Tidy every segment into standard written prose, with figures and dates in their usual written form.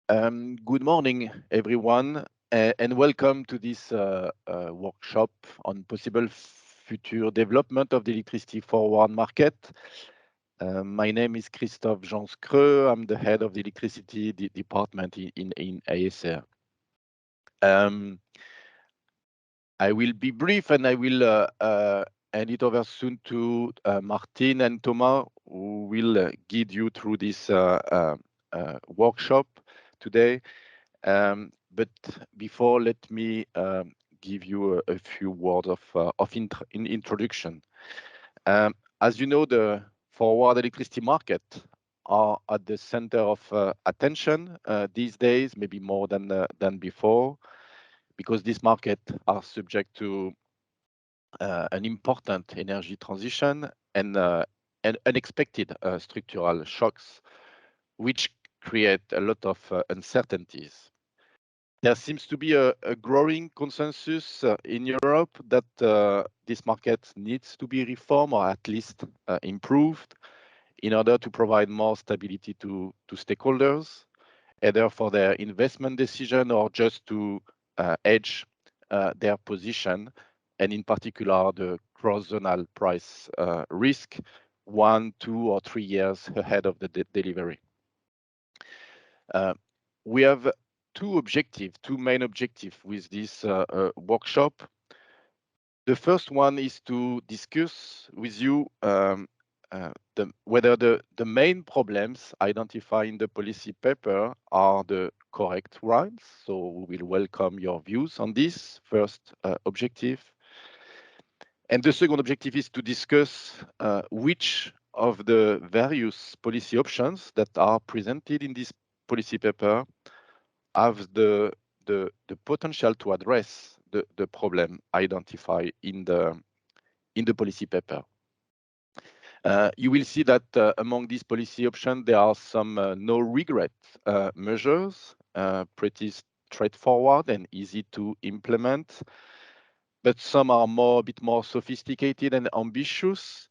Good morning, everyone, and welcome to this workshop on possible future development of the electricity forward market. My name is Christophe Janscreux. I'm the head of the electricity department in ACER. I will be brief, and I will hand it over soon to Martin and Thomas, who will guide you through this workshop today. But before, let me give you a few words of introduction. As you know, the forward electricity market are at the center of attention these days, maybe more than before, because these markets are subject to an important energy transition and unexpected structural shocks, which create a lot of uncertainties. There seems to be a growing consensus in Europe that this market needs to be reformed or at least improved in order to provide more stability to stakeholders, either for their investment decision or just to hedge their position, and in particular the cross-zonal price risk 1, 2, or 3 years ahead of the delivery. We have two main objectives with this workshop. The first one is to discuss with you whether the main problems identified in the policy paper are the correct ones. So we will welcome your views on this first objective. And the second objective is to discuss which of the various policy options that are presented in this policy paper have the potential to address the problem identified in the policy paper. You will see that among these policy options, there are some no regret measures, pretty straightforward and easy to implement, but some are a bit more sophisticated and ambitious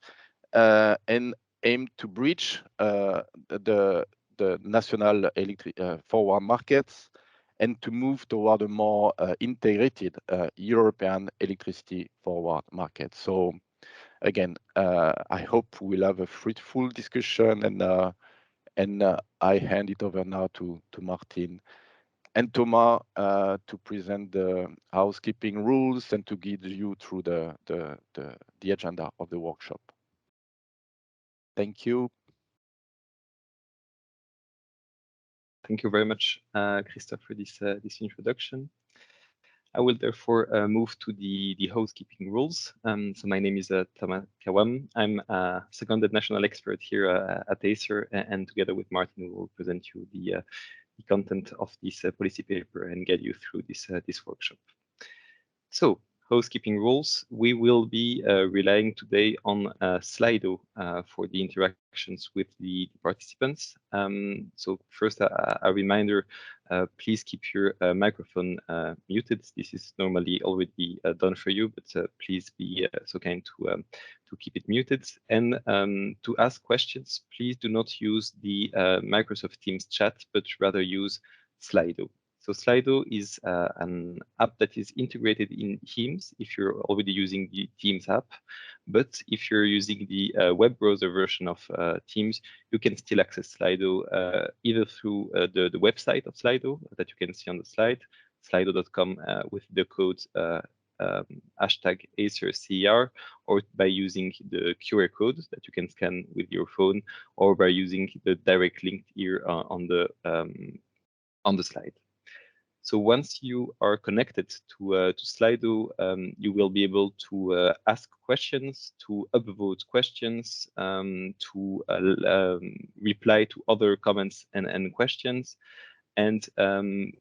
and aim to bridge the national forward markets and to move toward a more integrated European electricity forward market. So again, I hope we'll have a fruitful discussion, and I hand it over now to Martin and Thomas to present the housekeeping rules and to guide you through the agenda of the workshop. Thank you. Thank you very much, Christophe, for this introduction. I will therefore move to the housekeeping rules. So my name is Thomas Kawam. I'm a seconded national expert here at ACER, and together with Martin, we will present you the content of this policy paper and get you through this workshop. So, housekeeping rules. We will be relying today on Slido for the interactions with the participants. So first, a reminder, please keep your microphone muted. This is normally already done for you, but please be so kind to keep it muted. And to ask questions, please do not use the Microsoft Teams chat, but rather use Slido. So Slido is an app that is integrated in Teams if you're already using the Teams app. But if you're using the web browser version of Teams, you can still access Slido either through the website of Slido that you can see on the slide, slido.com, with the code hashtag ACERCER, or by using the QR code that you can scan with your phone, or by using the direct link here on the slide. So once you are connected to Slido, you will be able to ask questions, to upvote questions, to reply to other comments and questions. And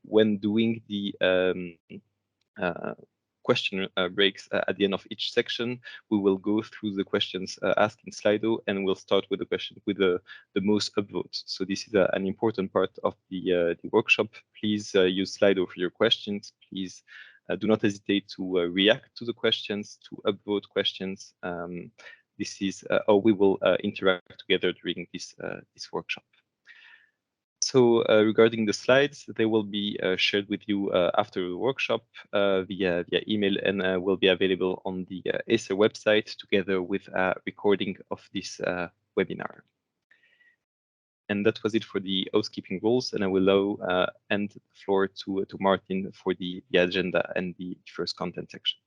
when doing the question breaks at the end of each section, we will go through the questions asked in Slido, and we'll start with the question with the most upvotes. So this is an important part of the workshop. Please use Slido for your questions. Please do not hesitate to react to the questions, to upvote questions. This is how we will interact together during this workshop. So regarding the slides, they will be shared with you after the workshop via email, and will be available on the ACER website together with a recording of this webinar. And that was it for the housekeeping rules, and I will now end the floor to Martin for the agenda and the first content section.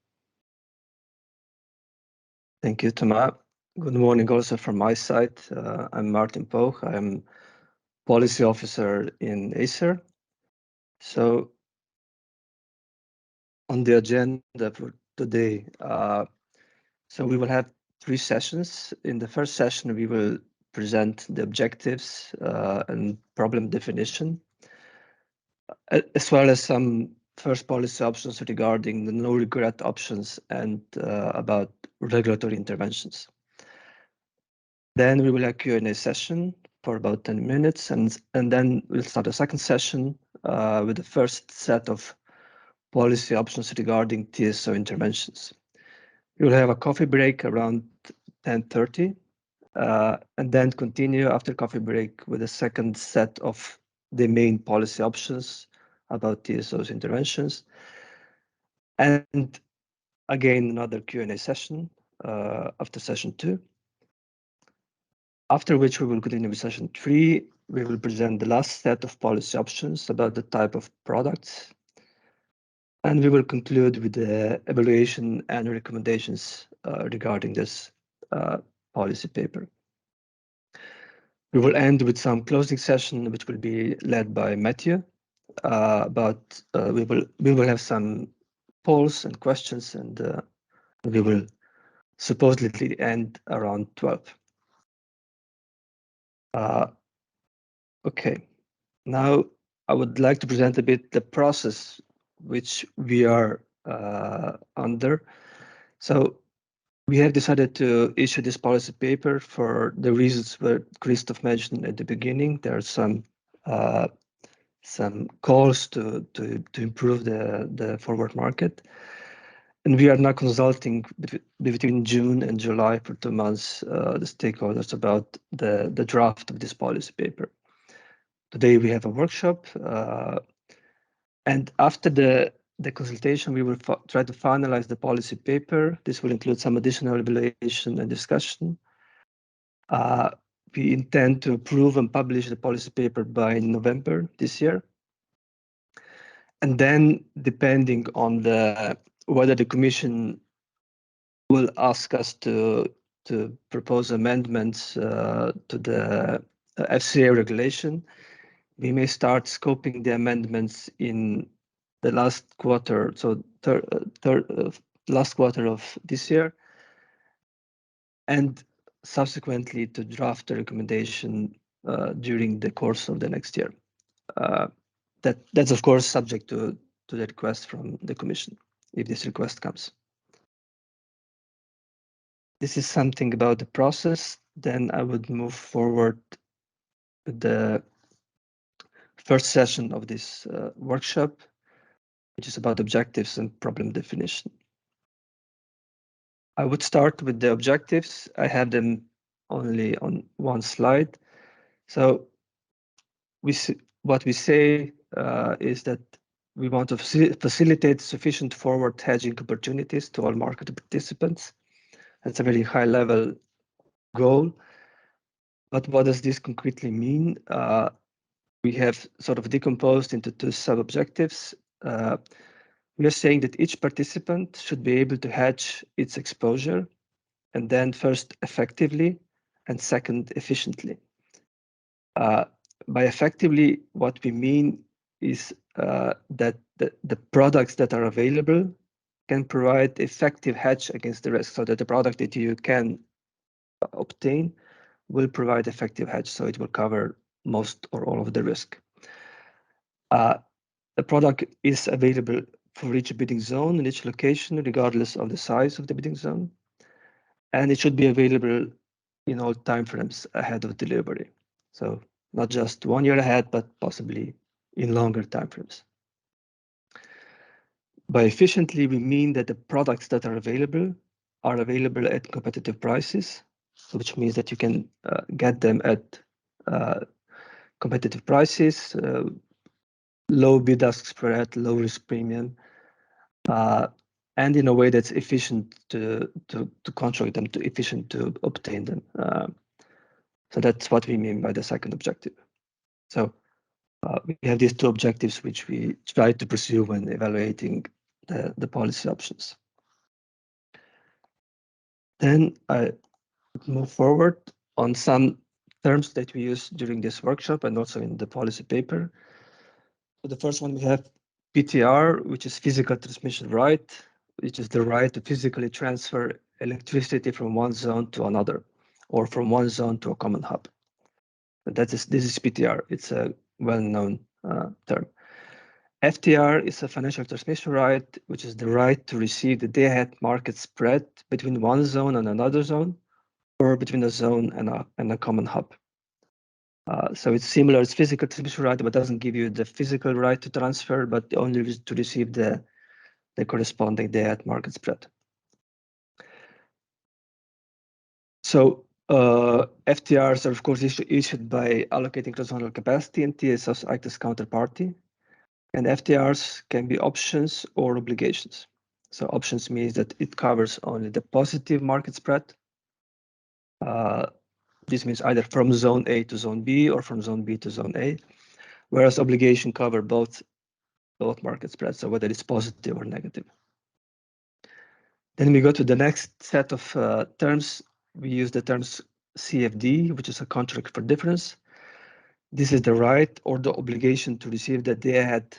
Thank you, Thomas. Good morning also from my side. I'm Martin Poch. I'm Policy Officer in ACER. So on the agenda for today, so we will have 3 sessions. In the first session, we will present the objectives and problem definition, as well as some first policy options regarding the no regret options and about regulatory interventions. Then we will have a Q&A session for about 10 minutes, and then we'll start a second session with the first set of policy options regarding TSO interventions. We will have a coffee break around 10:30, and then continue after coffee break with a second set of the main policy options about TSO's interventions. And again, another Q&A session after session 2. After which we will continue with session 3. We will present the last set of policy options about the type of products. And we will conclude with the evaluation and recommendations regarding this policy paper. We will end with some closing session, which will be led by Matthew. But we will have some polls and questions, and we will supposedly end around 12. Okay, now I would like to present a bit the process which we are under. So we have decided to issue this policy paper for the reasons that Christoph mentioned at the beginning. There are some calls to improve the forward market. And we are now consulting between June and July for 2 months the stakeholders about the draft of this policy paper. Today we have a workshop, and after the consultation, we will try to finalize the policy paper. This will include some additional evaluation and discussion. We intend to approve and publish the policy paper by November this year. And then, depending on whether the Commission will ask us to propose amendments to the FCA regulation, we may start scoping the amendments in the last quarter, so last quarter of this year, and subsequently to draft the recommendation during the course of the next year. That's of course subject to the request from the Commission, if this request comes. This is something about the process. Then I would move forward with the first session of this workshop, which is about objectives and problem definition. I would start with the objectives. I have them only on one slide. So what we say is that we want to facilitate sufficient forward hedging opportunities to all market participants. That's a very high level goal. But what does this concretely mean? We have sort of decomposed into 2 sub-objectives. We are saying that each participant should be able to hedge its exposure, and then first effectively, and second efficiently. By effectively, what we mean is that the products that are available can provide effective hedge against the risk, so that the product that you can obtain will provide effective hedge, so it will cover most or all of the risk. The product is available for each bidding zone in each location, regardless of the size of the bidding zone, and it should be available in all timeframes ahead of delivery. So not just 1 year ahead, but possibly in longer timeframes. By efficiently, we mean that the products that are available at competitive prices, which means that you can get them at competitive prices, low bid-ask spread, low risk premium, and in a way that's efficient to contract them, to efficient to obtain them. So that's what we mean by the second objective. So we have these two objectives which we try to pursue when evaluating the policy options. Then I move forward on some terms that we use during this workshop and also in the policy paper. So the first one we have PTR, which is physical transmission right, which is the right to physically transfer electricity from one zone to another, or from one zone to a common hub. This is PTR. It's a well-known term. FTR is a financial transmission right, which is the right to receive the day-ahead market spread between one zone and another zone, or between a zone and a common hub. So it's similar, it's physical transmission right, but doesn't give you the physical right to transfer, but only to receive the corresponding day-ahead market spread. So FTRs are of course issued by allocating cross-zonal capacity, and TSOs act as counterparty. And FTRs can be options or obligations. So options means that it covers only the positive market spread. This means either from zone A to zone B or from zone B to zone A, whereas obligation cover both market spreads, so whether it's positive or negative. Then we go to the next set of terms. We use the terms CFD, which is a contract for difference. This is the right or the obligation to receive the day-ahead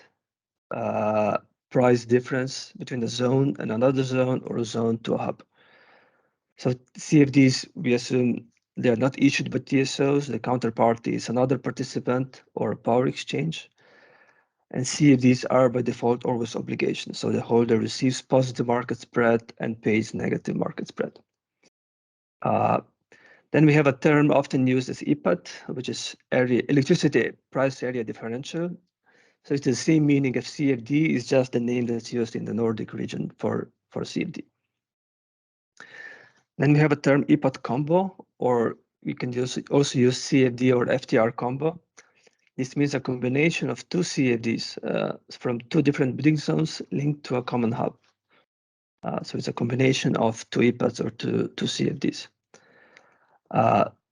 price difference between a zone and another zone, or a zone to a hub. So CFDs, we assume they are not issued by TSOs. The counterparty is another participant or a power exchange. And CFDs are by default always obligations. So the holder receives positive market spread and pays negative market spread. Then we have a term often used as EPAD, which is electricity price area differential. So it's the same meaning as CFD, is just the name that's used in the Nordic region for CFD. Then we have a term Epoch Combo, or we can also use CFD or FTR combo. This means a combination of two CFDs from two different bidding zones linked to a common hub. So it's a combination of two EPADs or two CFDs.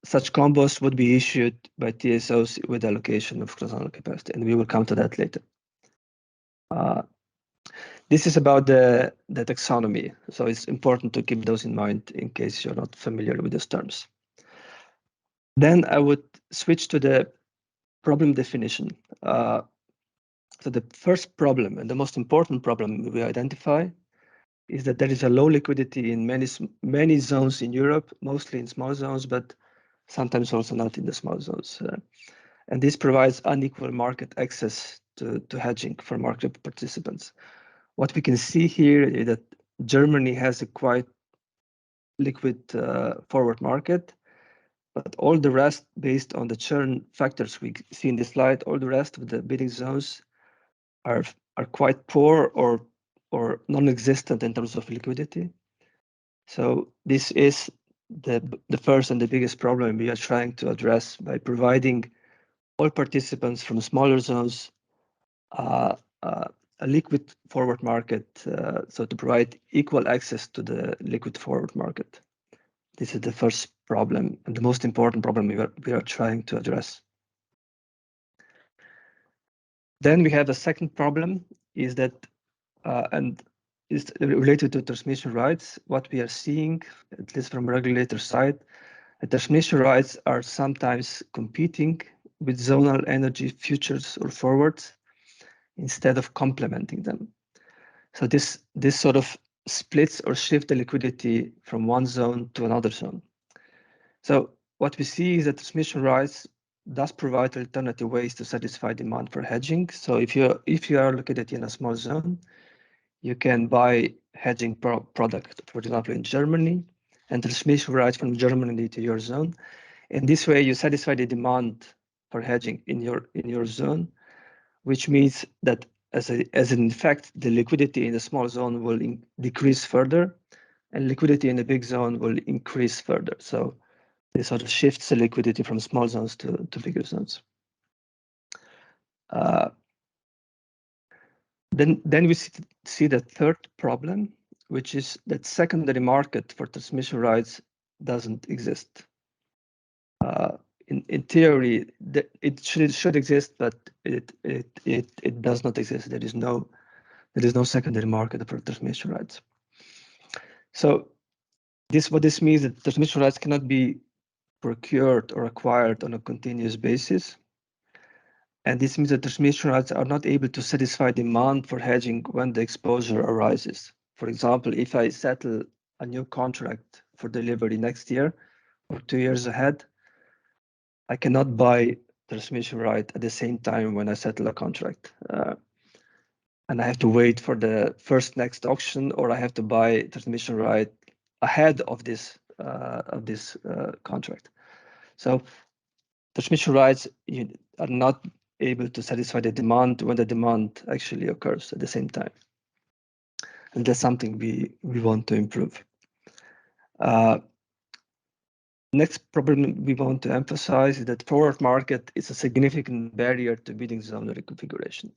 Such combos would be issued by TSOs with allocation of cross-zonal capacity, and we will come to that later. This is about the taxonomy, so it's important to keep those in mind in case you're not familiar with these terms. Then I would switch to the problem definition. So the first problem, and the most important problem we identify, is that there is a low liquidity in many zones in Europe, mostly in small zones, but sometimes also not in the small zones. And this provides unequal market access to hedging for market participants. What we can see here is that Germany has a quite liquid forward market, but all the rest, based on the churn factors we see in this slide, all the rest of the bidding zones are quite poor or non-existent in terms of liquidity. So this is the first and the biggest problem we are trying to address by providing all participants from smaller zones a liquid forward market, so to provide equal access to the liquid forward market. This is the first problem and the most important problem we are trying to address. Then we have the second problem, is that, and is related to transmission rights. What we are seeing, at least from regulator side, the transmission rights are sometimes competing with zonal energy futures or forwards instead of complementing them. So this sort of splits or shifts the liquidity from one zone to another zone. So what we see is that transmission rights does provide alternative ways to satisfy demand for hedging. So if you are located in a small zone, you can buy hedging product, for example, in Germany, and transmission rights from Germany to your zone. In this way, you satisfy the demand for hedging in your zone, which means that as an effect, the liquidity in the small zone will decrease further, and liquidity in the big zone will increase further. So this sort of shifts the liquidity from small zones to bigger zones. Then we see the third problem, which is that secondary market for transmission rights doesn't exist. In theory, it should exist, but it does not exist. There is no secondary market for transmission rights. So what this means that transmission rights cannot be procured or acquired on a continuous basis. And this means that transmission rights are not able to satisfy demand for hedging when the exposure arises. For example, if I settle a new contract for delivery next year or 2 years ahead, I cannot buy transmission right at the same time when I settle a contract. And I have to wait for the next auction, or I have to buy transmission right ahead of this contract. So transmission rights are not able to satisfy the demand when the demand actually occurs at the same time. And that's something we want to improve. Next problem we want to emphasize is that forward market is a significant barrier to bidding zone reconfiguration.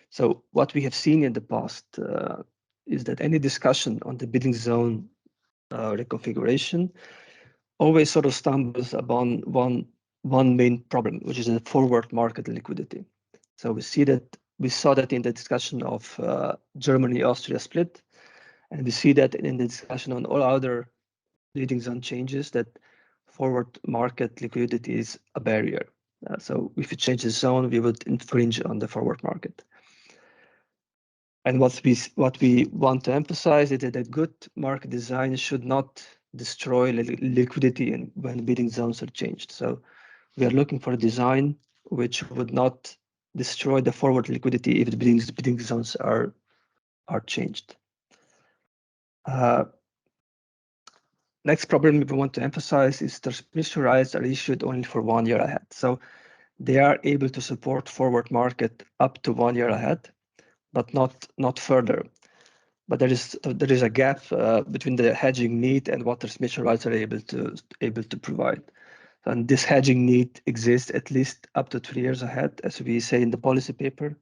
So what we have seen in the past is that any discussion on the bidding zone reconfiguration always sort of stumbles upon one main problem, which is the forward market liquidity. So we saw that in the discussion of Germany-Austria split, and we see that in the discussion on all other bidding zone changes, that forward market liquidity is a barrier. So if you change the zone, we would infringe on the forward market. And what we want to emphasize is that a good market design should not destroy liquidity when bidding zones are changed. So we are looking for a design which would not destroy the forward liquidity if the bidding zones are changed. Next problem we want to emphasize is transmission rights are issued only for 1 year ahead. So they are able to support forward market up to 1 year ahead, but not further. But there is a gap between the hedging need and what transmission rights are able to provide. And this hedging need exists at least up to 3 years ahead, as we say in the policy paper,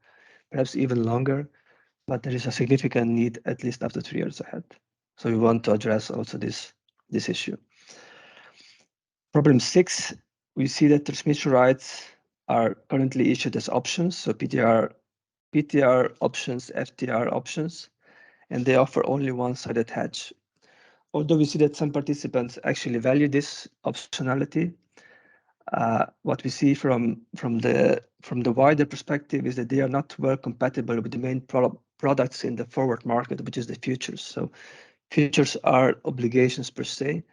perhaps even longer. But there is a significant need at least up to 3 years ahead. So we want to address also this issue. Problem 6, we see that transmission rights are currently issued as options, so PTR options, FTR options, and they offer only one-sided hedge. Although we see that some participants actually value this optionality, what we see from the wider perspective is that they are not well compatible with the main products in the forward market, which is the futures. So futures are obligations per se,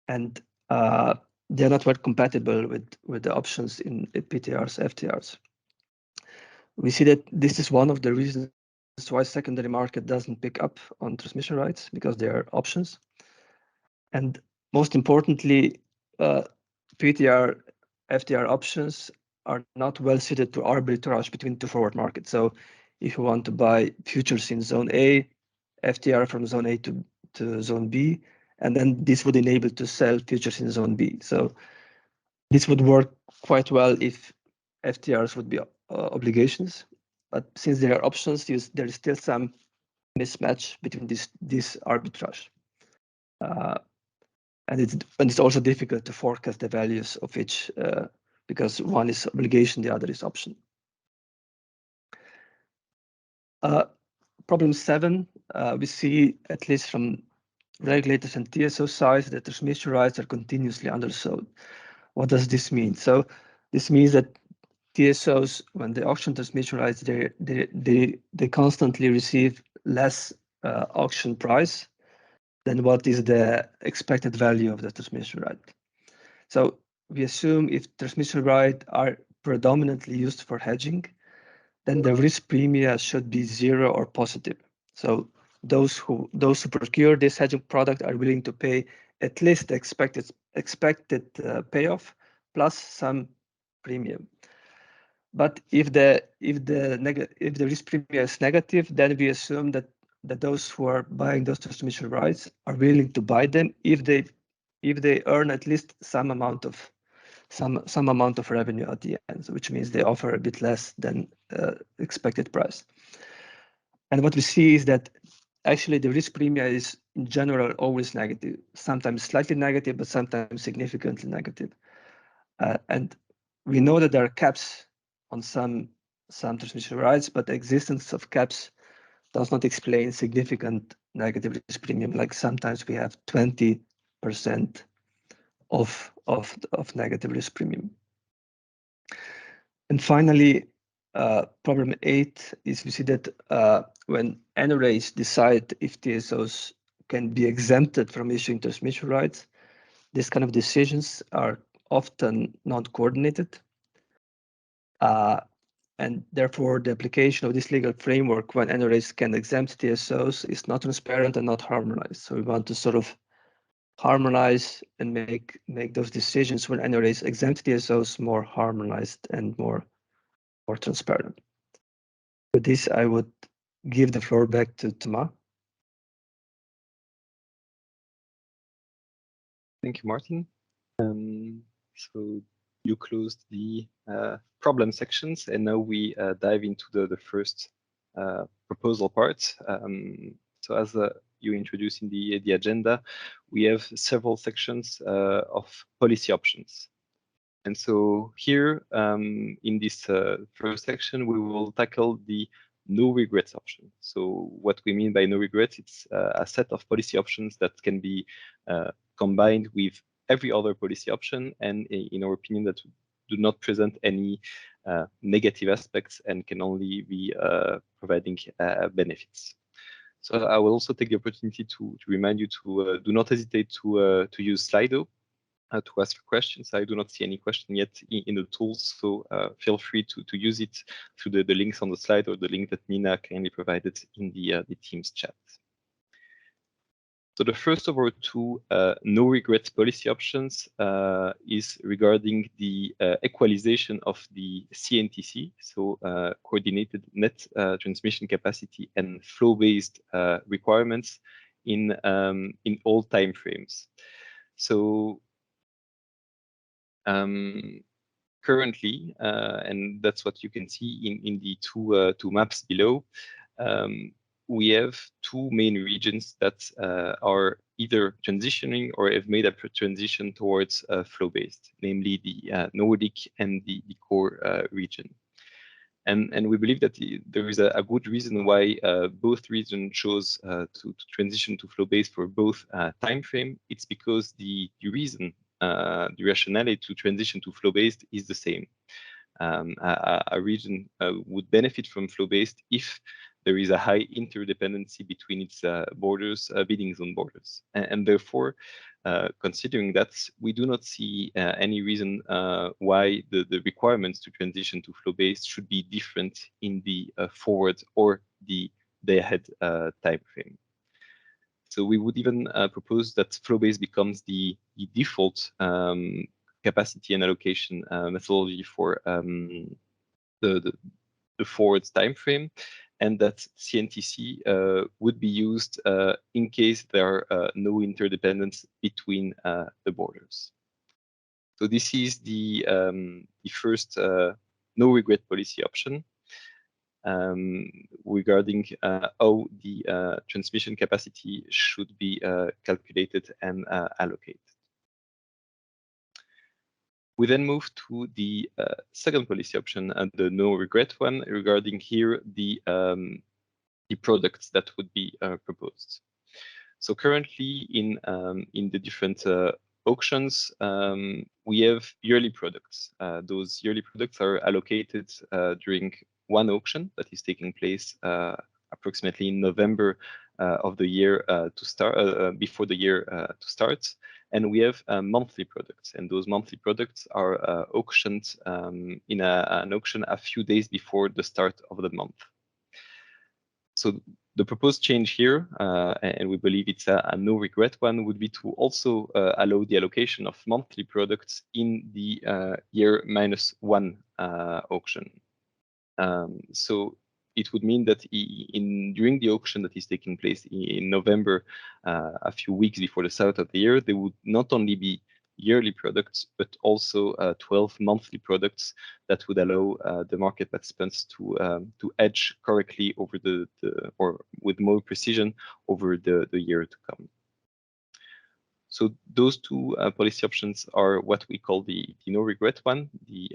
and they are not well compatible with the options in PTRs, FTRs. We see that this is one of the reasons why secondary market doesn't pick up on transmission rights, because they are options. And most importantly, PTR, FTR options are not well suited to arbitrage between two forward markets. So if you want to buy futures in zone A, FTR from zone A to zone B, and then this would enable to sell futures in zone B. So this would work quite well if FTRs would be obligations, but since they are options, there is still some mismatch between this arbitrage. And it's also difficult to forecast the values of each because one is obligation, the other is option. Problem 7, we see, at least from regulators and TSO sides, that transmission rights are continuously undersold. What does this mean? So this means that TSOs, when they auction transmission rights, they constantly receive less auction price than what is the expected value of the transmission right. So we assume if transmission rights are predominantly used for hedging, then the risk premia should be 0 or positive. So those who procure this hedging product are willing to pay at least the expected payoff plus some premium. But if the risk premium is negative, then we assume that those who are buying those transmission rights are willing to buy them if they earn at least some amount of some amount of revenue at the end, which means they offer a bit less than expected price. And what we see is that actually the risk premium is in general always negative, sometimes slightly negative, but sometimes significantly negative. And we know that there are caps on some transmission rights, but the existence of caps does not explain significant negative risk premium. Like sometimes we have 20% of negative risk premium. And finally, problem 8 is we see that when NRAs decide if TSOs can be exempted from issuing transmission rights, these kind of decisions are often not coordinated. And therefore, the application of this legal framework when NRAs can exempt TSOs is not transparent and not harmonized. So we want to sort of harmonize and make those decisions when NRAs exempt TSOs more harmonized and more transparent. With this, I would give the floor back to Thomas. Thank you, Martin. So you closed the problem sections, and now we dive into the first proposal part. So as you introduced in the agenda, we have several sections of policy options. And so here in this first section, we will tackle the no regrets option. So what we mean by no regrets, it's a set of policy options that can be combined with every other policy option, and in our opinion, that do not present any negative aspects and can only be providing benefits. So I will also take the opportunity to remind you to do not hesitate to use Slido to ask questions. I do not see any question yet in the tools, so feel free to use it through the links on the slide or the link that Nina kindly provided in the Teams chat. So the first of our two no regrets policy options is regarding the equalization of the CNTC, so coordinated net transmission capacity and flow-based requirements in all time frames. So currently, and that's what you can see in the two maps below, we have two main regions that are either transitioning or have made a transition towards flow-based, namely the Nordic and the core region. And we believe that there is a good reason why both regions chose to transition to flow-based for both time frame. It's because the reason, the rationale to transition to flow-based is the same. A region would benefit from flow-based if there is a high interdependency between its borders, bidding zone borders. And therefore, considering that, we do not see any reason why the requirements to transition to flow-based should be different in the forward or the day-ahead time frame. So we would even propose that flow-based becomes the default capacity and allocation methodology for the forward time frame, and that CNTC would be used in case there are no interdependence between the borders. So this is the first no regret policy option regarding how the transmission capacity should be calculated and allocated. We then move to the second policy option, and the no regret one, regarding here the products that would be proposed. So currently in the different auctions, we have yearly products. Those yearly products are allocated during one auction that is taking place approximately in November of the year to start, before the year to start. And we have monthly products, and those monthly products are auctioned in an auction a few days before the start of the month. So the proposed change here, and we believe it's a no regret one, would be to also allow the allocation of monthly products in the year -1 auction. So it would mean that during the auction that is taking place in November, a few weeks before the start of the year, there would not only be yearly products, but also 12 monthly products that would allow the market participants to hedge correctly over or with more precision over the year to come. So those two policy options are what we call the no regret one, the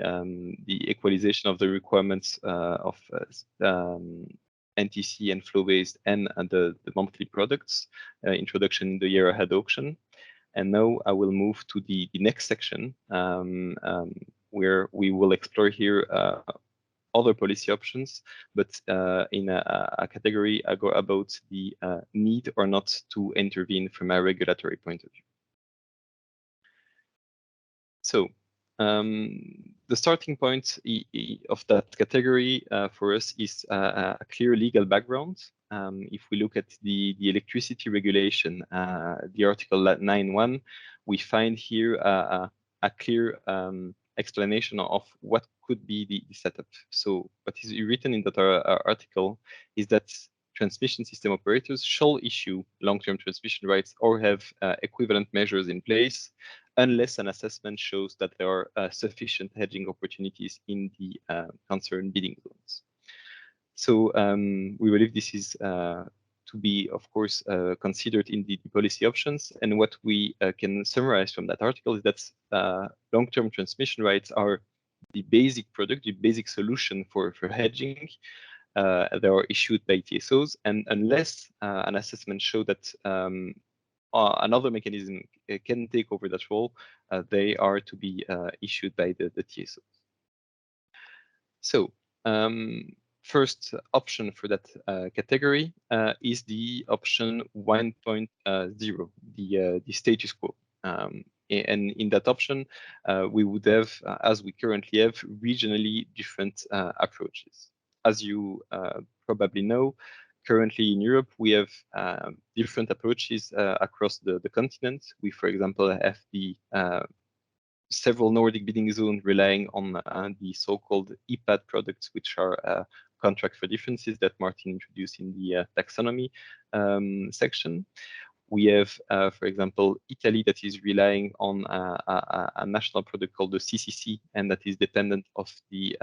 equalization of the requirements of NTC and flow-based and the monthly products introduction in the year ahead auction. And now I will move to the next section where we will explore here other policy options, but in a category about the need or not to intervene from a regulatory point of view. So the starting point of that category for us is a clear legal background. If we look at the electricity regulation, the Article 9.1, we find here a clear explanation of what could be the setup. So what is written in that article is that transmission system operators shall issue long-term transmission rights or have equivalent measures in place unless an assessment shows that there are sufficient hedging opportunities in the concerned bidding zones. So we believe this is to be, of course, considered in the policy options. And what we can summarize from that article is that long-term transmission rights are the basic product, the basic solution for hedging. They are issued by TSOs, and unless an assessment shows that another mechanism can take over that role, they are to be issued by the TSOs. So first option for that category is the option 1.0, the status quo. And in that option, we would have, as we currently have, regionally different approaches. As you probably know, currently in Europe, we have different approaches across the continent. We, for example, have the several Nordic bidding zones relying on the so-called EPAD products, which are contract for differences that Martin introduced in the taxonomy section. We have, for example, Italy that is relying on a national product called the CCC, and that is dependent of the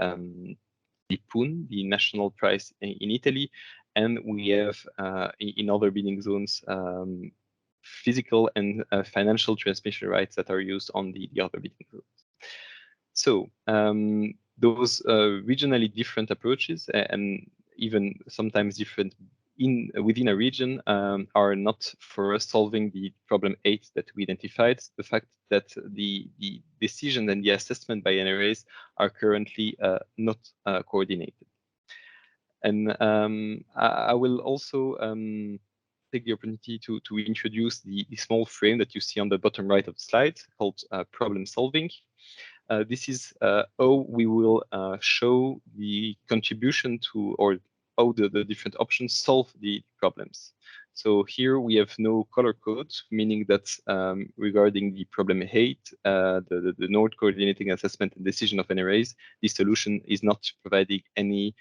PUN, the national price in Italy. And we have in other bidding zones physical and financial transmission rights that are used on the other bidding zones. So those regionally different approaches and even sometimes different within a region are not for us solving the problem 8 that we identified, the fact that the decision and the assessment by NRAs are currently not coordinated. And I will also take the opportunity to introduce the small frame that you see on the bottom right of the slide called problem solving. This is how we will show the contribution to, or how the different options solve the problems. So here we have no color code, meaning that regarding the problem 8, the node coordinating assessment and decision of NRAs, the solution is not providing any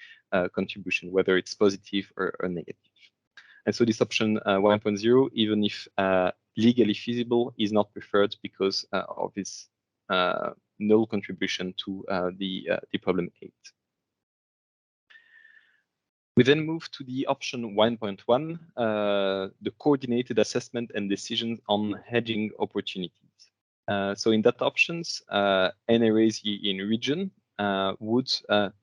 contribution, whether it's positive or negative. And so this option 1.0, even if legally feasible, is not preferred because of its null contribution to the problem 8. We then move to the option 1.1, the coordinated assessment and decisions on hedging opportunities. So in that options, NRAs in region would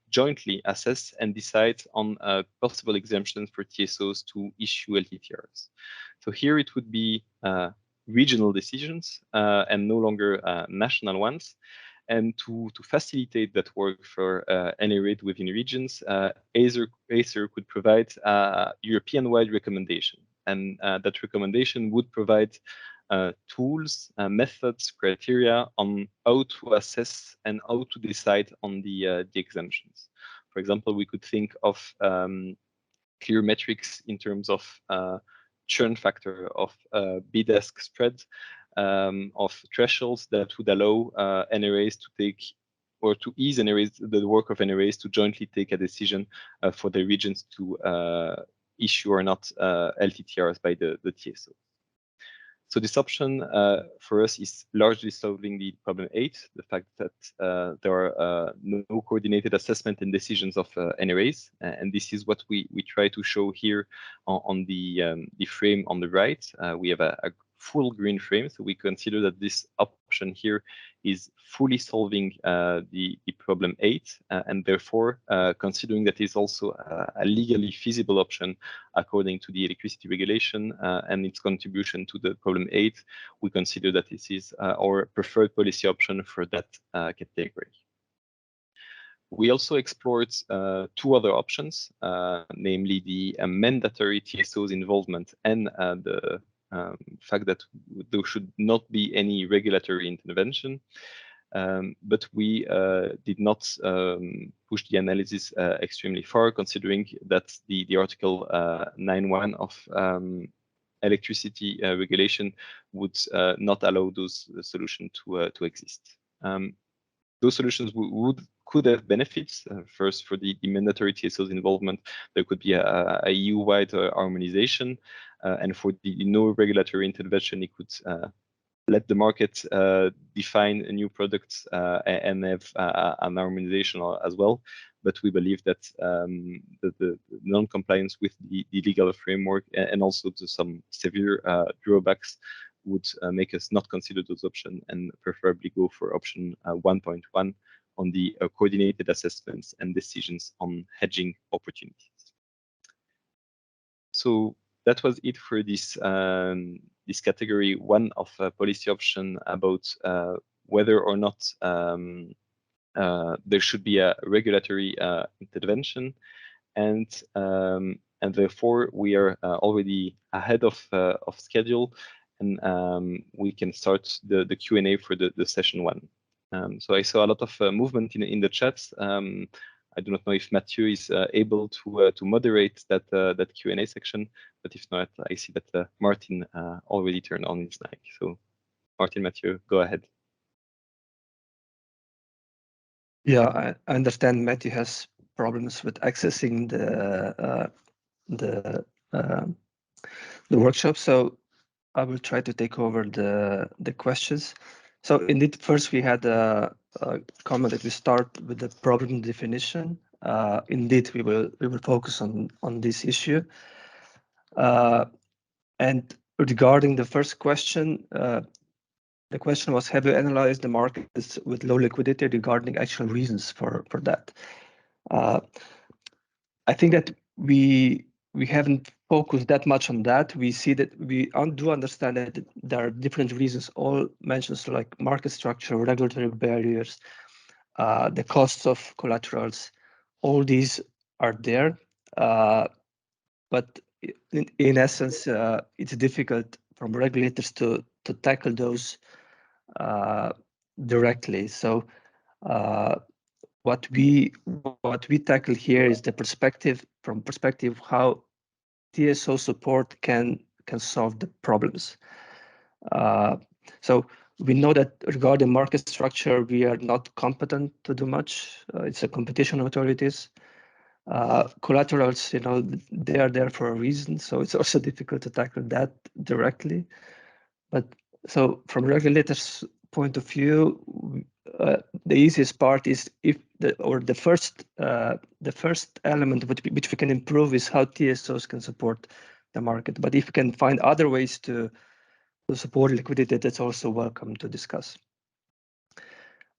jointly assess and decide on possible exemptions for TSOs to issue LTTRs. So here it would be regional decisions and no longer national ones. And to facilitate that work for NRA within regions, ACER could provide a European-wide recommendation. And that recommendation would provide tools, methods, criteria on how to assess and how to decide on the exemptions. For example, we could think of clear metrics in terms of churn factor, of bid-ask spread, of thresholds that would allow NRAs to take, or to ease NRAs, the work of NRAs to jointly take a decision for the regions to issue or not LTTRs by the TSO. So this option for us is largely solving the problem 8, the fact that there are no coordinated assessment and decisions of NRAs, and this is what we try to show here on the frame on the right. We have a full green frame, so we consider that this option here is fully solving the problem 8, and therefore considering that it's also a legally feasible option according to the electricity regulation and its contribution to the problem 8, we consider that this is our preferred policy option for that category. We also explored 2 other options, namely the mandatory TSO's involvement and the fact that there should not be any regulatory intervention. But we did not push the analysis extremely far, considering that the Article 9.1 of electricity regulation would not allow those solutions to exist. Those solutions could have benefits. First, for the mandatory TSO's involvement, there could be a EU-wide harmonization, and for the no regulatory intervention, it could let the market define a new product and have an harmonization as well. But we believe that the non-compliance with the legal framework and also to some severe drawbacks would make us not consider those options and preferably go for option 1.1 on the coordinated assessments and decisions on hedging opportunities. So that was it for this this category 1 of policy option about whether or not there should be a regulatory intervention, and therefore we are already ahead of schedule, and we can start the Q&A for the session 1. So I saw a lot of movement in the chats. I do not know if Mathieu is able to moderate that Q&A section, but if not, I see that Martin already turned on his mic. So Martin, Mathieu, go ahead. Yeah, I understand Matthew has problems with accessing the workshop, so I will try to take over the questions. So indeed, first we had a comment that we start with the problem definition. Indeed, we will focus on this issue. And regarding the first question, the question was, have you analyzed the markets with low liquidity regarding actual reasons for that? I think that we haven't focused that much on that. We see that we do understand that there are different reasons, all mentions like market structure, regulatory barriers, the costs of collaterals, all these are there. But in essence, it's difficult from regulators to tackle those directly. So what we tackle here is the perspective how TSO support can solve the problems. So we know that regarding market structure, we are not competent to do much. It's a competition authorities. Collaterals, you know, they are there for a reason, so it's also difficult to tackle that directly. But so from regulators' point of view, the easiest part is if the first element which we can improve is how TSOs can support the market. But if we can find other ways to support liquidity, that's also welcome to discuss.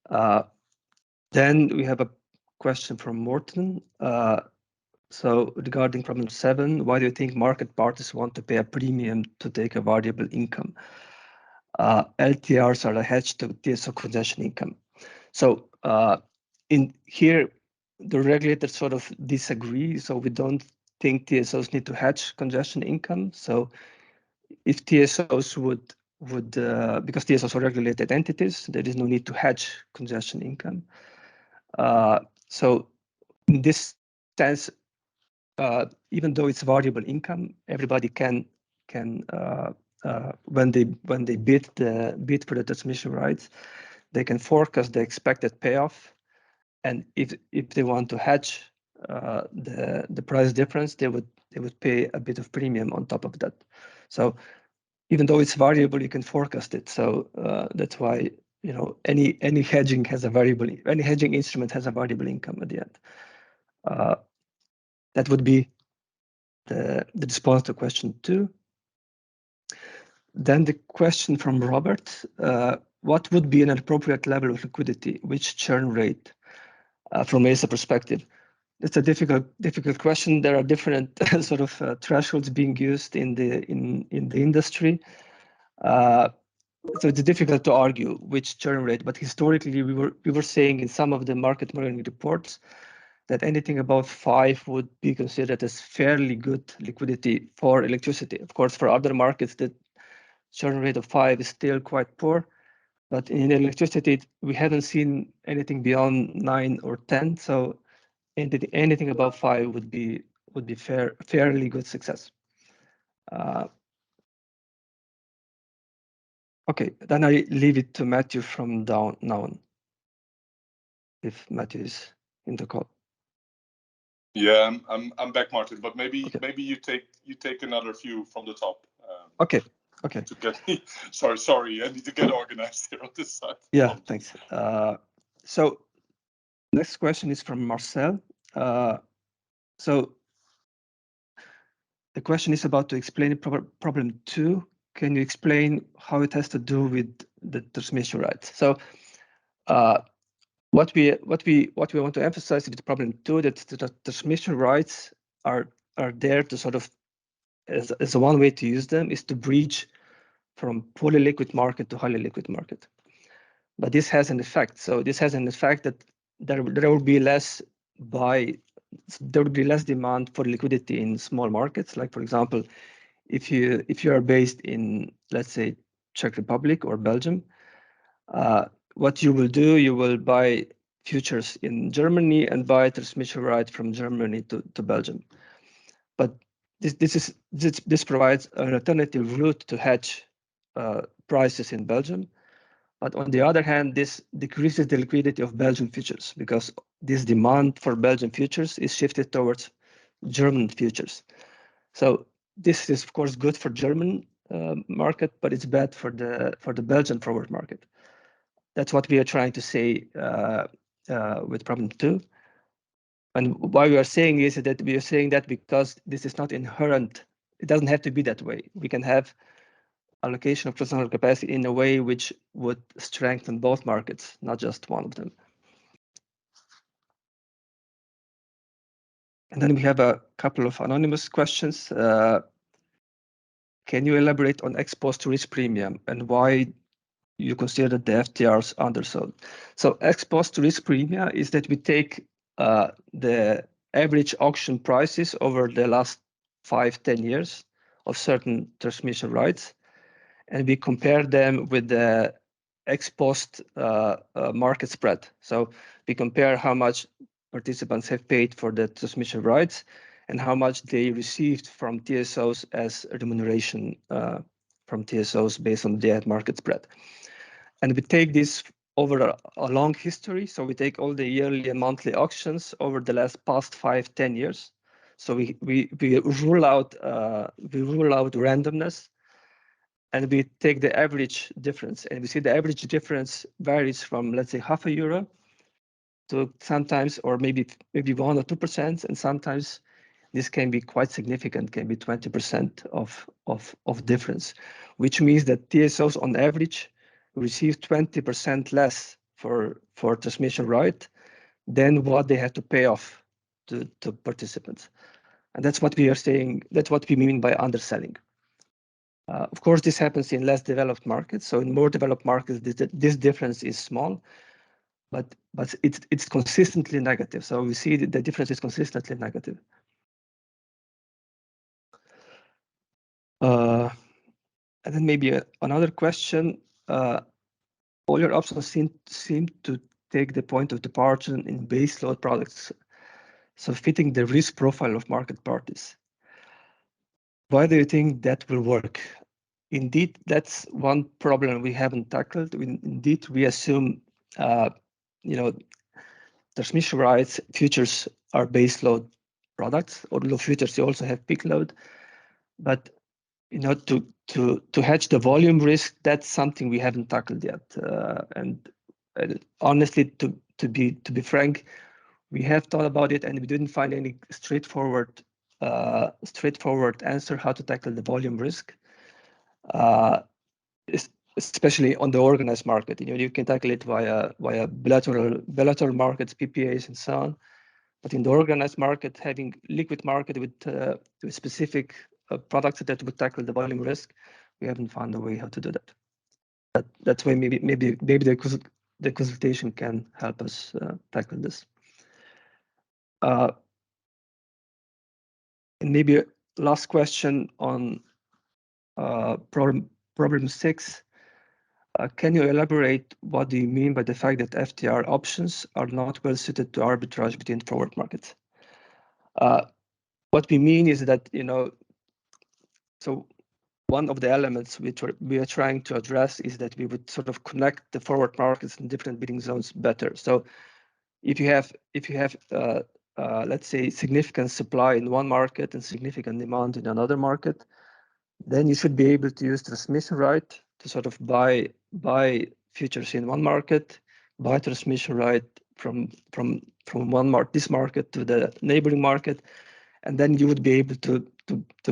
Then we have a question from Morten. So regarding problem 7, why do you think market parties want to pay a premium to take a variable income? LTRs are a hedge to TSO congestion income. So in here, the regulators sort of disagree. So we don't think TSOs need to hedge congestion income. So if TSOs would because TSOs are regulated entities, there is no need to hedge congestion income. So in this sense, even though it's variable income, everybody can when they bid for the transmission rights, they can forecast the expected payoff, and if they want to hedge the price difference, they would pay a bit of premium on top of that. So even though it's variable, you can forecast it. So that's why, you know, any hedging has a variable, any hedging instrument has a variable income at the end. That would be the response to question 2. Then the question from Robert, what would be an appropriate level of liquidity? Which churn rate from ACER perspective? It's a difficult question. There are different sort of thresholds being used in the industry. So it's difficult to argue which churn rate, but historically we were saying in some of the market monitoring reports that anything above 5 would be considered as fairly good liquidity for electricity. Of course, for other markets, the churn rate of 5 is still quite poor, but in electricity, we haven't seen anything beyond 9 or 10. So anything above 5 would be fairly good success. Okay, then I leave it to Matthew from now on, if Matthew is in the call. Yeah, I'm back, Martin. But maybe you take another view from the top. Okay. To get me, sorry, I need to get organized here on this side. Yeah, thanks. So next question is from Marcel. So the question is about to explain problem 2. Can you explain how it has to do with the transmission rights? So what we want to emphasize with problem 2, that the transmission rights are there to sort of, as one way to use them is to bridge from poorly liquid market to highly liquid market. But this has an effect. So this has an effect that there will be less demand for liquidity in small markets. Like, for example, if you are based in, let's say, Czech Republic or Belgium, what you will do, you will buy futures in Germany and buy transmission right from Germany to Belgium. But this provides an alternative route to hedge prices in Belgium. But on the other hand, this decreases the liquidity of Belgian futures because this demand for Belgian futures is shifted towards German futures. So this is, of course, good for German market, but it's bad for the Belgian forward market. That's what we are trying to say with problem 2. And why we are saying is that we are saying that because this is not inherent. It doesn't have to be that way. We can have allocation of transactional capacity in a way which would strengthen both markets, not just one of them. And then we have a couple of anonymous questions. Can you elaborate on ex post risk premium and why you consider the Ftrs undersold? So ex post risk premium is that we take the average auction prices over the last 5-10 years of certain transmission rights, and we compare them with the ex post market spread. So we compare how much participants have paid for the transmission rights and how much they received from TSOs as remuneration from TSOs based on the market spread. And we take this over a long history. So we take all the yearly and monthly auctions over the past 5-10 years. So we rule out randomness, and we take the average difference, and we see the average difference varies from, let's say, €0.50 to sometimes, or maybe 1 or 2%, and sometimes this can be quite significant, can be 20% of difference, which means that TSOs on average receive 20% less for transmission right than what they had to pay off to participants. And that's what we are saying, that's what we mean by underselling. Of course, this happens in less developed markets. So in more developed markets, this difference is small, but it's consistently negative. So we see that the difference is consistently negative. And then maybe another question. All your options seem to take the point of departure in base load products, so fitting the risk profile of market parties. Why do you think that will work? Indeed, that's one problem we haven't tackled. Indeed, we assume, transmission rights futures are base load products, although futures you also have peak load. But to hedge the volume risk, that's something we haven't tackled yet. And honestly, to be frank, we have thought about it and we didn't find any straightforward answer how to tackle the volume risk, especially on the organized market. You can tackle it via bilateral markets, PPAs, and so on. But in the organized market, having liquid market with specific products that would tackle the volume risk, we haven't found a way how to do that. That's why maybe the consultation can help us tackle this. And maybe last question on problem 6. Can you elaborate what do you mean by the fact that FTR options are not well suited to arbitrage between forward markets? What we mean is that, so one of the elements which we are trying to address is that we would sort of connect the forward markets in different bidding zones better. So if you have let's say significant supply in one market and significant demand in another market, then you should be able to use transmission right to sort of buy futures in one market, buy transmission right from this market to the neighboring market, and then you would be able to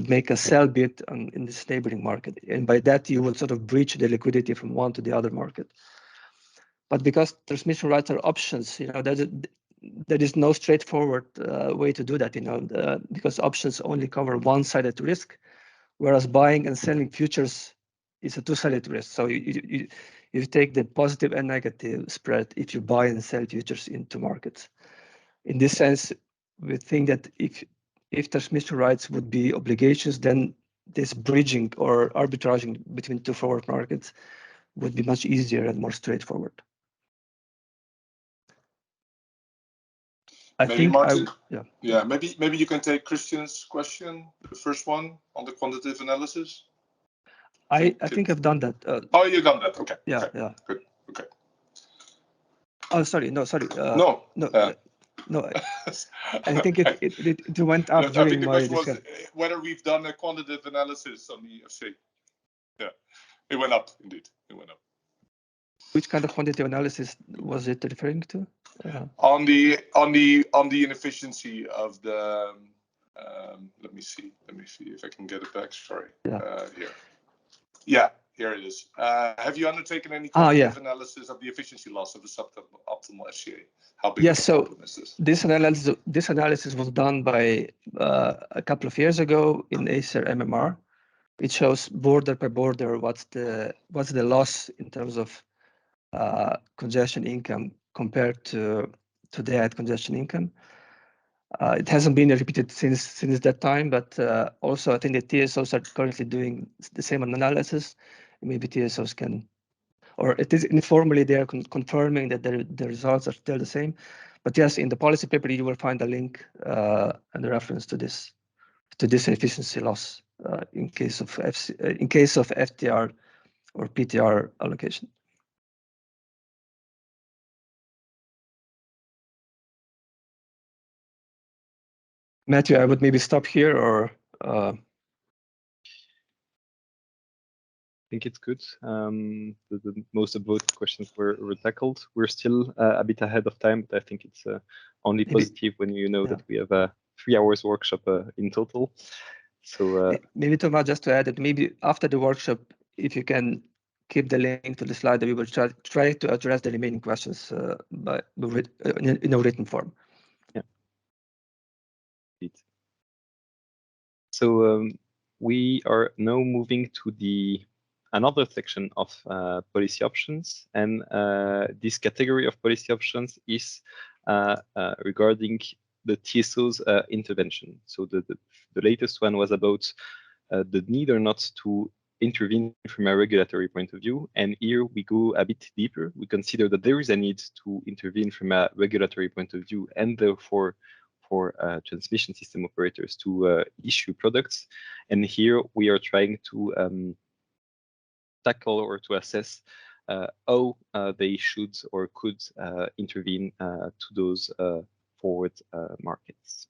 make a sell bid in this neighboring market, and by that you will sort of breach the liquidity from one to the other market. But because transmission rights are options, there is no straightforward way to do that, because options only cover one-sided risk, whereas buying and selling futures is a two-sided risk. So you take the positive and negative spread if you buy and sell futures into markets. In this sense, we think that if transmission rights would be obligations, then this bridging or arbitraging between two forward markets would be much easier and more straightforward. Maybe you can take Christian's question, the first one on the quantitative analysis. I think I've done that. Oh, you've done that. Okay. Yeah, okay. yeah. Good. Okay. Oh, sorry. No, sorry. No. I think it went up during my discussion. Whether we've done a quantitative analysis on the FC. Yeah, it went up indeed. It went up. Which kind of quantitative analysis was it referring to? On the inefficiency of the. Let me see if I can get it back. Sorry. Yeah. Here. Yeah, here it is. Have you undertaken any quantitative analysis of the efficiency loss of the suboptimal FCA? How big of a problem is this? This analysis was done by a couple of years ago in ACER MMR. It shows border by border what's the loss in terms of congestion income compared to day-ahead congestion income. It hasn't been repeated since that time, but also I think the TSOs are currently doing the same analysis. Maybe TSOs can, or it is informally they are confirming that the results are still the same. But yes, in the policy paper you will find a link and a reference to this efficiency loss in case of FTR or PTR allocation. Matthew, I would maybe stop here, or I think it's good. The most of both questions were tackled. We're still a bit ahead of time, but I think it's only positive when you know that we have a 3 hours workshop in total. So maybe Thomas, just to add that maybe after the workshop, if you can keep the link to the slide, we will try to address the remaining questions in a written form. Yeah. So we are now moving to another section of policy options, and this category of policy options is regarding the TSO's intervention. So the latest one was about the need or not to intervene from a regulatory point of view, and here we go a bit deeper. We consider that there is a need to intervene from a regulatory point of view, and therefore for transmission system operators to issue products. And here we are trying to tackle or to assess how they should or could intervene to those forward markets.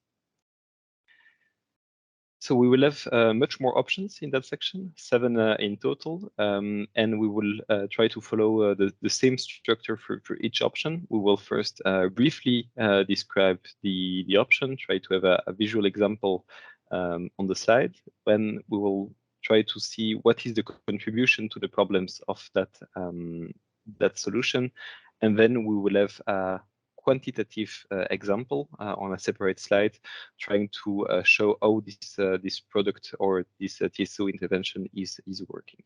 So we will have much more options in that section, 7 in total, and we will try to follow the same structure for each option. We will first briefly describe the option, try to have a visual example on the slide. Then we will try to see what is the contribution to the problems of that solution, and then we will have a quantitative example on a separate slide, trying to show how this product or this TSO intervention is working.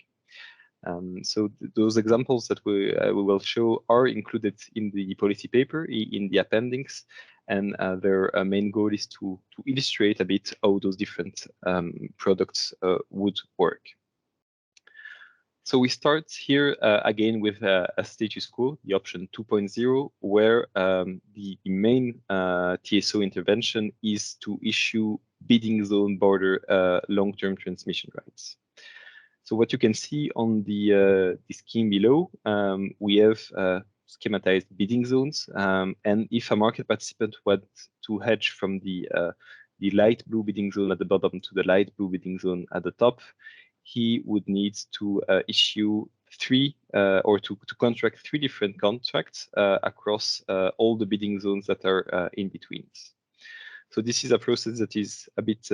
So those examples that we will show are included in the policy paper in the appendix, and their main goal is to illustrate a bit how those different products would work. So we start here again with a status quo, the option 2.0, where the main TSO intervention is to issue bidding zone border long-term transmission rights. So what you can see on the scheme below, we have schematized bidding zones, and if a market participant wants to hedge from the light blue bidding zone at the bottom to the light blue bidding zone at the top, he would need to issue or to contract 3 different contracts across all the bidding zones that are in between. So this is a process that is a bit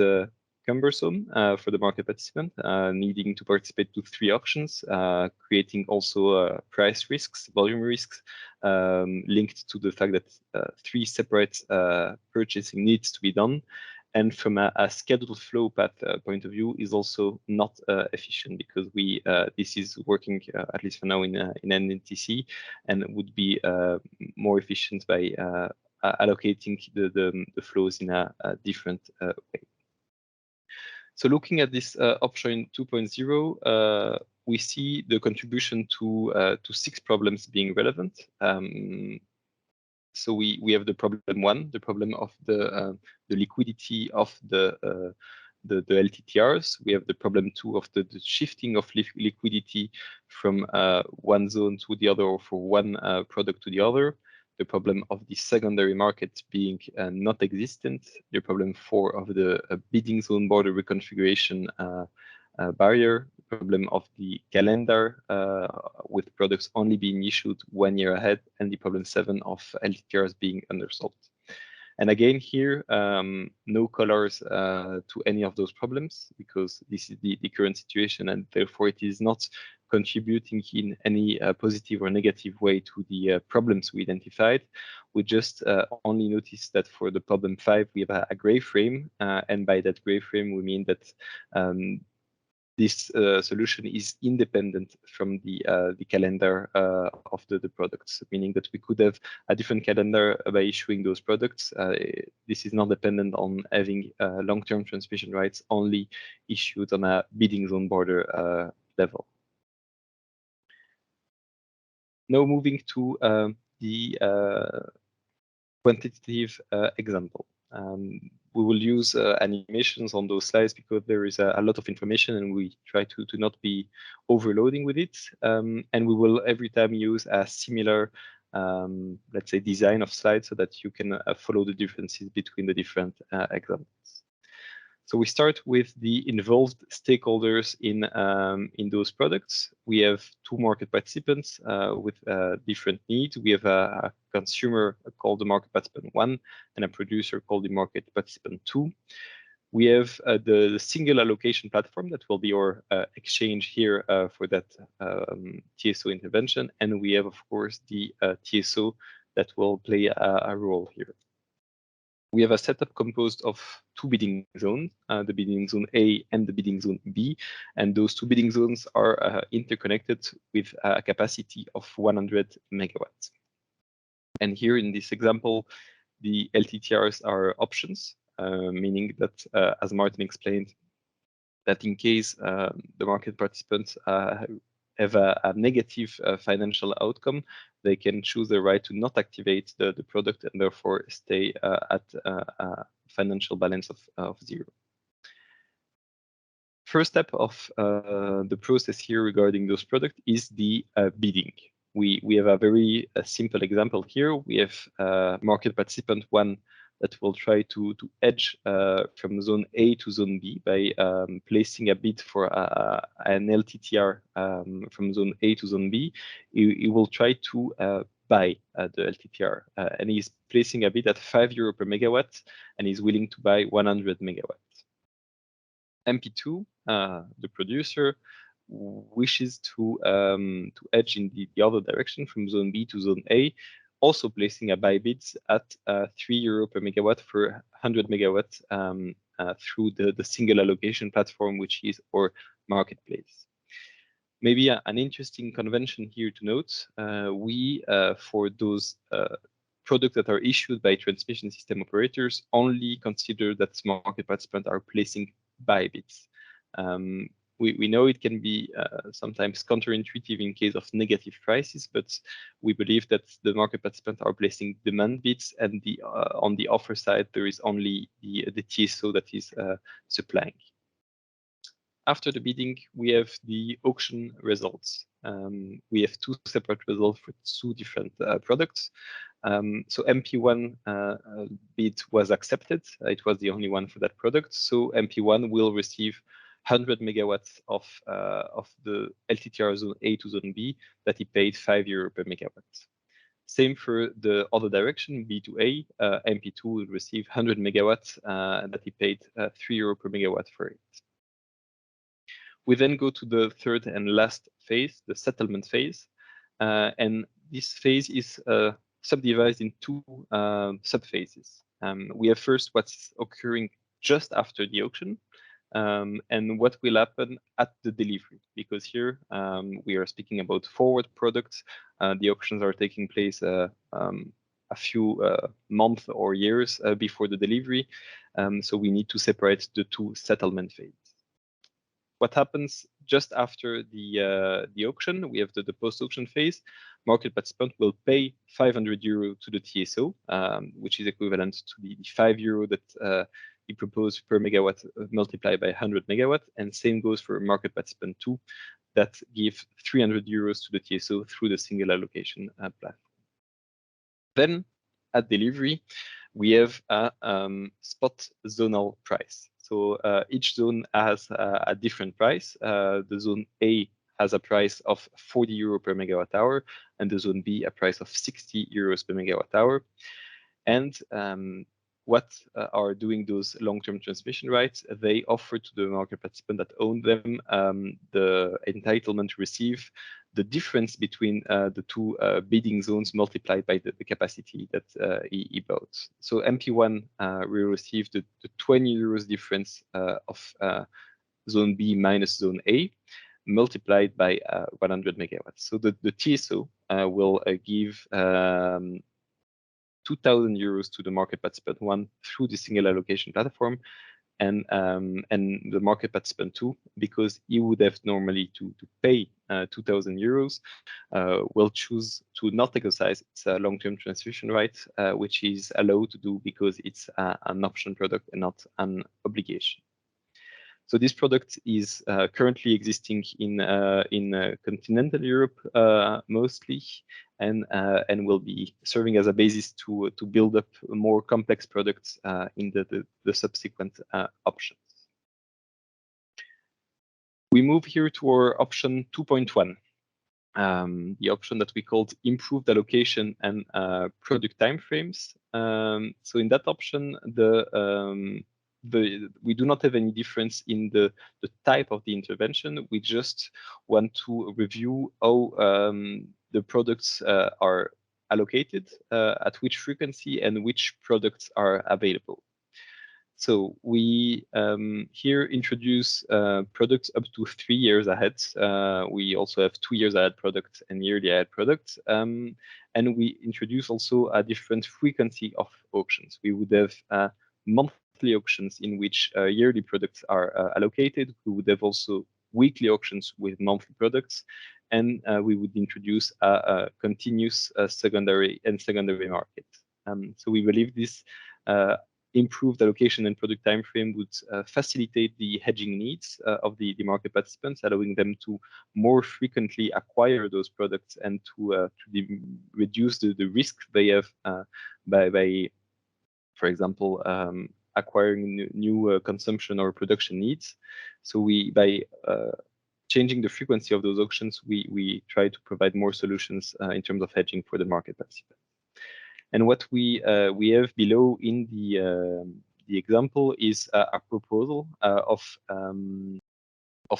cumbersome for the market participant, needing to participate to 3 auctions, creating also price risks, volume risks, linked to the fact that 3 separate purchasing needs to be done. And from a scheduled flow path point of view, is also not efficient, because this is working at least for now in NNTC, and would be more efficient by allocating the flows in a different way. So looking at this option 2.0, we see the contribution to 6 problems being relevant. So we have the problem 1, the problem of the liquidity of the LTTRs. We have the problem 2 of the shifting of liquidity from one zone to the other, or for one product to the other. The problem of the secondary market being not existent. The problem 4 of the bidding zone border reconfiguration barrier. Problem of the calendar with products only being issued 1 year ahead, and the problem 7 of LTTRs being undersold. And again here, no colors to any of those problems, because this is the current situation, and therefore it is not contributing in any positive or negative way to the problems we identified. We just only noticed that for the problem 5, we have a gray frame, and by that gray frame, we mean that this solution is independent from the calendar of the products, meaning that we could have a different calendar by issuing those products. This is not dependent on having long-term transmission rights only issued on a bidding zone border level. Now moving to the quantitative example. We will use animations on those slides because there is a lot of information, and we try to not be overloading with it. And we will every time use a similar, let's say, design of slides so that you can follow the differences between the different examples. So we start with the involved stakeholders in those products. We have 2 market participants with different needs. We have a consumer called the market participant 1 and a producer called the market participant 2. We have the single allocation platform that will be our exchange here for that TSO intervention. And we have, of course, the TSO that will play a role here. We have a setup composed of 2 bidding zones, the bidding zone A and the bidding zone B, and those 2 bidding zones are interconnected with a capacity of 100 megawatts. And here in this example, the LTTRs are options, meaning that, as Martin explained, that in case the market participants have a negative financial outcome, they can choose the right to not activate the product and therefore stay at a financial balance of 0. First step of the process here regarding those products is the bidding. We have a very simple example here. We have market participant 1 that will try to edge from zone A to zone B by placing a bid for an LTTR from zone A to zone B. He will try to buy the LTTR, and he's placing a bid at €5 per megawatt, and he's willing to buy 100 megawatts. MP2, the producer, wishes to edge in the other direction from zone B to zone A, also placing a buy bids at €3 per megawatt for 100 megawatts through the single allocation platform, which is our marketplace. Maybe an interesting convention here to note, we, for those products that are issued by transmission system operators, only consider that market participants are placing buy bids. We know it can be sometimes counterintuitive in case of negative prices, but we believe that the market participants are placing demand bids, and on the offer side, there is only the TSO that is supplying. After the bidding, we have the auction results. We have two separate results for two different products. So MP1 bid was accepted. It was the only one for that product. So MP1 will receive 100 megawatts of the LTTR zone A to zone B that he paid €5 per megawatt. Same for the other direction, B to A. MP2 will receive 100 megawatts that he paid €3 per megawatt for it. We then go to the third and last phase, the settlement phase. And this phase is subdivided in two subphases. We have first what's occurring just after the auction, and what will happen at the delivery, because here we are speaking about forward products. The auctions are taking place a few months or years before the delivery, so we need to separate the two settlement phases. What happens just after the auction? We have the post-auction phase. Market participant will pay €500 to the TSO, which is equivalent to the €5 that he proposed per megawatt multiplied by 100 megawatt, and same goes for market participant 2 that give €300 to the TSO through the single allocation platform. Then at delivery, we have a spot zonal price. So each zone has a different price. The zone A has a price of €40 per megawatt hour, and the zone B a price of €60 per megawatt hour. And what are doing those long-term transmission rights? They offer to the market participant that own them the entitlement to receive the difference between the two bidding zones multiplied by the capacity that he bought. So MP1 will receive the €20 difference of zone B minus zone A multiplied by 100 megawatts. So the TSO will give €2,000 to the market participant 1 through the single allocation platform, and the market participant 2, because he would have normally to pay €2,000, will choose to not exercise its long-term transmission right, which is allowed to do because it's an option product and not an obligation. So this product is currently existing in continental Europe mostly, and will be serving as a basis to build up more complex products in the subsequent options. We move here to our option 2.1, the option that we called improved allocation and product timeframes. So in that option, we do not have any difference in the type of the intervention. We just want to review how the products are allocated, at which frequency, and which products are available. So we here introduce products up to 3 years ahead. We also have 2 years ahead products and yearly ahead products. And we introduce also a different frequency of auctions. We would have monthly auctions in which yearly products are allocated. We would have also weekly auctions with monthly products, and we would introduce a continuous secondary market. So we believe this improved allocation and product timeframe would facilitate the hedging needs of the market participants, allowing them to more frequently acquire those products and to reduce the risk they have by for example, acquiring new consumption or production needs. So by changing the frequency of those auctions, we try to provide more solutions in terms of hedging for the market participants. And what we have below in the example is a proposal of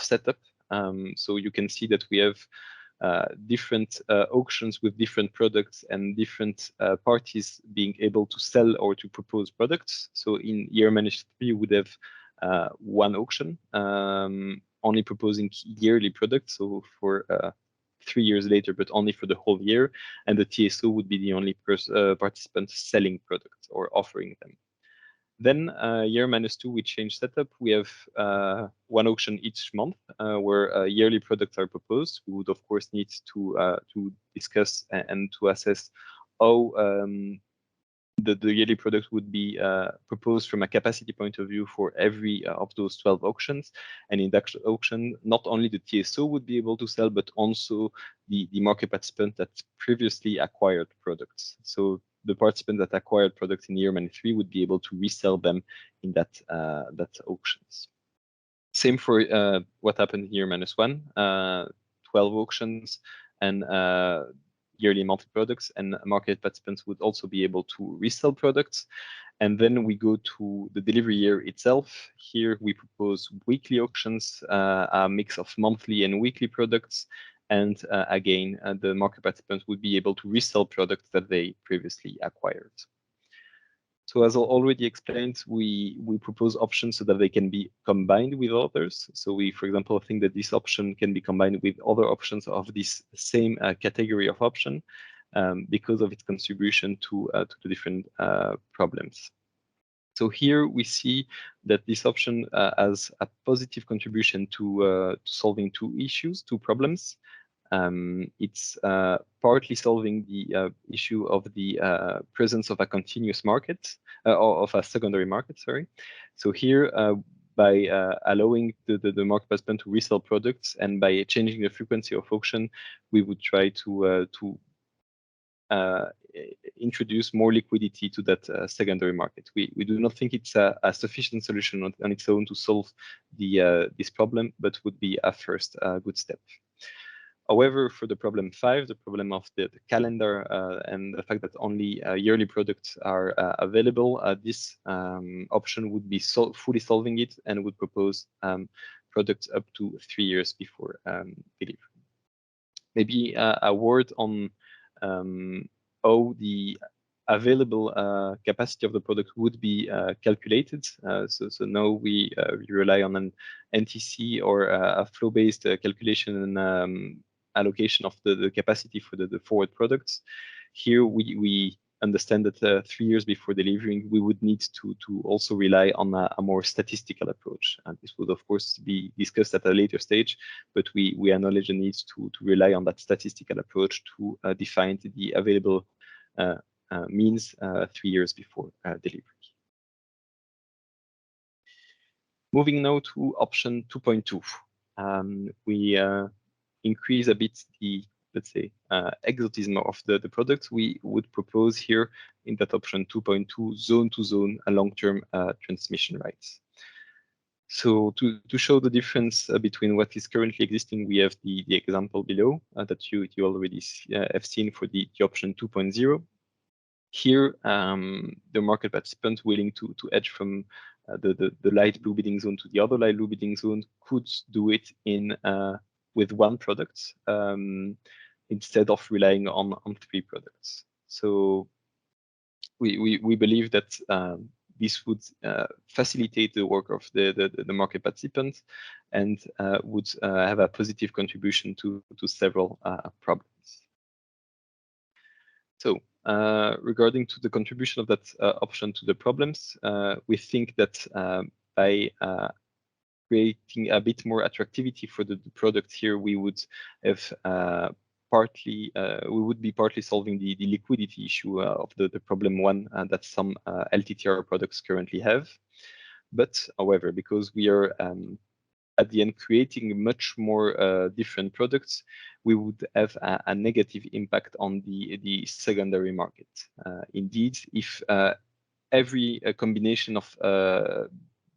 setup. So you can see that we have different auctions with different products and different parties being able to sell or to propose products. So in year -3, you would have one auction, only proposing yearly products, so for 3 years later, but only for the whole year, and the TSO would be the only participant selling products or offering them. Then year -2, we change setup. We have one auction each month where yearly products are proposed. We would of course need to discuss and to assess how the yearly product would be proposed from a capacity point of view for every of those 12 auctions. And in that auction, not only the TSO would be able to sell, but also the market participant that previously acquired products. So the participant that acquired products in year -3 would be able to resell them in that auctions. Same for what happened in year -1, 12 auctions and yearly multi-products, and market participants would also be able to resell products. And then we go to the delivery year itself. Here we propose weekly auctions, a mix of monthly and weekly products. And again, the market participants would be able to resell products that they previously acquired. So as I already explained, we propose options so that they can be combined with others. So we, for example, think that this option can be combined with other options of this same category of option because of its contribution to the different problems. So here we see that this option has a positive contribution to solving two problems. It's partly solving the issue of the presence of a continuous market, or of a secondary market, sorry. So here, by allowing the market participant to resell products and by changing the frequency of auction, we would try to introduce more liquidity to that secondary market. We do not think it's a sufficient solution on its own to solve this problem, but would be a first good step. However, for the problem 5, the problem of the calendar and the fact that only yearly products are available, this option would be fully solving it and would propose products up to 3 years before delivery. Maybe a word on how the available capacity of the product would be calculated. So now we rely on an NTC or a flow-based calculation and allocation of the capacity for the forward products. Here we understand that 3 years before delivering, we would need to also rely on a more statistical approach. And this would of course be discussed at a later stage, but we acknowledge the need to rely on that statistical approach to define the available means 3 years before delivery. Moving now to option 2.2. We increase a bit the, let's say, exotism of the product. We would propose here in that option 2.2 zone-to-zone long-term transmission rights. So to show the difference between what is currently existing, we have the example below that you already have seen for the option 2.0. Here, the market participant willing to hedge from the light blue bidding zone to the other light blue bidding zone could do it in with one product instead of relying on 3 products. So we believe that this would facilitate the work of the market participants and would have a positive contribution to several problems. So regarding to the contribution of that option to the problems, we think that by creating a bit more attractivity for the product here, we would have we would be partly solving the liquidity issue of the problem 1 that some LTTR products currently have. But however, because we are at the end creating much more different products, we would have a negative impact on the secondary market. Indeed, if every combination of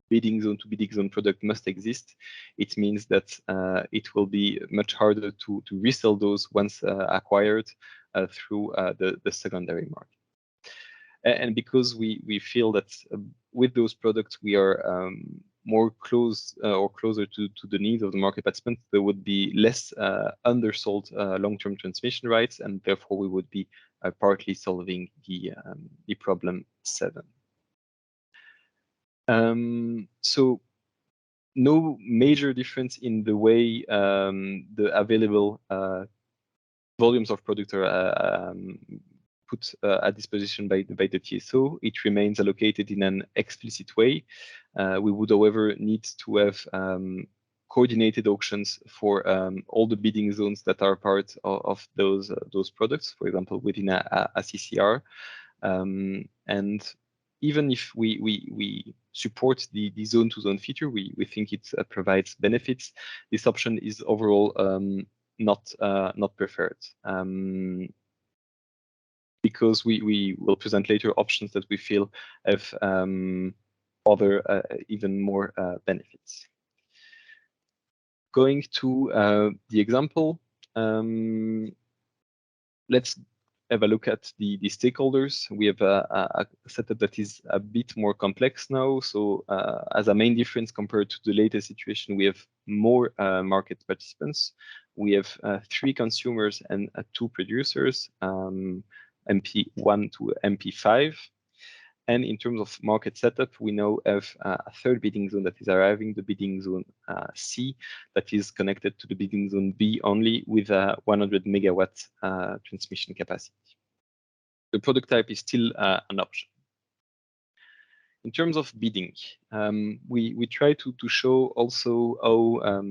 bidding zone to bidding zone product must exist, it means that it will be much harder to resell those once acquired through the secondary market. And because we feel that with those products we are more close or closer to the needs of the market participants, there would be less undersold long-term transmission rights, and therefore we would be partly solving the problem 7. So no major difference in the way the available volumes of product are put at disposition by the TSO. It remains allocated in an explicit way. We would, however, need to have coordinated auctions for all the bidding zones that are part of those products, for example, within a CCR. And even if we support the zone-to-zone feature, we think it provides benefits. This option is overall not preferred. Because we will present later options that we feel have other even more benefits. Going to the example, let's have a look at the stakeholders. We have a setup that is a bit more complex now. So as a main difference compared to the latest situation, we have more market participants. We have 3 consumers and 2 producers, MP1 to MP5. And in terms of market setup, we now have a 3rd bidding zone that is arriving, the bidding zone C, that is connected to the bidding zone B only with a 100 megawatt transmission capacity. The product type is still an option. In terms of bidding, we try to show also how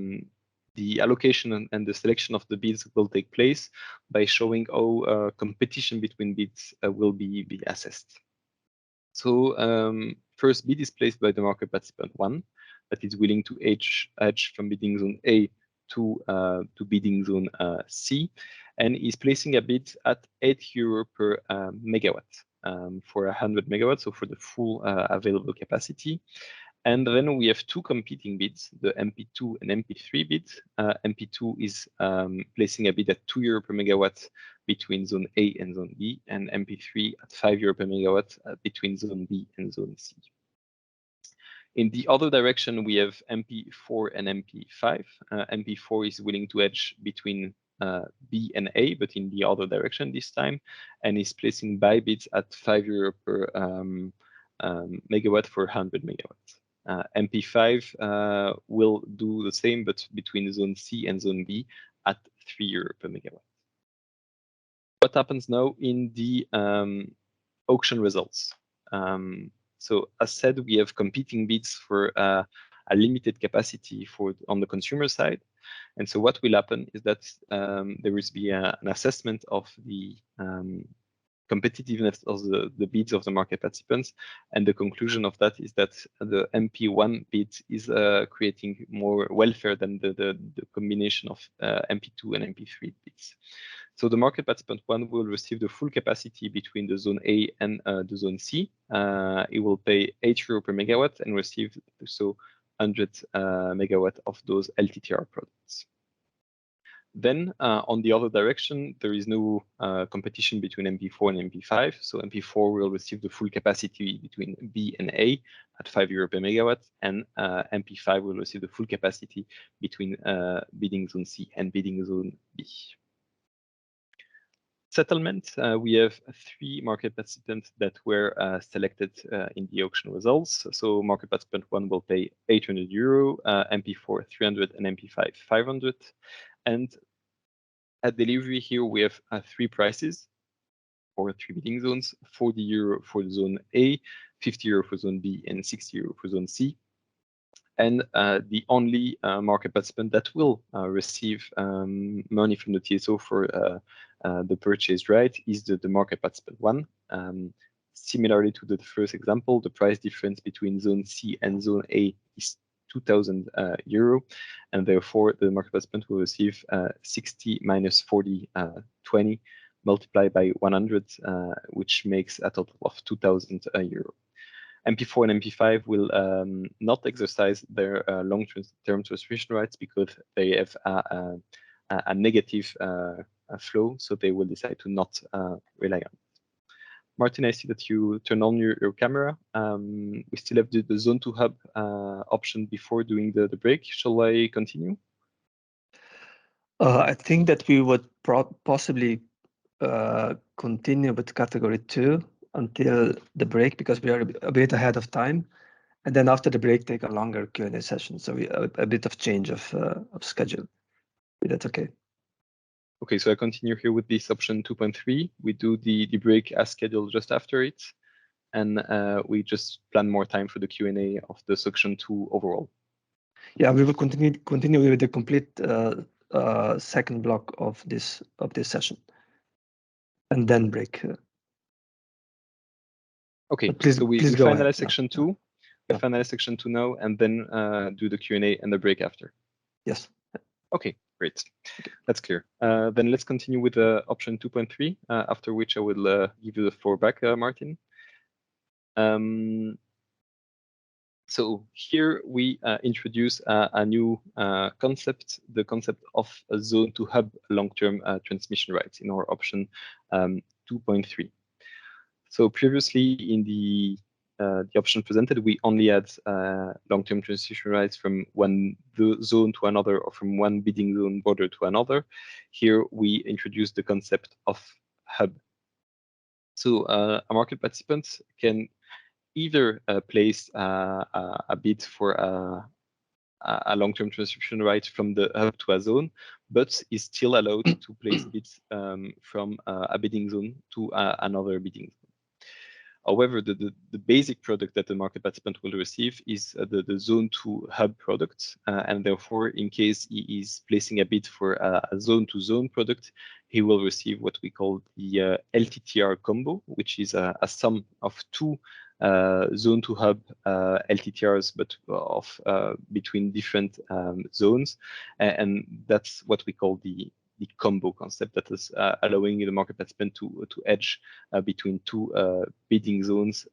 the allocation and the selection of the bids will take place by showing how competition between bids will be assessed. So first bid is placed by the market participant 1 that is willing to edge from bidding zone A to bidding zone C, and is placing a bid at €8 per megawatt for 100 megawatts, so for the full available capacity. And then we have 2 competing bids, the MP2 and MP3 bid. MP2 is placing a bid at €2 per megawatt between zone A and zone B, and MP3 at €5 per megawatt between zone B and zone C. In the other direction, we have MP4 and MP5. MP4 is willing to edge between B and A, but in the other direction this time, and is placing buy bids at €5 per megawatt for 100 megawatts. MP5 will do the same, but between zone C and zone B at €3 per megawatt. What happens now in the auction results? So as said, we have competing bids for a limited capacity on the consumer side. And so what will happen is that there will be an assessment of the competitiveness of the bids of the market participants, and the conclusion of that is that the MP1 bid is creating more welfare than the combination of MP2 and MP3 bids. So the market participant 1 will receive the full capacity between the zone A and the zone C. It will pay €8 per megawatt and receive so 100 megawatt of those LTTR products. Then on the other direction, there is no competition between MP4 and MP5. So MP4 will receive the full capacity between B and A at €5 per megawatt, and MP5 will receive the full capacity between bidding zone C and bidding zone B. Settlement, we have 3 market participants that were selected in the auction results. So market participant 1 will pay €800, MP4 300, and MP5 500. And at delivery here, we have 3 prices for 3 bidding zones: €40 for zone A, €50 for zone B, and €60 for zone C. And the only market participant that will receive money from the TSO for the purchase right is the market participant 1. Similarly to the first example, the price difference between zone C and zone A is €2,000, and therefore the market participant will receive 60 minus 40, 20 multiplied by 100, which makes a total of €2,000. MP4 and MP5 will not exercise their long-term transmission rights because they have a negative flow, so they will decide to not rely on it. Martin, I see that you turn on your camera. We still have the zone to hub option before doing the break. Shall I continue? I think that we would possibly continue with category 2 until the break, because we are a bit ahead of time. And then after the break, take a longer Q&A session. So a bit of change of schedule. Is that okay? Okay, so I continue here with this option 2.3. We do the break as scheduled just after it. And we just plan more time for the Q&A of the section 2 overall. Yeah, we will continue with the complete second block of this session, and then break. Okay, please, so we finalize ahead. Section 2. Yeah. We finalize section 2 now, and then do the Q&A and the break after. Yes. Okay, great. Okay. That's clear. Then let's continue with option 2.3, after which I will give you the floor back, Martin. So here we introduce a new concept, the concept of a zone to hub long-term transmission rights in our option 2.3. So previously in the option presented, we only had long-term transmission rights from one zone to another, or from one bidding zone border to another. Here we introduce the concept of hub. So a market participant can either place a bid for a long-term transmission right from the hub to a zone, but is still allowed to place bids from a bidding zone to another bidding zone. However, the basic product that the market participant will receive is the zone to hub product, and therefore, in case he is placing a bid for a zone to zone product, he will receive what we call the LTTR combo, which is a sum of two zone to hub LTTRs, but of between different zones, and that's what we call the combo concept, that is allowing the market participant to edge between two bidding zones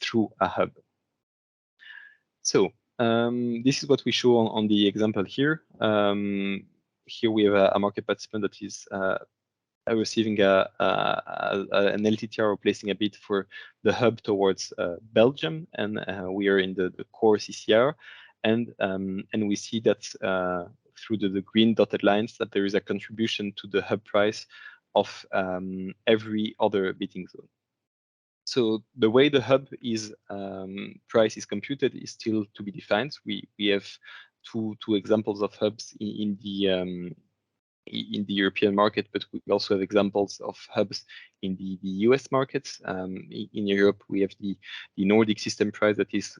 through a hub. So this is what we show on the example here. Here we have a market participant that is receiving an LTTR or placing a bid for the hub towards Belgium, and we are in the core CCR, and we see that through the green dotted lines that there is a contribution to the hub price of every other bidding zone. So the way the hub is price is computed is still to be defined. We have two examples of hubs in the European market, but we also have examples of hubs in the US markets. In Europe, we have the Nordic system price that is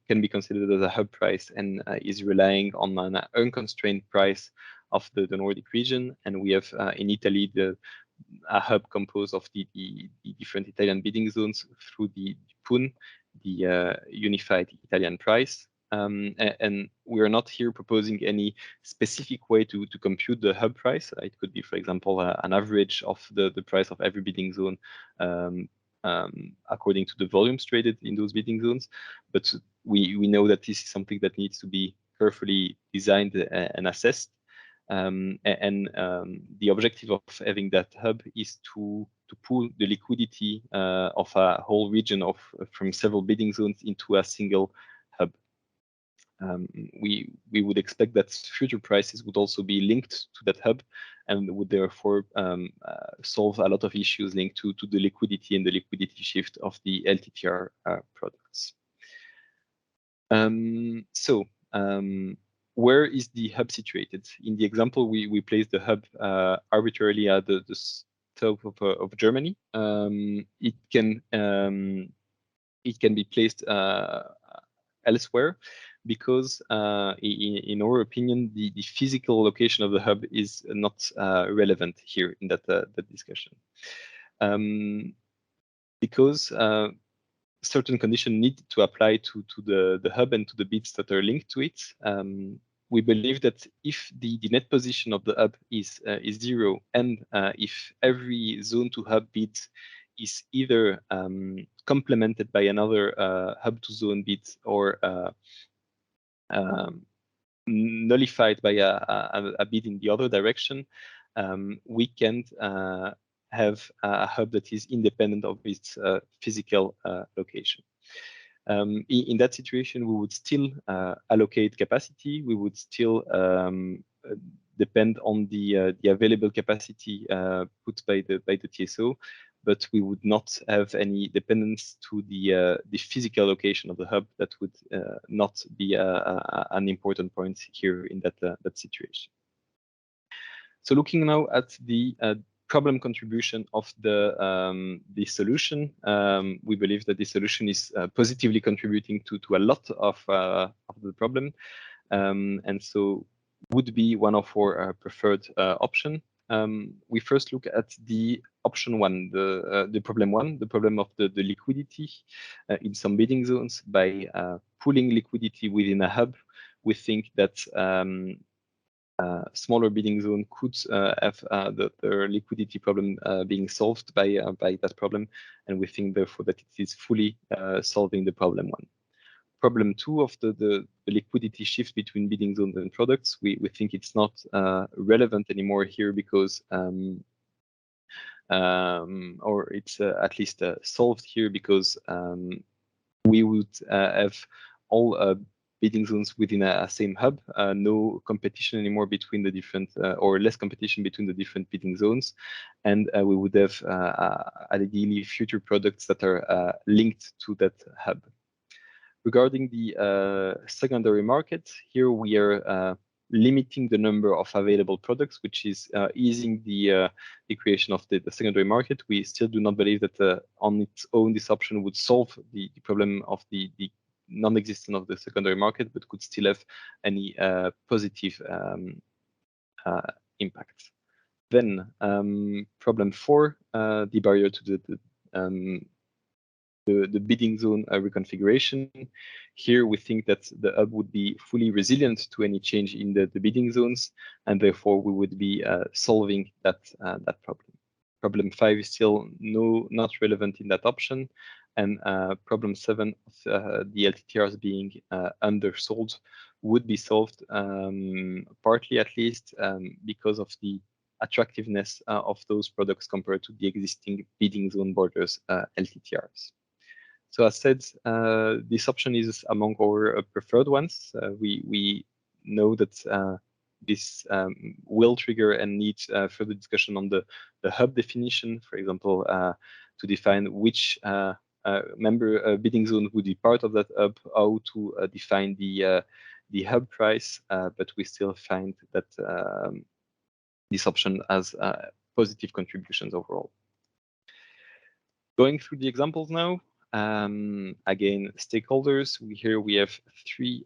can be considered as a hub price, and is relying on an unconstrained price of the Nordic region. And we have in Italy a hub composed of the different Italian bidding zones through the PUN, the Unified Italian Price. And we are not here proposing any specific way to compute the hub price. It could be, for example, an average of the price of every bidding zone according to the volumes traded in those bidding zones. But we know that this is something that needs to be carefully designed and assessed. The objective of having that hub is to pool the liquidity of a whole region from several bidding zones into a single hub. We would expect that future prices would also be linked to that hub, and would therefore solve a lot of issues linked to the liquidity and the liquidity shift of the LTTR products. Where is the hub situated? In the example, we place the hub arbitrarily at the top of Germany. It can be placed elsewhere, because in our opinion, the physical location of the hub is not relevant here in that discussion, because certain conditions need to apply to the hub and to the bids that are linked to it. We believe that if the net position of the hub is zero, and if every zone to hub bid is either complemented by another hub to zone bit or nullified by a bit in the other direction, we can have a hub that is independent of its physical location. In that situation, we would still allocate capacity. We would still depend on the available capacity put by the TSO, but we would not have any dependence to the physical location of the hub. That would not be an important point here in that situation. So looking now at the problem contribution of the solution, we believe that the solution is positively contributing to a lot of the problem, and so would be one of our preferred option. We first look at the option one, the problem one, the problem of the liquidity in some bidding zones. By pooling liquidity within a hub, we think that smaller bidding zone could have the liquidity problem being solved by that problem, and we think therefore that it is fully solving the problem one. Problem two of the liquidity shift between bidding zones and products, we think it's not relevant anymore here because or it's at least solved here because we would have all bidding zones within a same hub, no competition anymore between the different or less competition between the different bidding zones, and we would have ideally future products that are linked to that hub. Regarding the secondary market, here we are limiting the number of available products, which is easing the creation of the secondary market. We still do not believe that on its own this option would solve the problem of the non-existence of the secondary market, but could still have any positive impact. Then problem four, the barrier to the bidding zone reconfiguration. Here we think that the hub would be fully resilient to any change in the bidding zones, and therefore we would be solving that problem. Problem 5 is still not relevant in that option, and problem 7 of the LTTRs being undersold would be solved partly at least because of the attractiveness of those products compared to the existing bidding zone borders LTTRs. So as said, this option is among our preferred ones. We know that this will trigger and need further discussion on the hub definition, for example, to define which member bidding zone would be part of that hub, how to define the hub price, but we still find that this option has positive contributions overall. Going through the examples now. Again, stakeholders. Here we have 3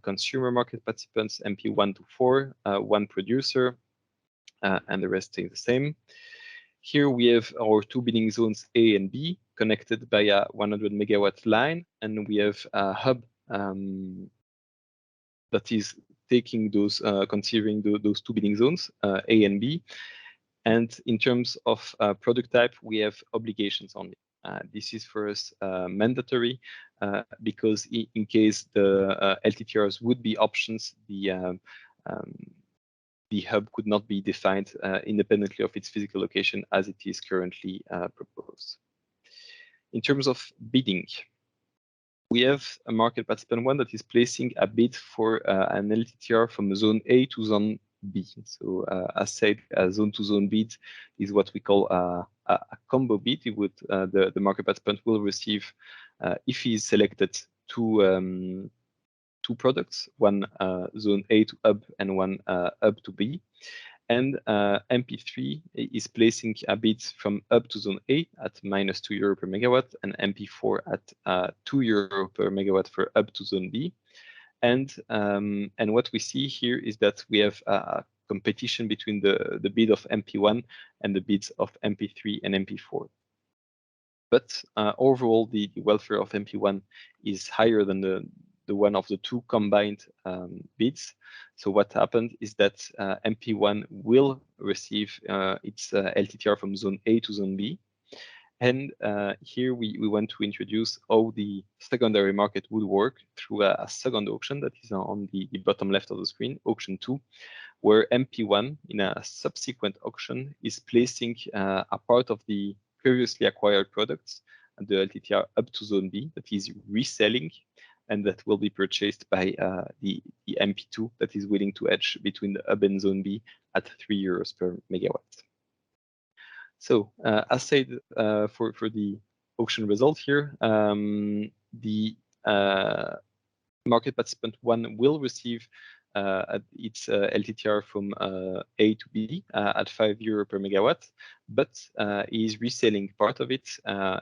consumer market participants, MP1 to 4, 1 producer, and the rest stay the same. Here we have our 2 bidding zones A and B connected by a 100 megawatt line, and we have a hub that is taking those, considering those 2 bidding zones, A and B. And in terms of product type, we have obligations only. This is for us mandatory because in case the LTTRs would be options, the hub could not be defined independently of its physical location as it is currently proposed. In terms of bidding, we have a market participant 1 that is placing a bid for an LTTR from zone A to zone B. So as said, a zone to zone bid is what we call a combo bid. It would the market participant will receive, if he is selected, 2 products, 1 zone A to hub and 1 hub to B. And MP3 is placing a bid from hub to zone A at -€2 per megawatt, and MP4 at €2 per megawatt for hub to zone B. And what we see here is that we have a competition between the bid of MP1 and the bids of MP3 and MP4. But overall, the welfare of MP1 is higher than the one of the 2 combined bids. So what happened is that MP1 will receive its LTTR from zone A to zone B, And here we want to introduce how the secondary market would work through a second auction that is on the bottom left of the screen, auction 2, where MP1 in a subsequent auction is placing a part of the previously acquired products at the LTTR up to zone B that is reselling, and that will be purchased by the MP2 that is willing to hedge between the hub and zone B at 3 euros per megawatt. So as said, for the auction result here, the market participant 1 will receive its LTTR from A to B at 5 euro per megawatt, but is reselling part of it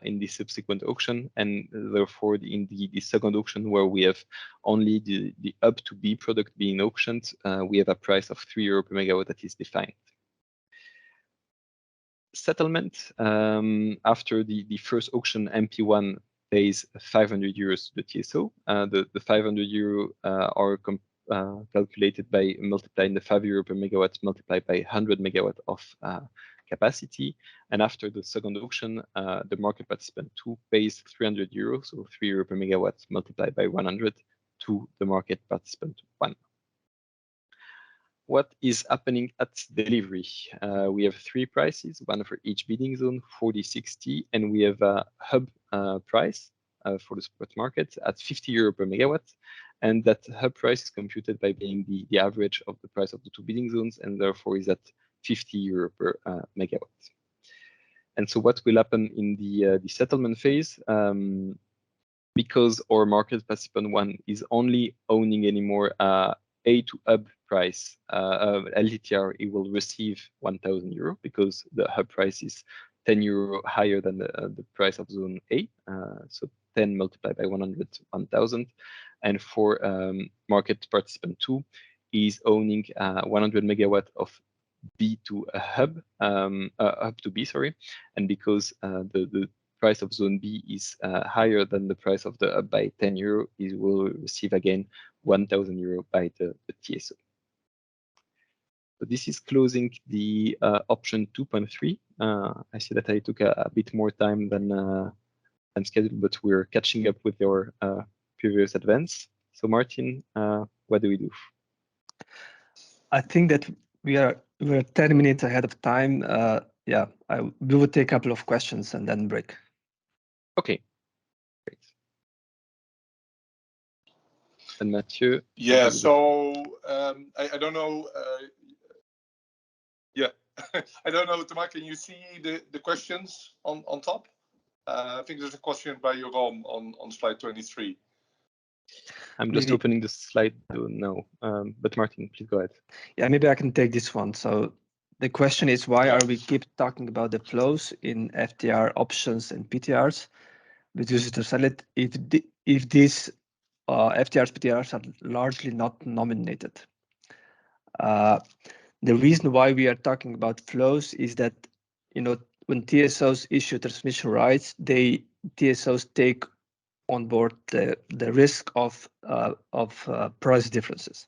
in the subsequent auction, and therefore in the second auction, where we have only the up to B product being auctioned, we have a price of 3 euro per megawatt that is defined. Settlement, after the first auction, MP1 pays 500 euros to the TSO. The 500 euro are calculated by multiplying the 5 euro per megawatt multiplied by 100 megawatt of capacity. And after the second auction, the market participant 2 pays 300 euros, so 3 euro per megawatt multiplied by 100 to the market participant 1. What is happening at delivery? We have 3 prices, one for each bidding zone, 40, 60, and we have a hub price for the spot market at 50 euro per megawatt. And that hub price is computed by being the average of the price of the 2 bidding zones, and therefore is at 50 euro per megawatt. And so what will happen in the settlement phase? Because our market participant 1 is only owning anymore A to hub price LTTR, it will receive 1,000 euro because the hub price is 10 euro higher than the price of zone A. So 10 multiplied by 100, 1,000. And for market participant 2 is owning 100 megawatt of B to a hub, hub to B, sorry. And because the price of zone B is higher than the price of the hub by 10 euro, it will receive again 1,000 euro by the TSO. So this is closing the option 2.3. I see that I took a bit more time than scheduled, but we're catching up with your previous advance. So Martin, what do we do? I think that we're 10 minutes ahead of time. Yeah, we will take a couple of questions and then break. Okay. Great. And Mathieu? Yeah, so I don't know. Yeah, I don't know, Thomas, can you see the questions on top? I think there's a question by Joram on slide 23. I'm just opening the slide now, but Martin, please go ahead. Yeah, maybe I can take this one. So the question is, why are we keep talking about the flows in FTR options and PTRs? Because to sell it if these FTRs, PTRs are largely not nominated. The reason why we are talking about flows is that, when TSOs issue transmission rights, TSOs take on board the risk of price differences.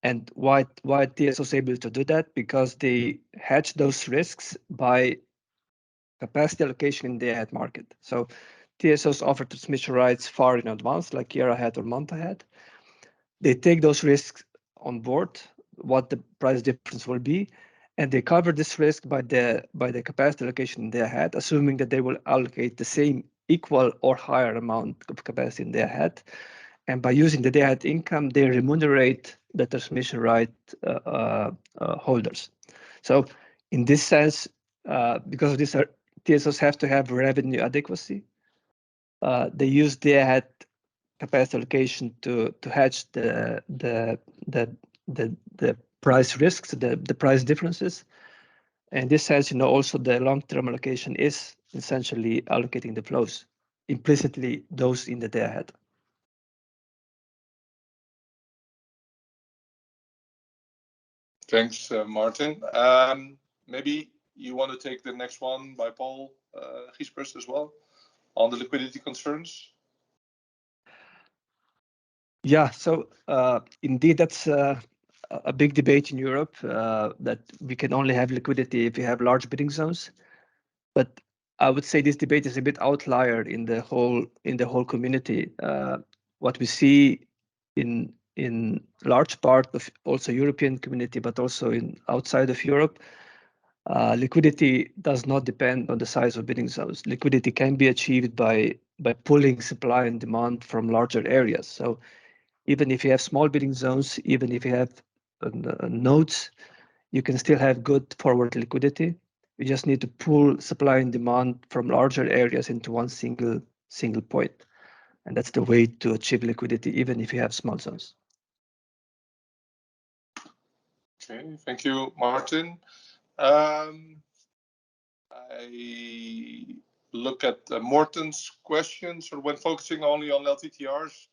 And why TSOs able to do that? Because they hedge those risks by capacity allocation in the day-ahead market. So TSOs offer transmission rights far in advance, like year ahead or month ahead. They take those risks on board, what the price difference will be, and they cover this risk by the capacity allocation in the day-ahead, assuming that they will allocate the same equal or higher amount of capacity in the day-ahead. And by using the day-ahead income, they remunerate the transmission right holders. So in this sense, because of this, TSOs have to have revenue adequacy. They use day-ahead capacity allocation to hedge the price risks, the price differences. And this says, also the long-term allocation is essentially allocating the flows, implicitly those in the day ahead. Thanks, Martin. Maybe you want to take the next one by Paul Giespers as well on the liquidity concerns. Yeah, so indeed, that's a big debate in Europe that we can only have liquidity if we have large bidding zones. But I would say this debate is a bit outlier in the whole community. What we see in large part of also European community, but also in outside of Europe, liquidity does not depend on the size of bidding zones. Liquidity can be achieved by pulling supply and demand from larger areas. So even if you have small bidding zones, even if you have nodes, you can still have good forward liquidity. You just need to pull supply and demand from larger areas into one single point. And that's the way to achieve liquidity, even if you have small zones. Okay, thank you, Martin. I look at Morten's questions. So when focusing only on LTTRs,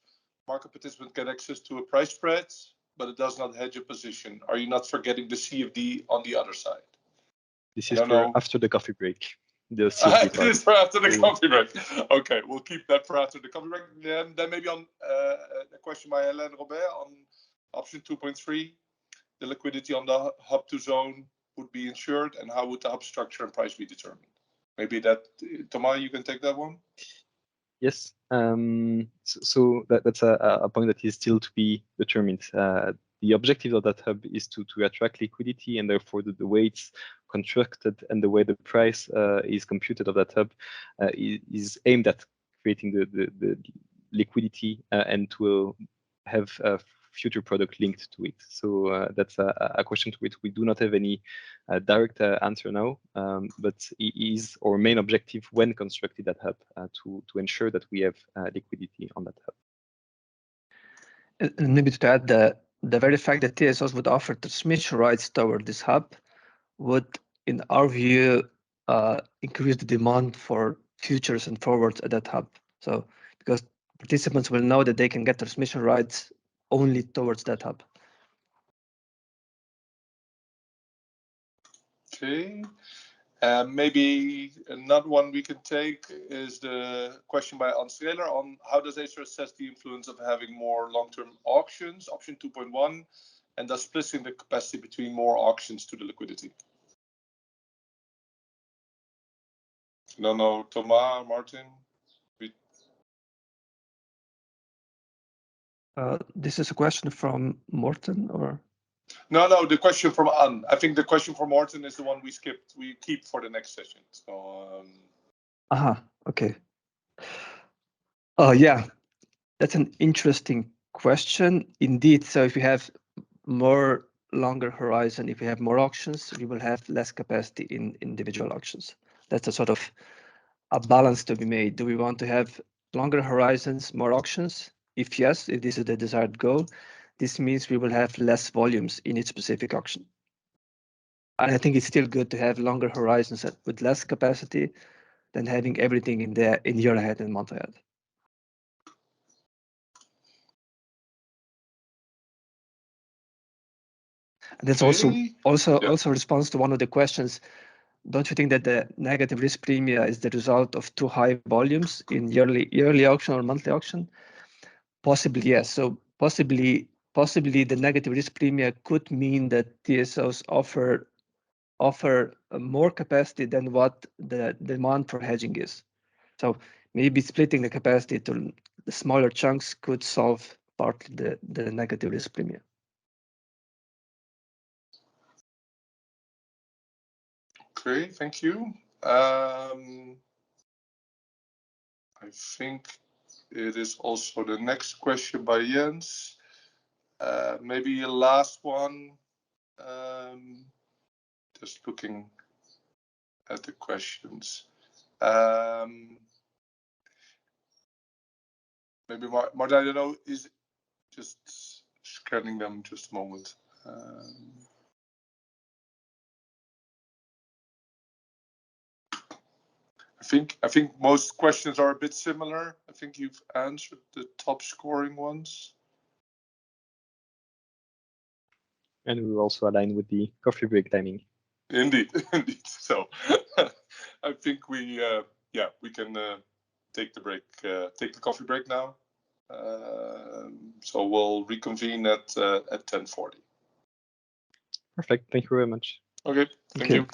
market participants get access to a price spread, but it does not hedge a position. Are you not forgetting the CFD on the other side? This is for after the coffee break. The This is for after the coffee break. Okay, we'll keep that for after the coffee break. Then maybe on a question by Hélène Robert on option 2.3, the liquidity on the hub to zone would be ensured, and how would the hub structure and price be determined? Maybe that, Thomas, you can take that one. Yes. So that's a point that is still to be determined. The objective of that hub is to attract liquidity, and therefore the way it's constructed and the way the price is computed of that hub is aimed at creating the liquidity and to have a future product linked to it. So that's a question to which we do not have any direct answer now, but it is our main objective when constructing that hub to ensure that we have liquidity on that hub. And maybe to add, the very fact that TSOs would offer transmission rights toward this hub would, in our view, increase the demand for futures and forwards at that hub. So because participants will know that they can get transmission rights only towards that hub. Okay. Maybe another one we can take is the question by Ans Streeler on how does ACER assess the influence of having more long-term auctions, option 2.1, and thus splitting the capacity between more auctions to the liquidity? No, Thomas, Martin? This is a question from Morten, or? No, the question from Anne. I think the question from Morten is the one we skipped. We keep for the next session. So. Okay. Oh, yeah, that's an interesting question indeed. So if you have more longer horizon, if you have more auctions, you will have less capacity in individual auctions. That's a sort of a balance to be made. Do we want to have longer horizons, more auctions? If yes, if this is the desired goal, this means we will have less volumes in each specific auction. And I think it's still good to have longer horizons with less capacity than having everything in year ahead and month ahead. And that's also response to one of the questions. Don't you think that the negative risk premia is the result of too high volumes in yearly auction or monthly auction? Possibly, yes. So possibly the negative risk premia could mean that TSOs offer more capacity than what the demand for hedging is. So maybe splitting the capacity to the smaller chunks could solve partly the negative risk premia. Okay, thank you. I think it is also the next question by Jens. Maybe a last one. Just looking at the questions. Maybe Martin, I don't know, is just scanning them just a moment. I think most questions are a bit similar. I think you've answered the top scoring ones. And we were also aligned with the coffee break timing. Indeed. So I think we can take the break, take the coffee break now. So we'll reconvene at 10:40. Perfect. Thank you very much. Okay. Thank you.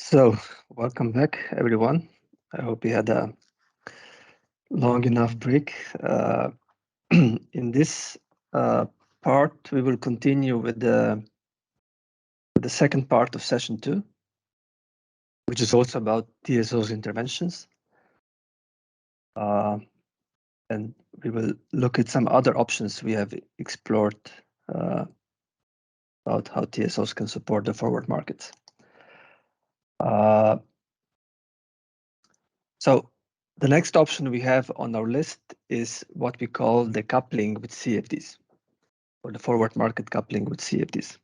So, welcome back, everyone. I hope you had a long enough break. In this part, we will continue with the second part of session 2, which is also about TSO's interventions. And we will look at some other options we have explored about how TSOs can support the forward markets. So the next option we have on our list is what we call the coupling with CFDs, or the forward market coupling with CFDs.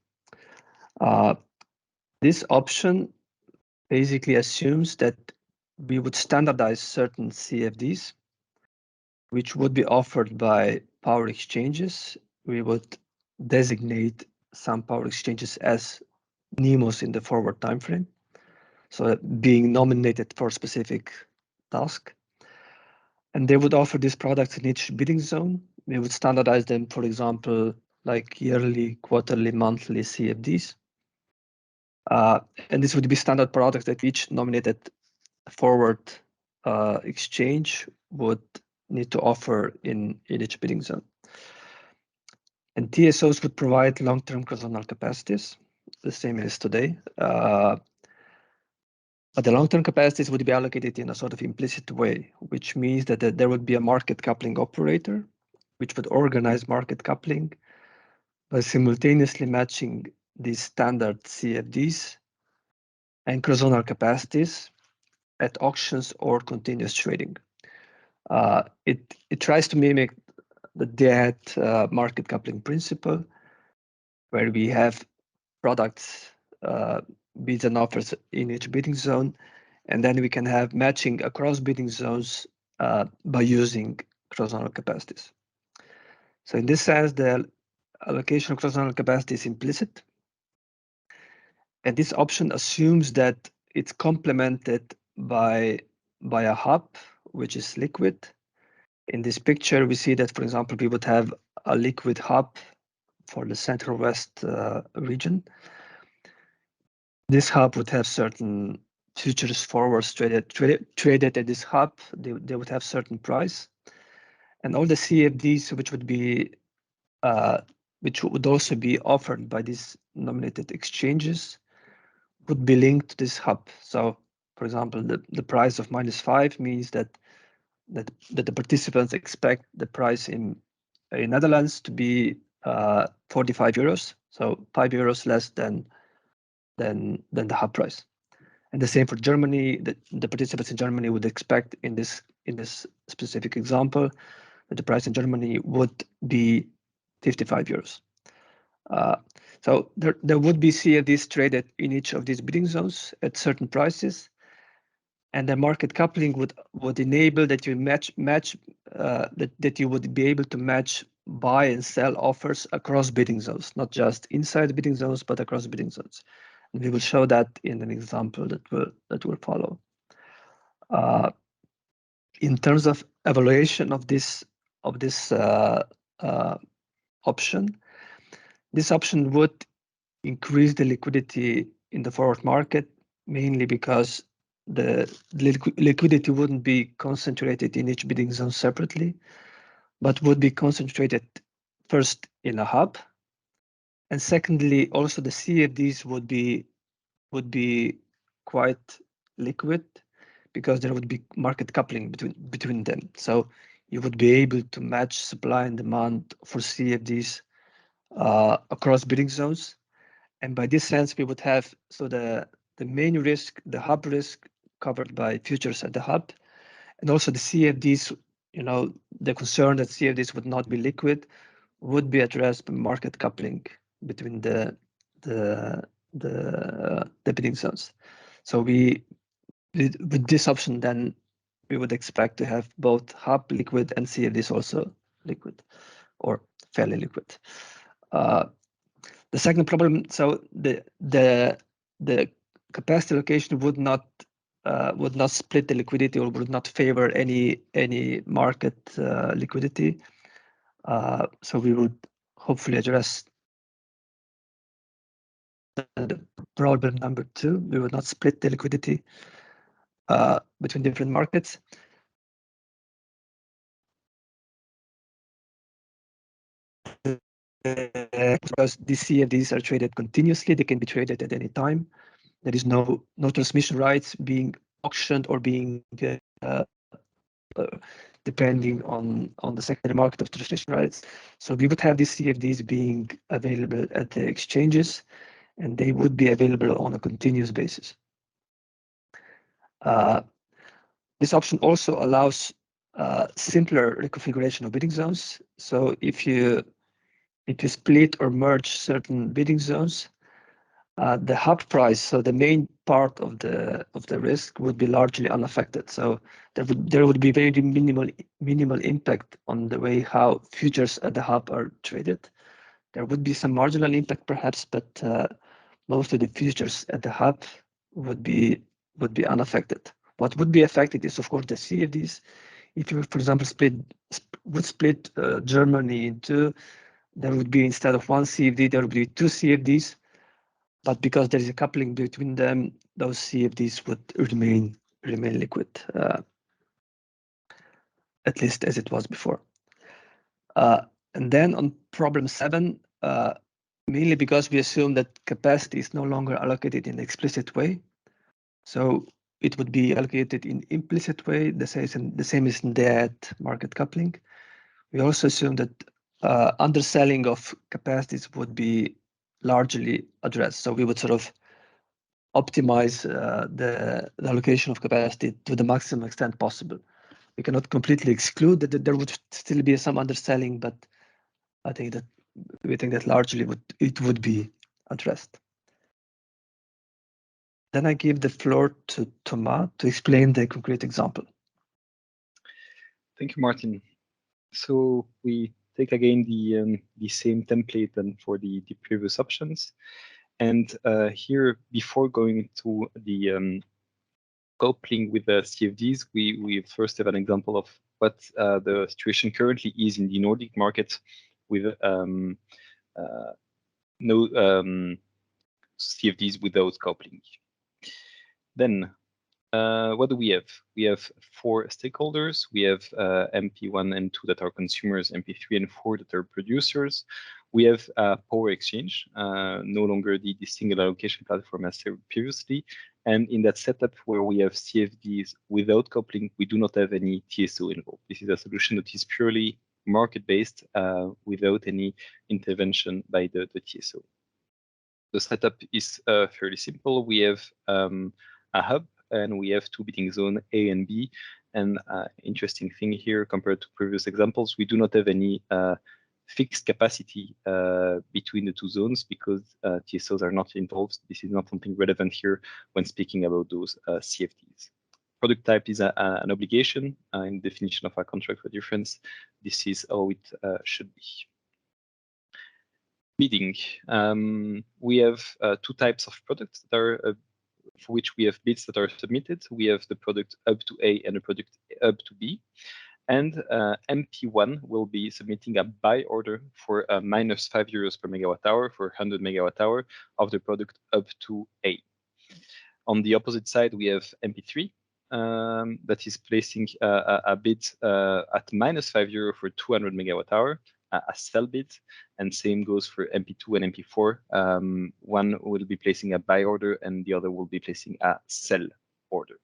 This option basically assumes that we would standardize certain CFDs, which would be offered by power exchanges. We would designate some power exchanges as NEMOs in the forward timeframe, so being nominated for a specific task. And they would offer these products in each bidding zone. We would standardize them, for example, like yearly, quarterly, monthly CFDs. And this would be standard products that each nominated forward exchange would need to offer in each bidding zone. And TSOs would provide long-term cross-zonal capacities, the same as today. But the long-term capacities would be allocated in a sort of implicit way, which means that there would be a market coupling operator, which would organize market coupling by simultaneously matching these standard CFDs and cross-zonal capacities at auctions or continuous trading. It tries to mimic the DAT market coupling principle, where we have products, bids and offers in each bidding zone, and then we can have matching across bidding zones by using cross-zonal capacities. So in this sense, the allocation of cross-zonal capacity is implicit, and this option assumes that it's complemented by a hub, which is liquid. In this picture, we see that, for example, we would have a liquid hub for the Central West region. This hub would have certain futures forwards traded at this hub. They would have certain price, and all the CFDs which would also be offered by these nominated exchanges would be linked to this hub. So, for example, the price of -5 means that the participants expect the price in Netherlands to be 45 euros, so 5 euros less than the hub price. And the same for Germany. The participants in Germany would expect in this specific example that the price in Germany would be 55 euros. So there would be CFDs traded in each of these bidding zones at certain prices, and the market coupling would enable that you that you would be able to match buy and sell offers across bidding zones, not just inside bidding zones, but across bidding zones. And we will show that in an example that will follow. In terms of evaluation of this option, this option would increase the liquidity in the forward market, mainly because the liquidity wouldn't be concentrated in each bidding zone separately, but would be concentrated first in a hub, and secondly, also the CFDs would be quite liquid because there would be market coupling between them. So you would be able to match supply and demand for CFDs across bidding zones. And by this sense, we would have the main risk, the hub risk, covered by futures at the hub, and also the CFDs. The concern that CFDs would not be liquid would be addressed by market coupling between the bidding zones. So with this option, then we would expect to have both hub liquid and CFDs also liquid, or fairly liquid. The second problem, so the capacity allocation would not split the liquidity, or would not favor any market liquidity. So we would hopefully address the problem number 2. We will not split the liquidity between different markets. Because these CFDs are traded continuously, they can be traded at any time. There is no transmission rights being auctioned or being depending on the secondary market of transmission rights. So we would have these CFDs being available at the exchanges, and they would be available on a continuous basis. This option also allows simpler reconfiguration of bidding zones. So if you split or merge certain bidding zones, the hub price, so the main part of the risk, would be largely unaffected. So there would be very minimal impact on the way how futures at the hub are traded. There would be some marginal impact perhaps, but most of the futures at the hub would be unaffected. What would be affected is, of course, the CFDs. If you, for example, split Germany into, there would be, instead of one CFD, there would be 2 CFDs. But because there is a coupling between them, those CFDs would remain liquid, at least as it was before. And then on problem 7, mainly because we assume that capacity is no longer allocated in an explicit way. So it would be allocated in implicit way, the same as in that market coupling. We also assume that underselling of capacities would be largely addressed. So we would sort of optimize the allocation of capacity to the maximum extent possible. We cannot completely exclude that there would still be some underselling, but I think that we think that largely it would be addressed. Then I give the floor to Thomas to explain the concrete example. Thank you, Martin. So we take again the same template than for the previous options. And here, before going into the coupling with the CFDs, we first have an example of what the situation currently is in the Nordic market with no CFDs without coupling. Then what do we have? We have 4 stakeholders. We have MP1 and 2 that are consumers, MP3 and 4 that are producers. We have a power exchange, no longer the single allocation platform as said previously. And in that setup where we have CFDs without coupling, we do not have any TSO involved. This is a solution that is purely market-based without any intervention by the TSO. The setup is fairly simple. We have a hub, and we have 2 bidding zones, A and B. And interesting thing here, compared to previous examples, we do not have any fixed capacity between the 2 zones because TSOs are not involved. This is not something relevant here when speaking about those CFDs. Product type is an obligation in the definition of a contract for difference. This is how it should be. Bidding. We have 2 types of products that are for which we have bids that are submitted. We have the product up to A and the product up to B. And MP1 will be submitting a buy order for -5 euros per megawatt hour for 100 megawatt hour of the product up to A. On the opposite side, we have MP3 that is placing a bid at -5 euro for 200 megawatt hour, a sell bid, and same goes for MP2 and MP4. One will be placing a buy order and the other will be placing a sell order.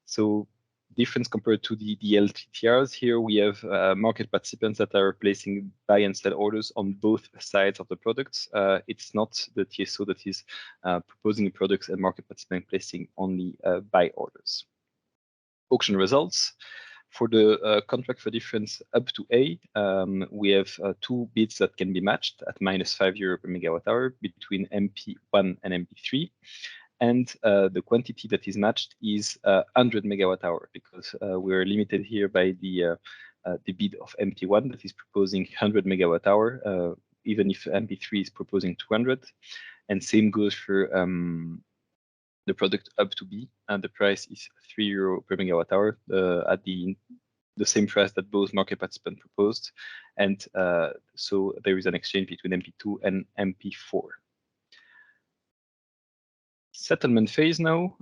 So difference compared to the LTTRs, here we have market participants that are placing buy and sell orders on both sides of the products. It's not the TSO that is proposing products and market participant placing only buy orders. Auction results. For the contract for difference up to A, we have 2 bids that can be matched at -5 euro per megawatt hour between MP1 and MP3. And the quantity that is matched is 100 megawatt hour because we're limited here by the bid of MP1 that is proposing 100 megawatt hour, even if MP3 is proposing 200. And same goes for the product up to B, and the price is 3 euro per megawatt hour at the same price that both market participants proposed. And so there is an exchange between MP2 and MP4. settlement phase now.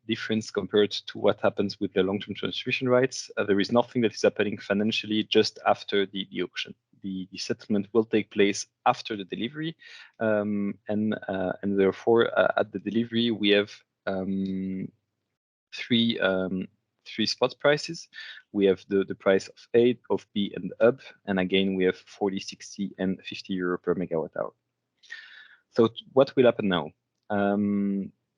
Difference compared to what happens with the long-term transmission rights. There is nothing that is happening financially just after the auction. The settlement will take place after the delivery, and therefore at the delivery we have three spot prices. We have the price of A, of B, and UP, and again we have 40, 60, and 50 euro per megawatt hour. So what will happen now?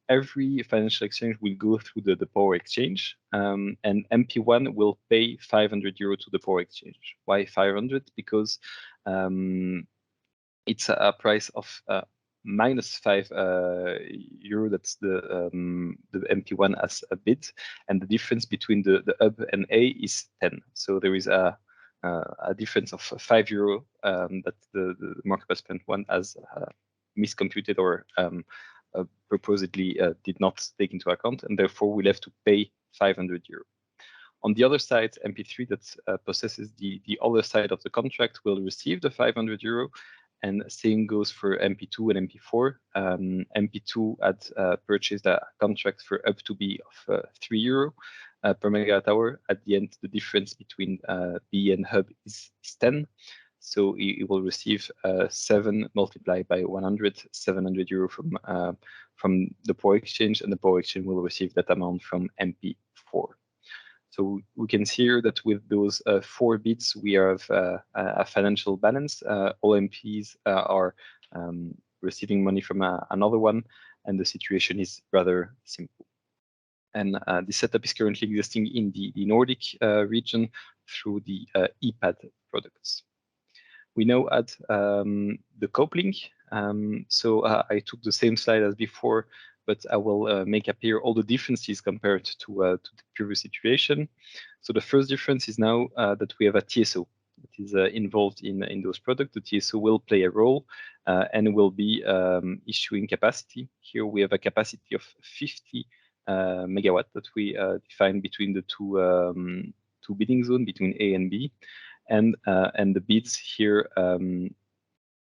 Every financial exchange will go through the power exchange, and MP1 will pay 500 euro to the power exchange. Why 500? Because it's a price of minus 5 euro. That's the MP1 as a bid, and the difference between the UP and A is 10. So there is a difference of 5 euro that the market participant one has miscomputed or purportedly did not take into account, and therefore we'll have to pay 500 euro. On the other side, MP3 that possesses the other side of the contract will receive the 500 euro, and same goes for MP2 and MP4. MP2 had purchased a contract for up to B of 3 euro per megawatt hour. At the end, the difference between B and hub is 10. So it will receive 7 multiplied by 100, 700 euro from the power exchange, and the power exchange will receive that amount from MP4. So we can see here that with those 4 bids, we have a financial balance. All MPs are receiving money from another one, and the situation is rather simple. And the setup is currently existing in the Nordic region through the EPAD products. We now add the coupling. So I took the same slide as before, but I will make appear all the differences compared to the previous situation. So the first difference is now that we have a TSO that is involved in those products. The TSO will play a role and will be issuing capacity. Here we have a capacity of 50 megawatt that we define between the two bidding zones, between A and B. And the bids here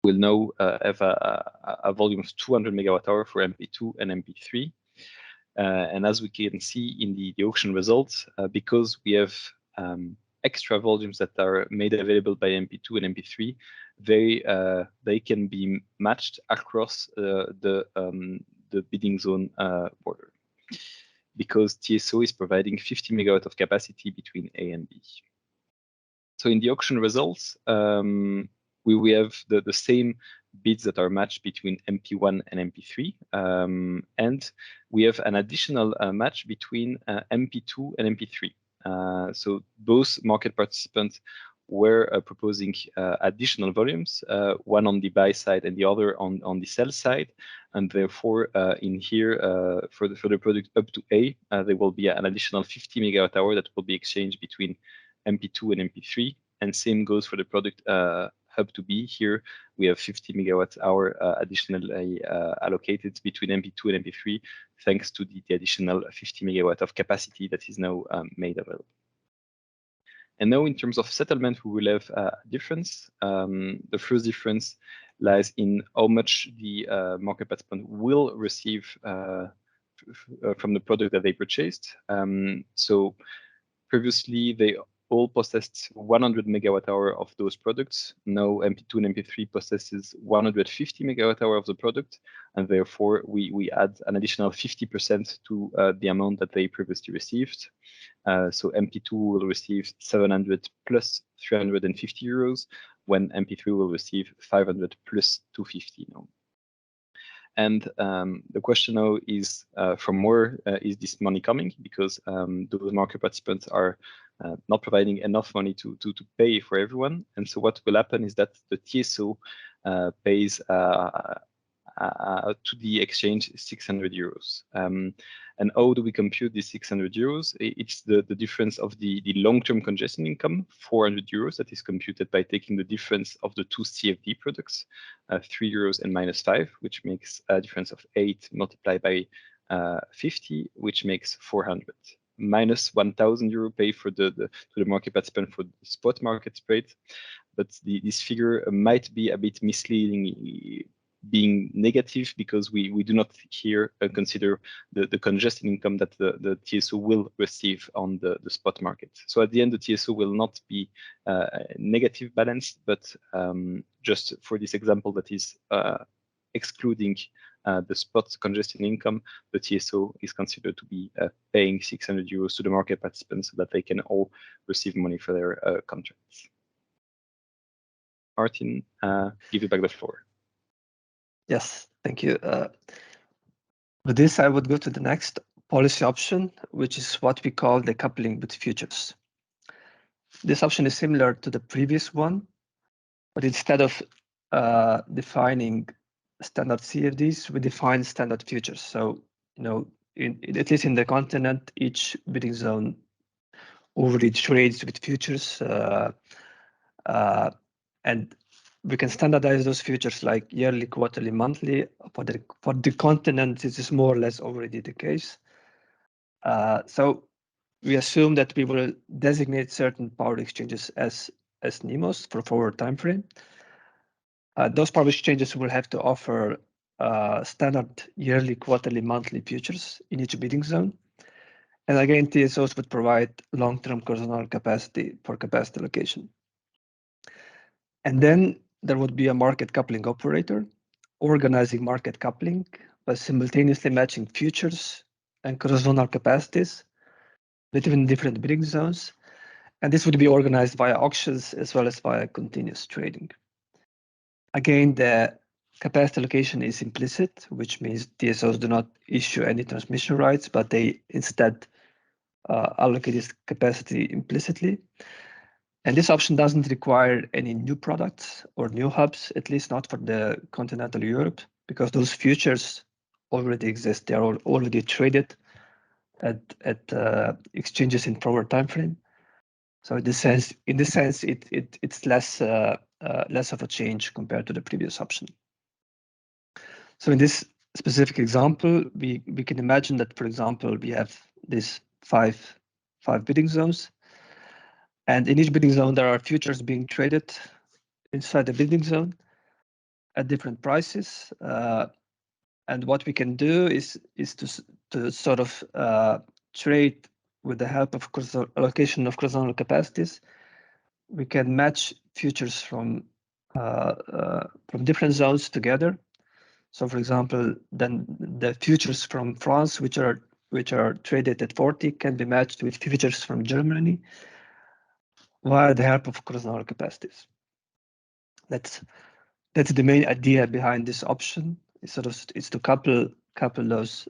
will now have a volume of 200 megawatt hour for MP2 and MP3. And as we can see in the auction results, because we have extra volumes that are made available by MP2 and MP3, they can be matched across the bidding zone border, because TSO is providing 50 megawatt of capacity between A and B. So in the auction results, we have the same bids that are matched between MP1 and MP3, and we have an additional match between MP2 and MP3. So both market participants were proposing additional volumes, one on the buy side and the other on the sell side, and therefore in here for the product up to A, there will be an additional 50 megawatt hour that will be exchanged between MP2 and MP3, and same goes for the product hub to B. Here we have 50 megawatt hour additionally allocated between MP2 and MP3, thanks to the additional 50 megawatt of capacity that is now made available. And now in terms of settlement, we will have a difference. The first difference lies in how much the market participant will receive from the product that they purchased. So previously they all possessed 100 megawatt hour of those products. Now MP2 and MP3 possesses 150 megawatt hour of the product, and therefore we add an additional 50% to the amount that they previously received. So MP2 will receive 700 plus 350 euros, when MP3 will receive 500 plus 250 now. And the question now is from where is this money coming? Because those market participants are not providing enough money to pay for everyone. And so what will happen is that the TSO pays to the exchange 600 euros. And how do we compute the 600 euros? It's the difference of the long-term congestion income, 400 euros, that is computed by taking the difference of the two CFD products, 3 euros and minus 5, which makes a difference of 8 multiplied by 50, which makes 400. Minus 1,000 euro pay for to the market participant for the spot market spread. But this figure might be a bit misleading, being negative because we do not here consider the congested income that the TSO will receive on the spot market. So at the end, the TSO will not be negative balanced, but just for this example that is excluding the spot congested income, the TSO is considered to be paying 600 euros to the market participants so that they can all receive money for their contracts. Martin, give you back the floor. Yes, thank you. With this, I would go to the next policy option, which is what we call the coupling with futures. This option is similar to the previous one, but instead of defining standard CFDs, we define standard futures. So, you know, at least in the continent, each bidding zone already trades with futures, and we can standardize those futures like yearly, quarterly, monthly. For the continent, this is more or less already the case. So we assume that we will designate certain power exchanges as NEMOs for forward time frame. Those power exchanges will have to offer standard yearly, quarterly, monthly futures in each bidding zone. And again, TSOs would provide long-term cross-zonal capacity for capacity allocation. And then there would be a market coupling operator organizing market coupling by simultaneously matching futures and cross-zonal capacities between different bidding zones. And this would be organized via auctions as well as via continuous trading. Again, the capacity allocation is implicit, which means TSOs do not issue any transmission rights, but they instead allocate this capacity implicitly. And this option doesn't require any new products or new hubs, at least not for the continental Europe, because those futures already exist. They are already traded at exchanges in forward time frame. So in this sense, it's less of a change compared to the previous option. So in this specific example, we can imagine that, for example, we have these five bidding zones. And in each bidding zone, there are futures being traded inside the bidding zone at different prices. And what we can do is to sort of trade with the help of allocation of cross-zonal capacities. We can match futures from different zones together. So, for example, then the futures from France, which are traded at 40, can be matched with futures from Germany via the help of cross-zonal capacities. That's the main idea behind this option. It's to couple those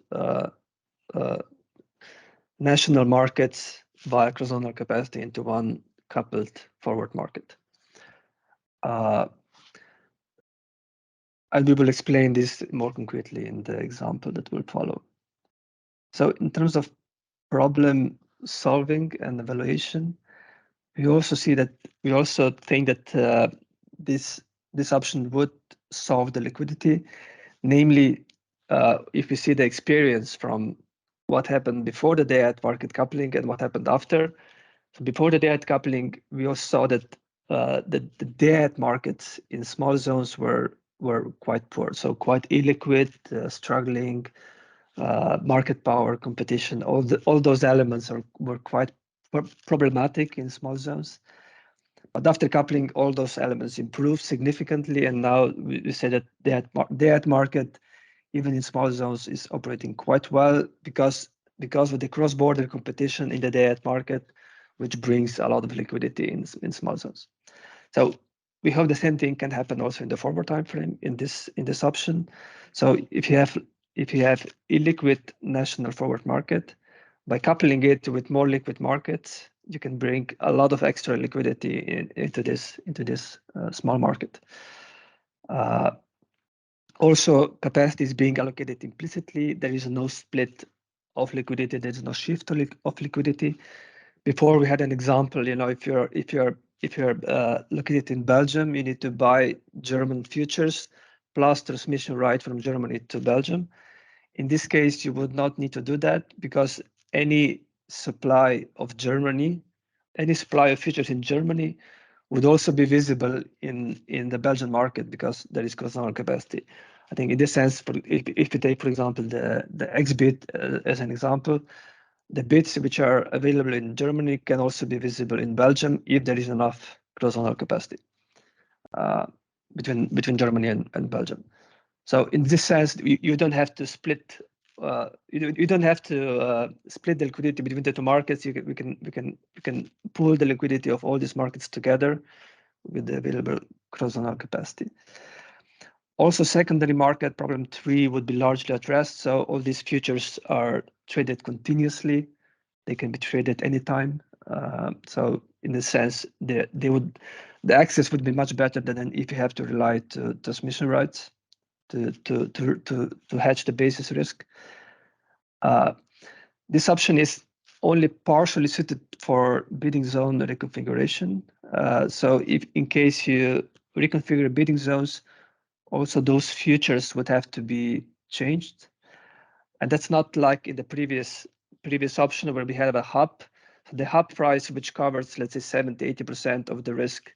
national markets via cross-zonal capacity into one coupled forward market. And we will explain this more concretely in the example that will follow. So in terms of problem solving and evaluation, we also think that this option would solve the liquidity, namely, if we see the experience from what happened before the day-ahead market coupling and what happened after. So before the day-ahead coupling, we also saw that the day-ahead markets in small zones were quite poor, so quite illiquid, struggling, market power, competition. All those elements were quite problematic in small zones. But after coupling, all those elements improved significantly, and now we say that day-ahead market, even in small zones, is operating quite well because of the cross-border competition in the day-ahead market, which brings a lot of liquidity in small zones. So we hope the same thing can happen also in the forward time frame in this option. So if you have illiquid national forward market, by coupling it with more liquid markets, you can bring a lot of extra liquidity into this small market. Also, capacity is being allocated implicitly. There is no split of liquidity. There is no shift of liquidity. Before we had an example, if you're located in Belgium, you need to buy German futures plus transmission right from Germany to Belgium. In this case, you would not need to do that because any supply of futures in Germany would also be visible in the Belgian market because there is cross-zonal capacity. I think in this sense, if you take, for example, the X bid as an example, the bids which are available in Germany can also be visible in Belgium if there is enough cross-zonal capacity between Germany and Belgium. So in this sense, you don't have to split. You don't have to split the liquidity between the two markets. We can pool the liquidity of all these markets together with the available cross-zonal capacity. Also, secondary market problem 3 would be largely addressed. So all these futures are traded continuously. They can be traded anytime. So in this sense, the access would be much better than if you have to rely to transmission rights to hedge the basis risk. This option is only partially suited for bidding zone reconfiguration. So if in case you reconfigure bidding zones, also those futures would have to be changed. And that's not like in the previous option where we have a hub. So the hub price, which covers, let's say, 70–80% of the risk,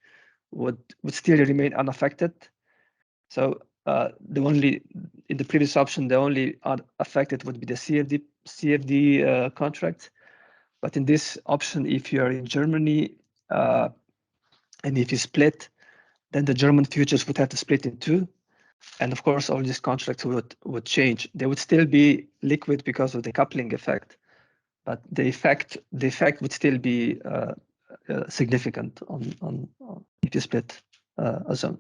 would still remain unaffected. So in the previous option, the only unaffected would be the CFD contract. But in this option, if you are in Germany and if you split, then the German futures would have to split in two. And of course, all these contracts would change. They would still be liquid because of the coupling effect, but the effect would still be significant on if you split a zone.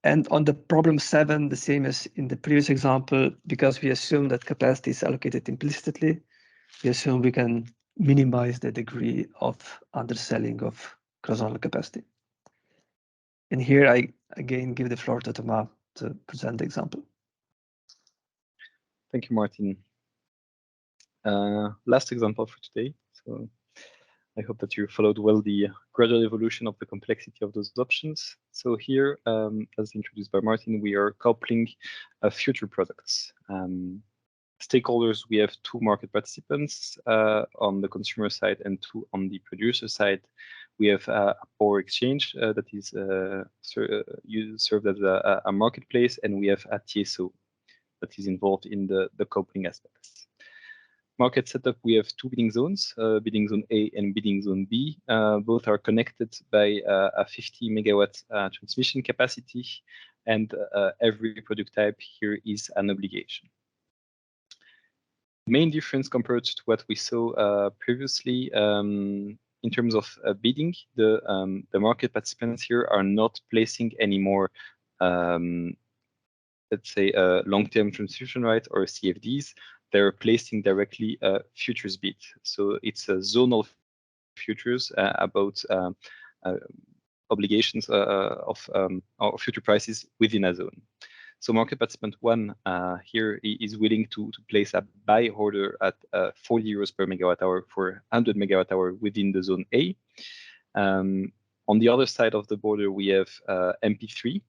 And on the problem 7, the same as in the previous example, because we assume that capacity is allocated implicitly, we assume we can minimize the degree of underselling of cross-zonal capacity. And here I again give the floor to Thomas to present the example. Thank you, Martin. Last example for today. So I hope that you followed well the gradual evolution of the complexity of those options. So here, as introduced by Martin, we are coupling future products. Stakeholders, we have 2 market participants on the consumer side and 2 on the producer side. We have a power exchange that is served as a marketplace, and we have a TSO that is involved in the coupling aspects. Market setup, we have 2 bidding zones, bidding zone A and bidding zone B. Both are connected by a 50 megawatt transmission capacity, and every product type here is an obligation. Main difference compared to what we saw previously in terms of bidding, the market participants here are not placing any more, let's say, long-term transmission rights or CFDs. They're placing directly futures bid. So it's a zonal futures about obligations of future prices within a zone. So market participant 1 here is willing to place a buy order at 40 euros per megawatt hour for 100 megawatt hour within the zone A. On the other side of the border, we have MP3,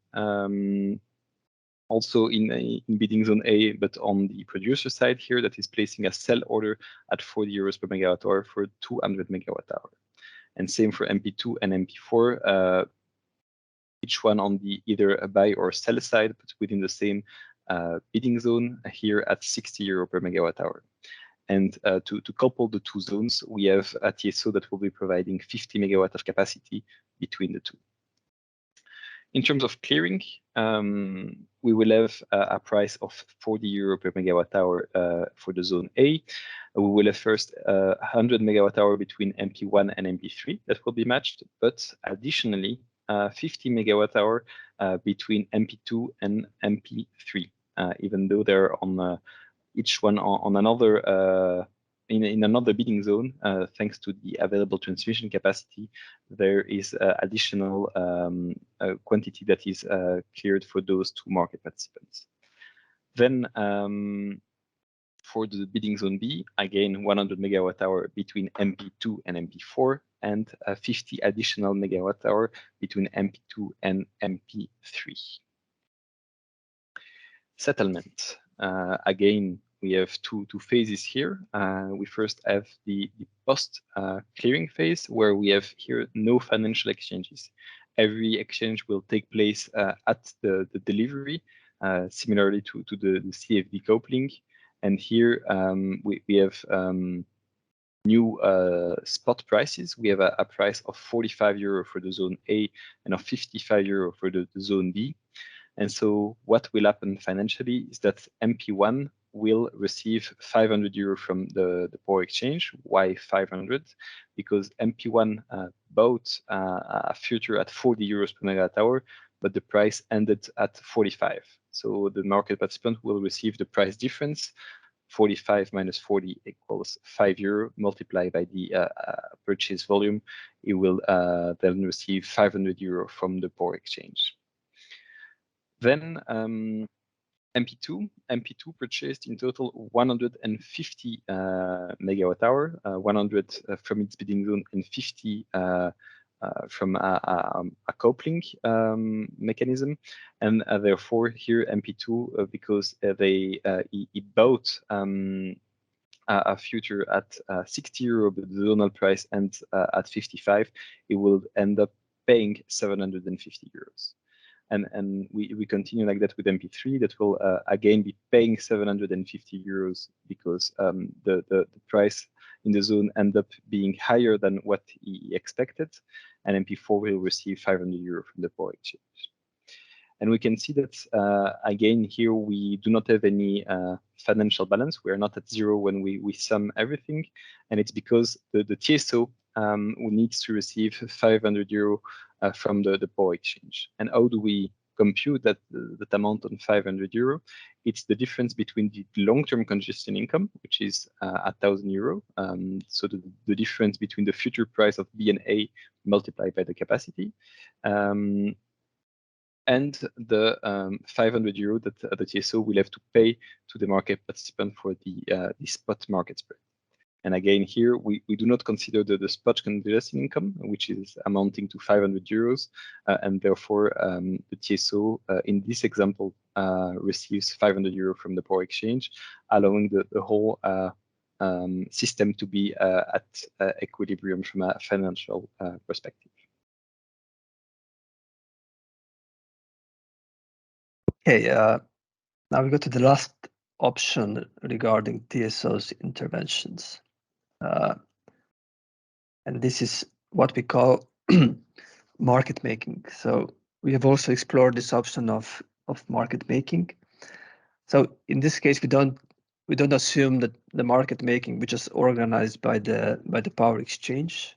also in bidding zone A, but on the producer side here, that is placing a sell order at 40 euros per megawatt hour for 200 megawatt hour. And same for MP2 and MP4. Each one on the either a buy or sell side, but within the same bidding zone here at 60 euro per megawatt hour. And to couple the 2 zones, we have a TSO that will be providing 50 megawatt of capacity between the 2. In terms of clearing, we will have a price of 40 euro per megawatt hour for the zone A. We will have first 100 megawatt hour between MP1 and MP3 that will be matched, but additionally 50 megawatt hour between MP2 and MP3, even though they're on each one on another in another bidding zone. Thanks to the available transmission capacity, there is additional quantity that is cleared for those 2 market participants. Then for the bidding zone B, again 100 megawatt hour between MP2 and MP4, and 50 additional megawatt hour between MP2 and MP3. Settlement, again we have two phases here. We first have the post clearing phase, where we have here no financial exchanges. Every exchange will take place at the delivery, similarly to the CFD coupling. And here we have new spot prices. We have a price of 45 euro for the zone A and of 55 euro for the zone B. And so what will happen financially is that MP1 will receive 500 euro from the power exchange. Why 500? Because MP1 bought a future at 40 euros per megawatt hour, but the price ended at 45. So the market participant will receive the price difference. 45 minus 40 equals 5 euro, multiplied by the purchase volume. It will then receive 500 euro from the power exchange. Then MP2 purchased in total 150 megawatt hour, 100 from its bidding zone and 50 from a coupling mechanism, and therefore here MP2 because he bought a future at 60 euro, but the zonal price ends at 55, it will end up paying 750 euros. And we continue like that with MP3, that will again be paying 750 euros because the price in the zone end up being higher than what he expected, and MP4 will receive 500 euro from the power exchange. And we can see that again here we do not have any financial balance. We are not at zero when we sum everything, and it's because the TSO needs to receive 500 euro from the power exchange. And how do we compute that amount on 500 euro? It's the difference between the long-term congestion income, which is 1,000 euro. So the difference between the future price of B and A multiplied by the capacity, and the 500 euro that the TSO will have to pay to the market participant for the spot market spread. And again, here we do not consider the spot congestion income, which is amounting to 500 euros, and therefore the TSO in this example receives 500 euro from the power exchange, allowing the whole system to be at equilibrium from a financial perspective. Okay, now we go to the last option regarding TSO's interventions. And this is what we call market making. So we have also explored this option of market making. So in this case, we don't assume that the market making which is organized by the power exchange.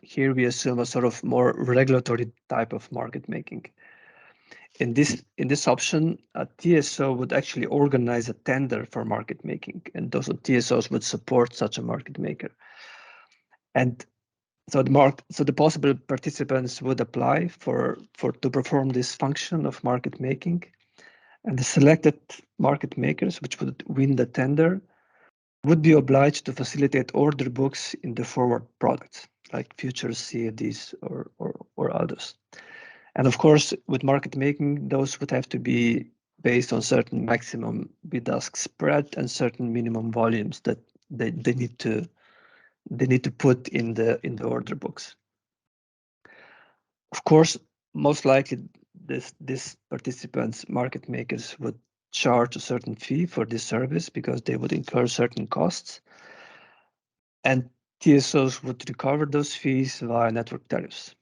Here we assume a sort of more regulatory type of market making. In this option, a TSO would actually organize a tender for market making, and those TSOs would support such a market maker. And so the possible participants would apply to perform this function of market making, and the selected market makers, which would win the tender, would be obliged to facilitate order books in the forward products like futures, CFDs, or others. And of course, with market making, those would have to be based on certain maximum bid-ask spread and certain minimum volumes that they need to put in the order books. Of course, most likely this participants, market makers, would charge a certain fee for this service because they would incur certain costs, and TSOs would recover those fees via network tariffs.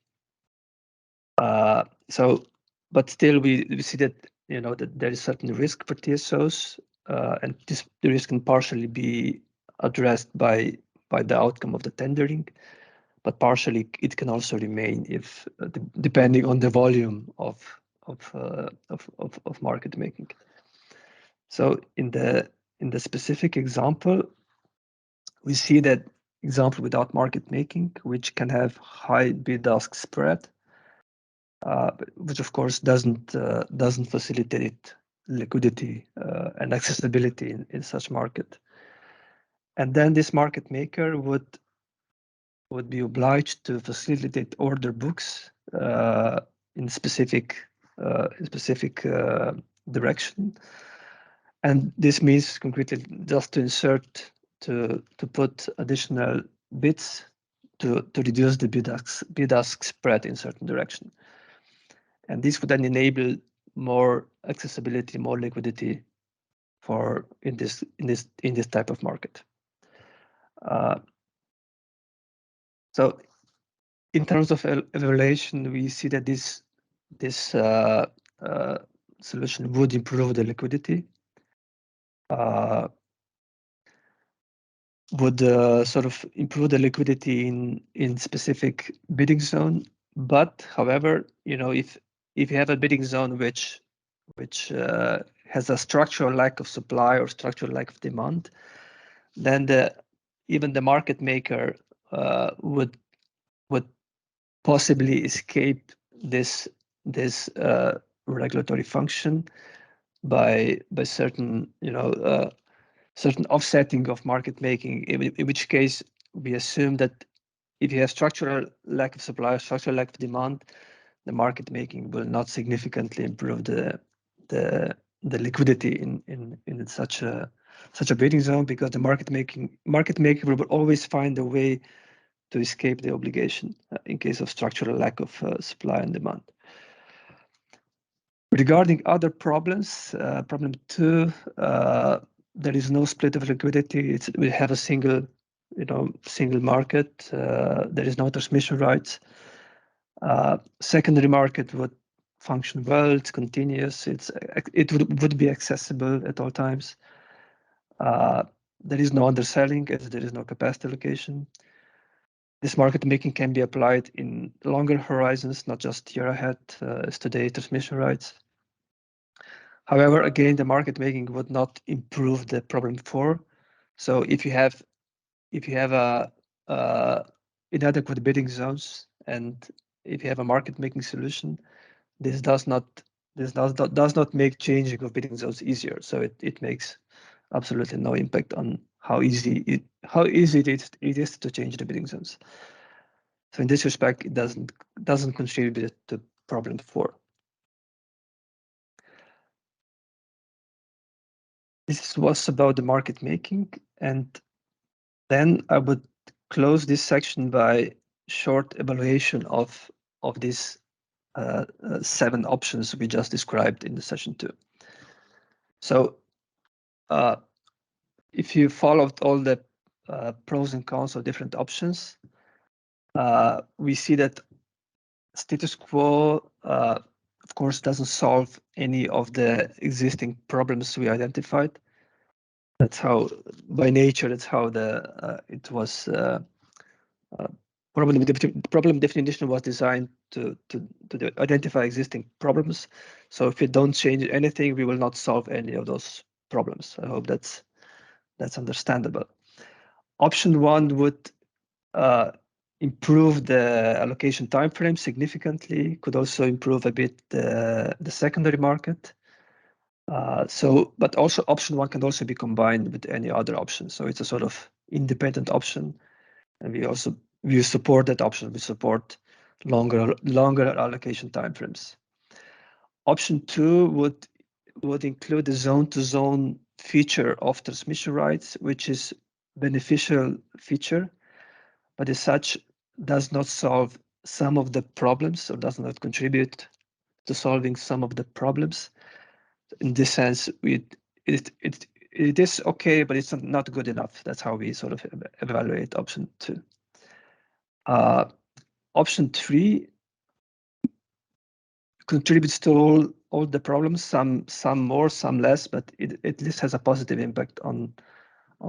But still, we see that that there is certain risk for TSOs, and the risk can partially be addressed by the outcome of the tendering, but partially it can also remain if depending on the volume of market making. So in the specific example, we see that example without market making, which can have high bid-ask spread, which of course doesn't facilitate liquidity and accessibility in such market. And then this market maker would be obliged to facilitate order books in specific direction, And this means concretely just to insert, to put additional bits to reduce the bid-ask spread in certain direction. And this would then enable more accessibility, more liquidity for in this type of market. So in terms of evaluation, we see that this solution would improve the liquidity, would sort of improve the liquidity in specific bidding zone. But however, if you have a bidding zone which has a structural lack of supply or structural lack of demand, then even the market maker would possibly escape this regulatory function by certain certain offsetting of market making, in which case we assume that if you have structural lack of supply, structural lack of demand, the market making will not significantly improve the liquidity in such a bidding zone, because the market maker will always find a way to escape the obligation in case of structural lack of supply and demand. Regarding other problems, problem 2, there is no split of liquidity. We have a single market. There is no transmission rights. Secondary market would function well. It's continuous. It would be accessible at all times. There is no underselling, as there is no capacity allocation. This market making can be applied in longer horizons, not just year ahead, as today transmission rights. However, again, the market making would not improve the problem 4. So if you have inadequate bidding zones, and if you have a market making solution, this does not make changing of bidding zones easier. So it makes absolutely no impact on how easy it is to change the bidding zones. So in this respect, it doesn't contribute to problem 4. This was about the market making, and then I would close this section by short evaluation of these 7 options we just described in the session 2. So if you followed all the pros and cons of different options, we see that status quo, of course, doesn't solve any of the existing problems we identified. That's how, by nature, that's how it was. Problem definition was designed to identify existing problems. So if we don't change anything, we will not solve any of those problems. I hope that's understandable. Option 1 would improve the allocation time frame significantly. Could also improve a bit the secondary market. But also option 1 can also be combined with any other option. So it's a sort of independent option, and we support that option. We support longer allocation timeframes. Option 2 would include the zone-to-zone feature of transmission rights, which is beneficial feature, but as such does not solve some of the problems, or does not contribute to solving some of the problems. In this sense, it is okay, but it's not good enough. That's how we sort of evaluate option 2. Option 3 contributes to all the problems, some more, some less, but it at least has a positive impact on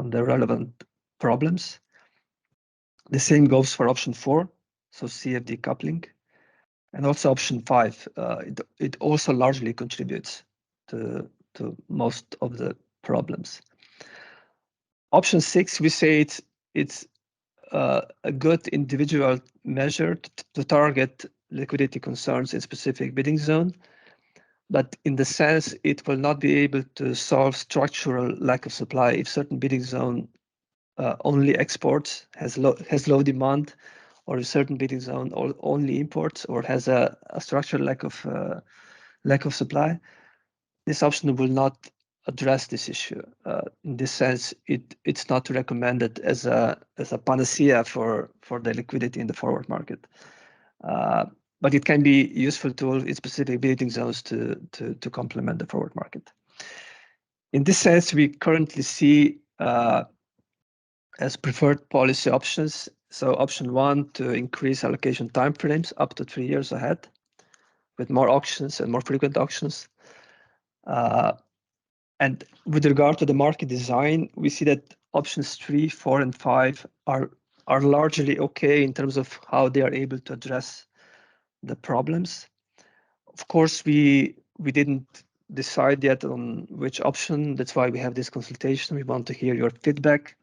the relevant problems. The same goes for option 4, so CFD coupling, and also option 5. It also largely contributes to most of the problems. Option 6, we say it's a good individual measure to target liquidity concerns in specific bidding zone, but in the sense it will not be able to solve structural lack of supply if certain bidding zone only exports, has low demand, or a certain bidding zone only imports, or has a structural lack of supply. This option will not address this issue. In this sense, it's not recommended as a panacea for the liquidity in the forward market. But it can be useful tool in specific bidding zones to complement the forward market. In this sense, we currently see as preferred policy options. So option 1, to increase allocation timeframes up to 3 years ahead with more auctions and more frequent auctions. And with regard to the market design, we see that options 3, 4, and 5 are largely okay in terms of how they are able to address the problems. Of course, we didn't decide yet on which option. That's why we have this consultation. We want to hear your feedback.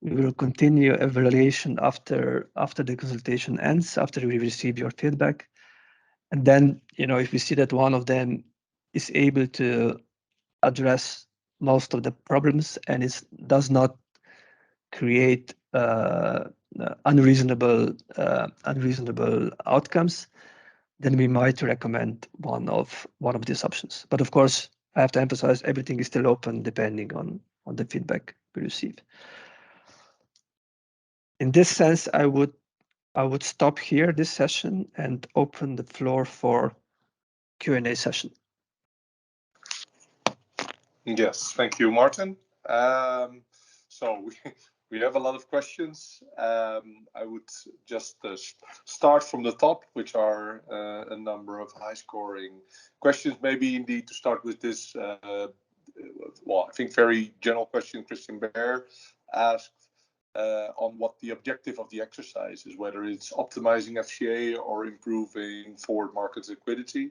We will continue evaluation after the consultation ends, after we receive your feedback. And then, if we see that one of them is able to address most of the problems and does not create unreasonable outcomes, then we might recommend one of these options. But of course, I have to emphasize everything is still open depending on the feedback we receive. In this sense, I would stop here this session and open the floor for Q&A session. Yes, thank you, Martin. So we have a lot of questions. I would just start from the top, which are a number of high-scoring questions. Maybe indeed to start with this, well, I think very general question Christian Bear asked on what the objective of the exercise is, whether it's optimizing FCA or improving forward market liquidity.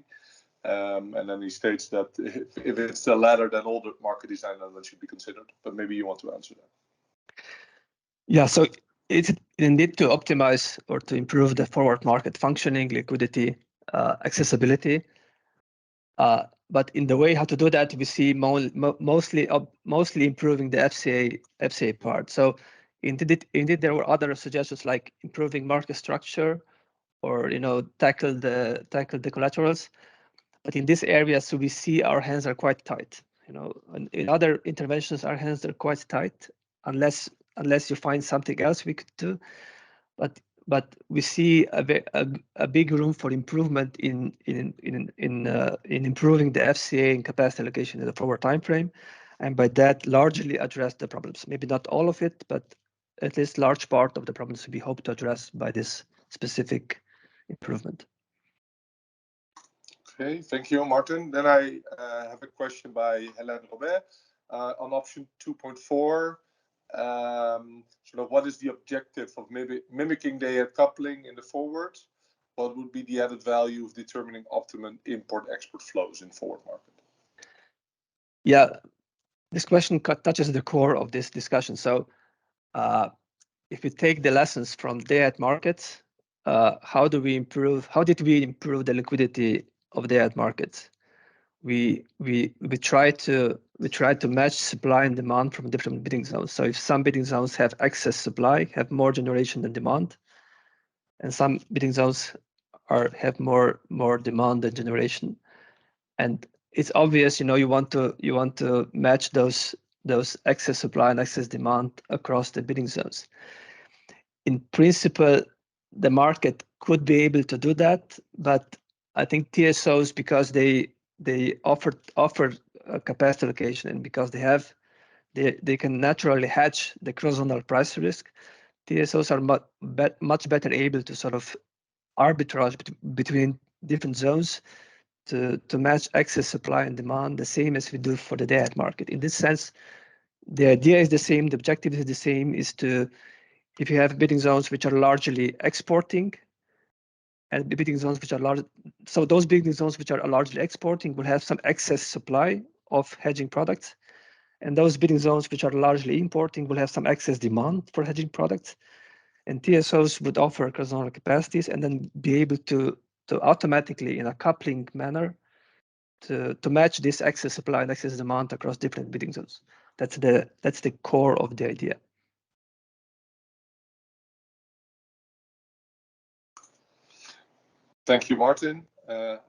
And then he states that if it's the latter, then all the market design elements should be considered. But maybe you want to answer that. Yeah, so it's indeed to optimize or to improve the forward market functioning, liquidity, accessibility. But in the way how to do that, we see mostly improving the FCA part. So indeed there were other suggestions like improving market structure, or tackle the collaterals. But in this area, so we see our hands are quite tight. In other interventions, our hands are quite tight, unless you find something else we could do. But we see a big room for improvement in improving the FCA and capacity allocation in the forward time frame, and by that largely address the problems. Maybe not all of it, but at least large part of the problems we hope to address by this specific improvement. Okay, thank you, Martin. Then I have a question by Hélène Robert on option 2.4. Sort of what is the objective of maybe mimicking day-ahead coupling in the forward? What would be the added value of determining optimum import-export flows in forward market? Yeah, this question touches the core of this discussion. So if we take the lessons from day-ahead markets, how did we improve the liquidity of day-ahead markets? We try to match supply and demand from different bidding zones. So if some bidding zones have excess supply, have more generation than demand, and some bidding zones have more demand than generation, and it's obvious, you want to match those excess supply and excess demand across the bidding zones. In principle, the market could be able to do that, but I think TSOs, because they offer a capacity allocation, and because they can naturally hedge the cross-zonal price risk, TSOs are much better able to sort of arbitrage between different zones to match excess supply and demand, the same as we do for the day-ahead market. In this sense, the idea is the same, the objective is the same, is to, if you have bidding zones which are largely exporting, and the bidding zones which are large, so those bidding zones which are largely exporting will have some excess supply of hedging products, and those bidding zones which are largely importing will have some excess demand for hedging products. And TSOs would offer cross-zonal capacities and then be able to automatically, in a coupling manner, to match this excess supply and excess demand across different bidding zones. That's the core of the idea. Thank you, Martin. I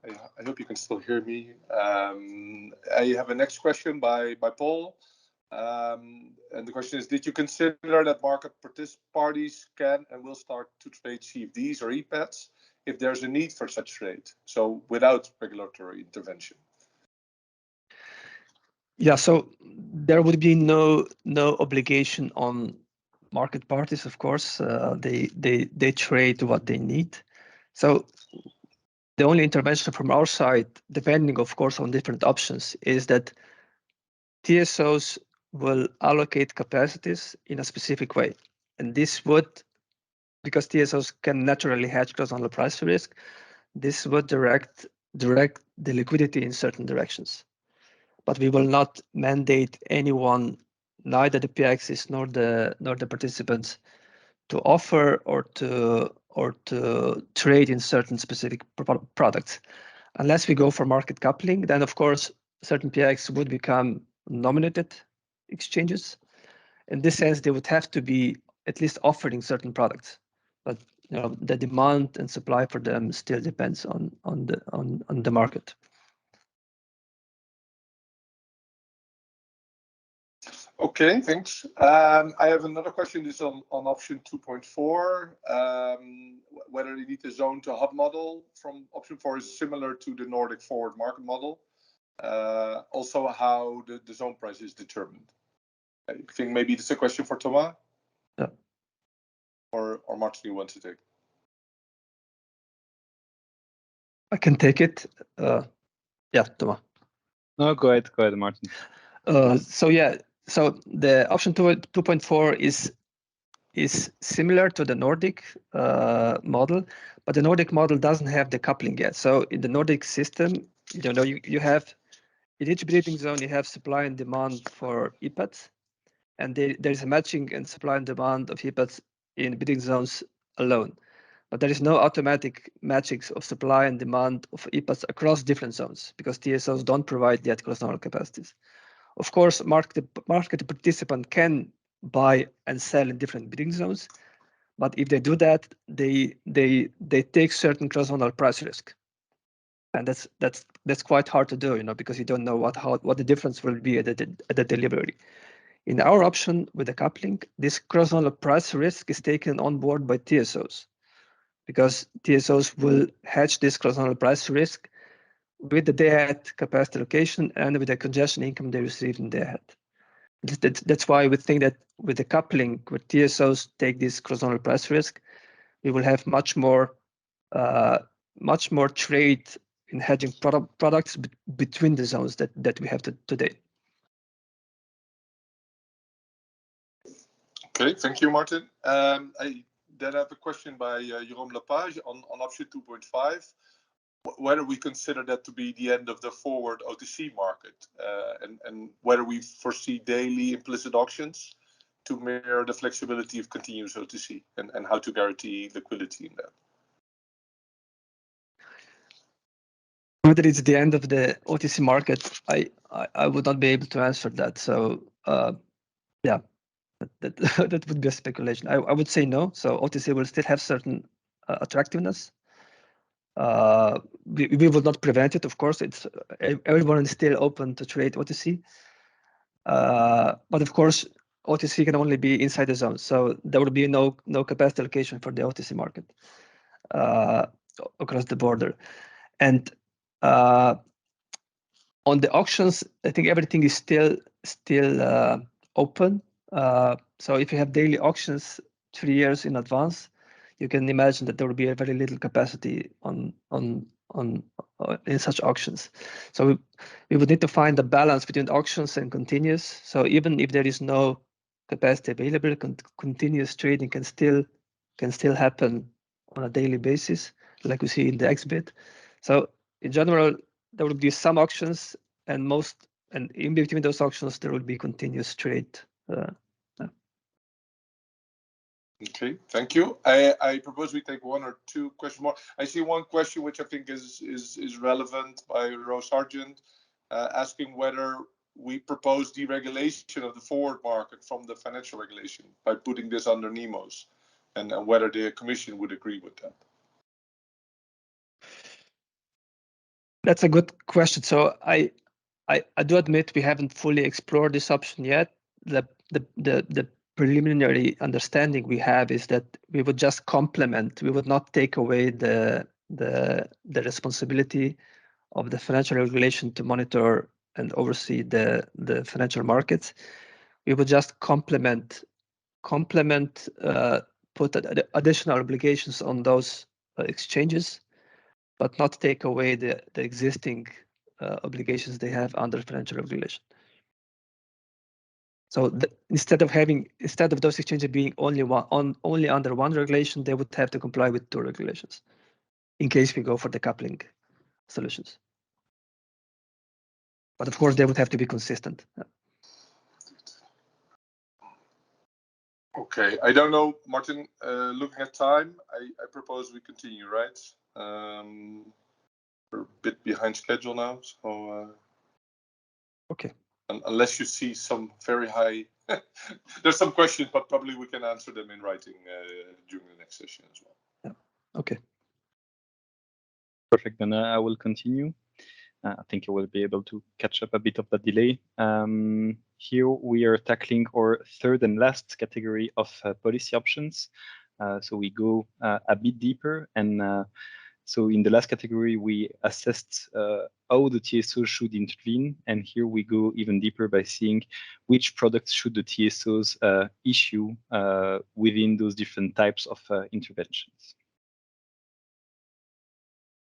hope you can still hear me. I have a next question by Paul. And the question is, did you consider that market parties can and will start to trade CFDs or EPADs if there's a need for such trade, so without regulatory intervention? Yeah, so there would be no obligation on market parties, of course. They trade what they need. So the only intervention from our side, depending, of course, on different options, is that TSOs will allocate capacities in a specific way. And this would, because TSOs can naturally hedge cross-channel price risk, this would direct the liquidity in certain directions. But we will not mandate anyone, neither the PXs nor the participants, to offer or to trade in certain specific products. Unless we go for market coupling, then of course certain PX would become nominated exchanges. In this sense, they would have to be at least offering certain products, but you know, the demand and supply for them still depends on the market. Okay, thanks. I have another question. This is on option 2.4. Whether you need a zone to hub model from option 4 is similar to the Nordic forward market model. Also, how the zone price is determined. I think maybe this is a question for Thomas. Yeah. Or Martin, you want to take? I can take it. Yeah, Thomas. No, go ahead, Martin. So yeah, so the option 2.4 is similar to the Nordic model, but the Nordic model doesn't have the coupling yet. So in the Nordic system, you have in each bidding zone you have supply and demand for EPADs, and there is a matching and supply and demand of EPADs in bidding zones alone. But there is no automatic matchings of supply and demand of EPADs across different zones because TSOs don't provide yet cross-nodal capacities. Of course, market participant can buy and sell in different bidding zones, but if they do that, they take certain cross-nodal price risk, and that's quite hard to do, because you don't know what the difference will be at the delivery. In our option with the coupling, this cross-nodal price risk is taken on board by TSOs, because TSOs will hedge this cross-nodal price risk with the day-ahead capacity allocation and with the congestion income they receive in day-ahead. That's why we think that with the coupling, where TSOs take this cross-nodal price risk, we will have much more trade in hedging products between the zones that we have today. Okay, thank you, Martin. I then have a question by Jérôme Lepage on option 2.5. Whether we consider that to be the end of the forward OTC market, and whether we foresee daily implicit auctions to mirror the flexibility of continuous OTC, and how to guarantee liquidity in that. Whether it's the end of the OTC market, I would not be able to answer that. So yeah, that would be a speculation. I would say no. So OTC will still have certain attractiveness. We will not prevent it, of course. It's everyone is still open to trade OTC, but of course OTC can only be inside the zone, so there will be no capacity allocation for the OTC market across the border. And on the auctions, I think everything is still open. So if you have daily auctions 3 years in advance, you can imagine that there will be a very little capacity in such auctions. So we would need to find a balance between auctions and continuous. So even if there is no capacity available, continuous trading can still happen on a daily basis, like we see in the XBIT. So in general, there will be some auctions, and in between those auctions, there will be continuous trade. Okay, thank you. I propose we take one or two questions more. I see one question which I think is relevant by Rose Sargent, asking whether we propose deregulation of the forward market from the financial regulation by putting this under NEMOS, and whether the Commission would agree with that. That's a good question. So I do admit we haven't fully explored this option yet. The preliminary understanding we have is that we would just complement. We would not take away the responsibility of the financial regulation to monitor and oversee the financial markets. We would just complement, put additional obligations on those exchanges, but not take away the existing obligations they have under financial regulation. So instead of those exchanges being only under one regulation, they would have to comply with two regulations, in case we go for decoupling solutions. But of course, they would have to be consistent. Okay, I don't know, Martin. Looking at time, I propose we continue, right? We're a bit behind schedule now, so. Okay. Unless you see some very high, there's some questions, but probably we can answer them in writing during the next session as well. Yeah. Okay. Perfect. Then I will continue. I think I will be able to catch up a bit of the delay. Here we are tackling our third and last category of policy options. So we go a bit deeper, and so in the last category, we assessed how the TSOs should intervene, and here we go even deeper by seeing which products should the TSOs issue within those different types of interventions.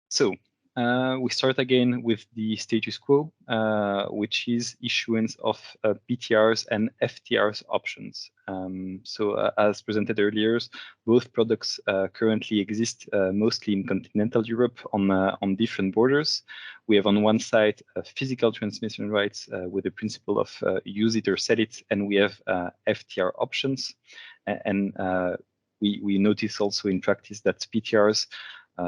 So we start again with the status quo, which is issuance of Btrs and Ftrs options. As presented earlier, both products currently exist mostly in continental Europe on different borders. We have on one side physical transmission rights with the principle of use it or sell it, and we have Ftr options. And we notice also in practice that Btrs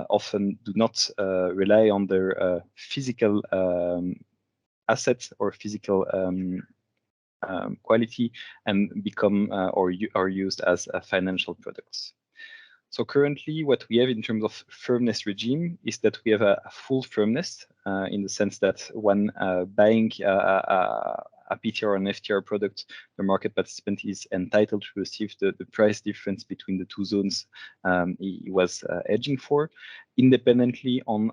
often do not rely on their physical assets or physical quality and become or are used as financial products. So currently what we have in terms of firmness regime is that we have a full firmness in the sense that when buying a Btr or an Ftr product, the market participant is entitled to receive the price difference between the two zones he was hedging for, independently on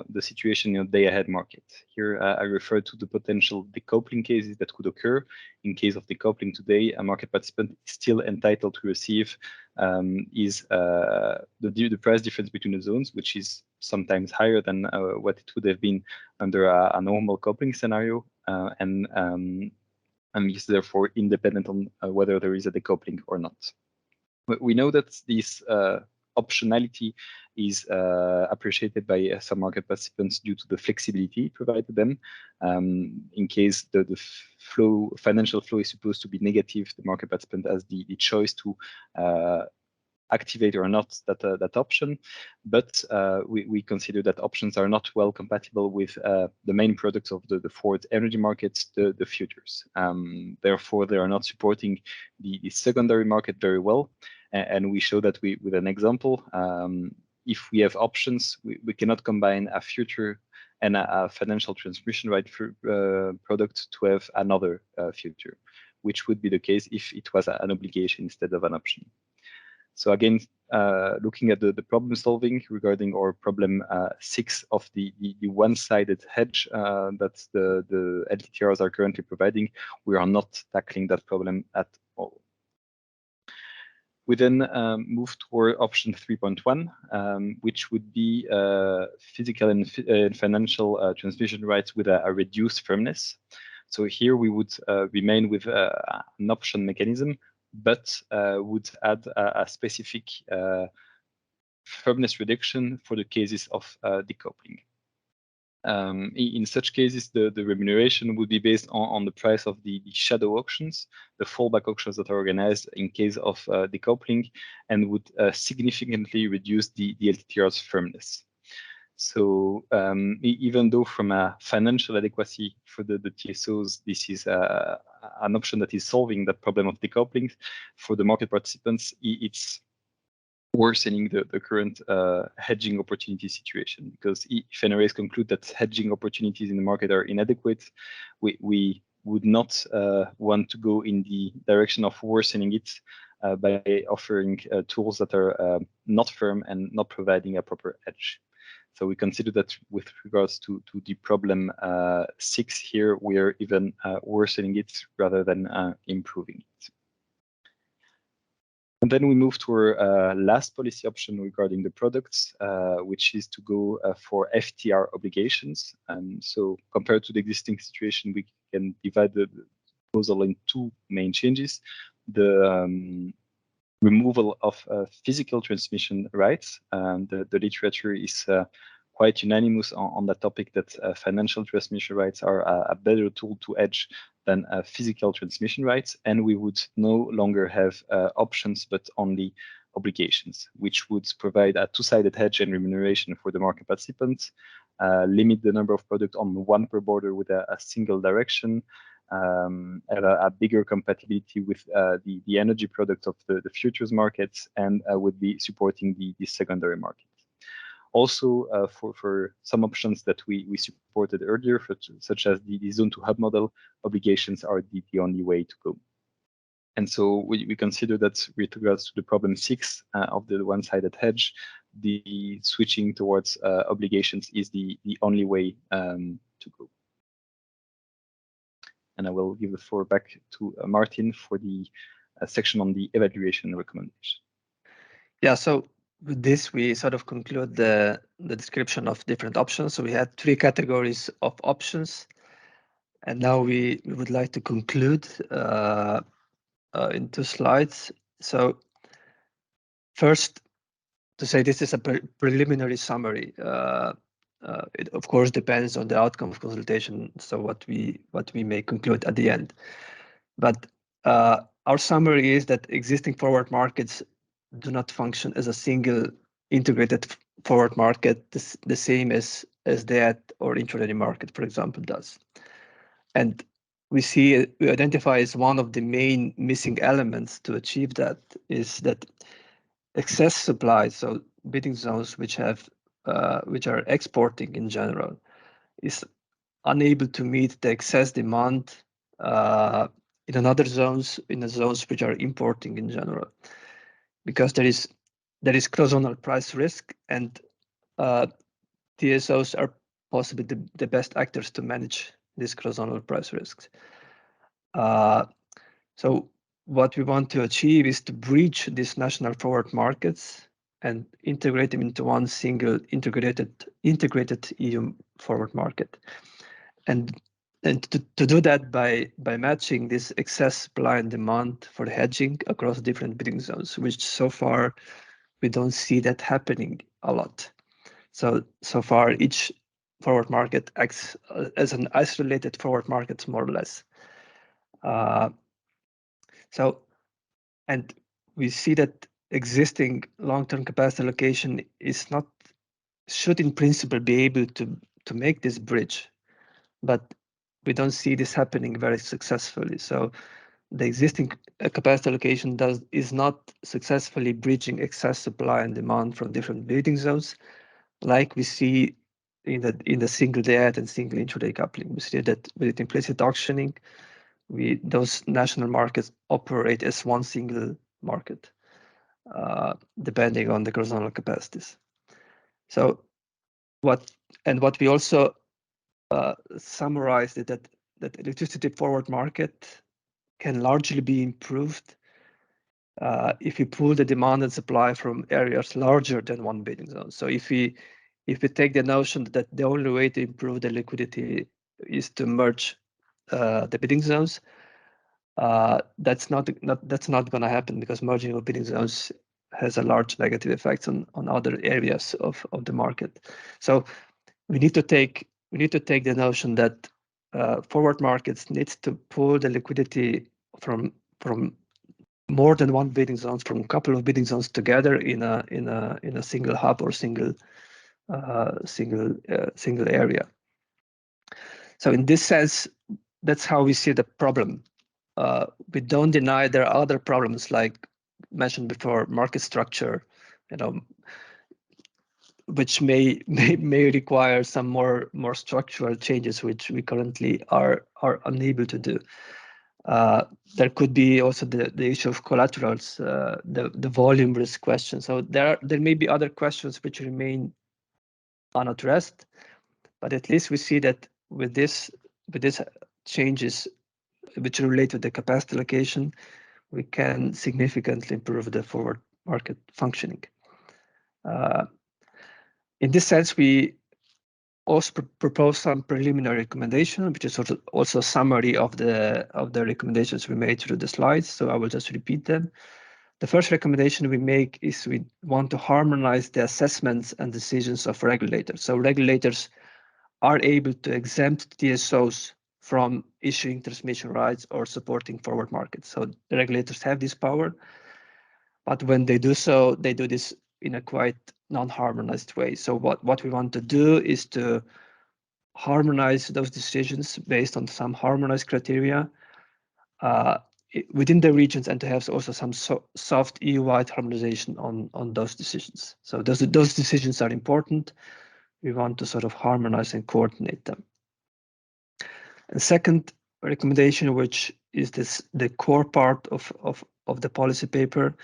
the situation in the day-ahead market. Here I refer to the potential decoupling cases that could occur. In case of decoupling today, a market participant is still entitled to receive the price difference between the zones, which is sometimes higher than what it would have been under a normal coupling scenario, and is therefore independent on whether there is a decoupling or not. We know that this optionality is appreciated by some market participants due to the flexibility provided them. In case the financial flow is supposed to be negative, the market participant has the choice to activate or not that option, but we consider that options are not well compatible with the main products of the forward energy markets, the futures. Therefore, they are not supporting the secondary market very well, and we show that with an example. If we have options, we cannot combine a future and a financial transmission right product to have another future, which would be the case if it was an obligation instead of an option. So again, looking at the problem solving regarding our problem 6 of the one-sided hedge that the LTTRs are currently providing, we are not tackling that problem at all. We then move toward option 3.1, which would be physical and financial transmission rights with a reduced firmness. So here we would remain with an option mechanism, but would add a specific firmness reduction for the cases of decoupling. In such cases, the remuneration would be based on the price of the shadow auctions, the fallback auctions that are organized in case of decoupling, and would significantly reduce the LTTR's firmness. So even though from a financial adequacy for the TSOs, this is an option that is solving that problem of decoupling, for the market participants, it's worsening the current hedging opportunity situation. Because if NRAs conclude that hedging opportunities in the market are inadequate, we would not want to go in the direction of worsening it by offering tools that are not firm and not providing a proper hedge. So we consider that with regards to the problem 6 here, we are even worsening it rather than improving it. And then we move to our last policy option regarding the products, which is to go for FTR obligations. And so compared to the existing situation, we can divide the proposal in 2 main changes. The removal of physical transmission rights. The literature is quite unanimous on that topic, that financial transmission rights are a better tool to hedge than physical transmission rights, and we would no longer have options but only obligations, which would provide a 2-sided hedge and remuneration for the market participants, limit the number of products on 1 per border with a single direction, have a bigger compatibility with the energy product of the futures markets, and would be supporting the secondary market. Also, for some options that we supported earlier, such as the zone to hub model, obligations are the only way to go. And so we consider that with regards to the problem 6 of the 1-sided hedge, the switching towards obligations is the only way to go. And I will give the floor back to Martin for the section on the evaluation recommendation. Yeah, so with this, we sort of conclude the description of different options. So we had 3 categories of options. And now we would like to conclude in 2 slides. So first, to say this is a preliminary summary. It of course depends on the outcome of consultation, so what we may conclude at the end. But our summary is that existing forward markets do not function as a single integrated forward market, the same as that or intraday market, for example, does. And we identify as one of the main missing elements to achieve that is that excess supply, so bidding zones which are exporting in general, is unable to meet the excess demand in the zones which are importing in general, because there is cross-zonal price risk, and TSOs are possibly the best actors to manage these cross-zonal price risks. So what we want to achieve is to bridge these national forward markets and integrate them into one single integrated EU forward market. And to do that by matching this excess supply and demand for hedging across different bidding zones, which so far we don't see that happening a lot. So far each forward market acts as an isolated forward market, more or less. And we see that existing long-term capacity allocation should in principle be able to make this bridge, but we don't see this happening very successfully. So the existing capacity allocation is not successfully bridging excess supply and demand from different bidding zones, like we see in the single day ahead and single intraday coupling. We see that with implicit auctioning, those national markets operate as one single market, depending on the cross-zonal capacities. So what we also summarized is that electricity forward market can largely be improved if you pull the demand and supply from areas larger than one bidding zone. So if we take the notion that the only way to improve the liquidity is to merge the bidding zones, that's not going to happen, because merging of bidding zones has a large negative effects on other areas of the market. So we need to take the notion that forward markets needs to pull the liquidity from more than one bidding zones, from a couple of bidding zones together in a single hub or single area. So in this sense, that's how we see the problem. We don't deny there are other problems, like mentioned before, market structure which may require some more structural changes, which we currently are unable to do. There could be also the issue of collaterals, the volume risk question. So there may be other questions which remain unaddressed, but at least we see that with this changes which relate to the capacity allocation, we can significantly improve the forward market functioning. In this sense, we also propose some preliminary recommendation, which is also a summary of the recommendations we made through the slides. So I will just repeat them. The first recommendation we make is we want to harmonize the assessments and decisions of regulators. So regulators are able to exempt TSOs from issuing transmission rights or supporting forward markets. So the regulators have this power, but when they do so, they do this in a quite non-harmonized way. So what we want to do is to harmonize those decisions based on some harmonized criteria within the regions, and to have also some soft EU-wide harmonization on those decisions. So those decisions are important. We want to sort of harmonize and coordinate them. And second recommendation, which is the core part of the policy paper,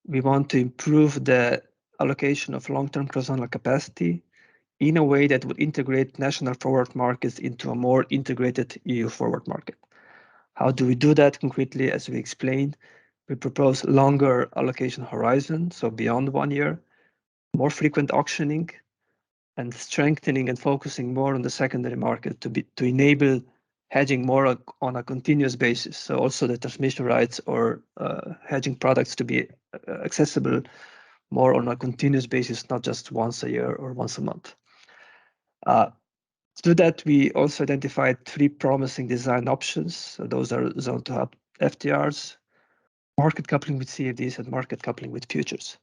we want to improve the allocation of long-term cross-zonal capacity in a way that would integrate national forward markets into a more integrated EU forward market. How do we do that concretely? As we explained, we propose longer allocation horizon, so beyond 1 year, more frequent auctioning, and strengthening and focusing more on the secondary market to enable hedging more on a continuous basis. So also the transmission rights or hedging products to be accessible more on a continuous basis, not just once a year or once a month. To do that, we also identified 3 promising design options. So those are zone-to-hub Ftrs, market coupling with Cfds, and market coupling with futures.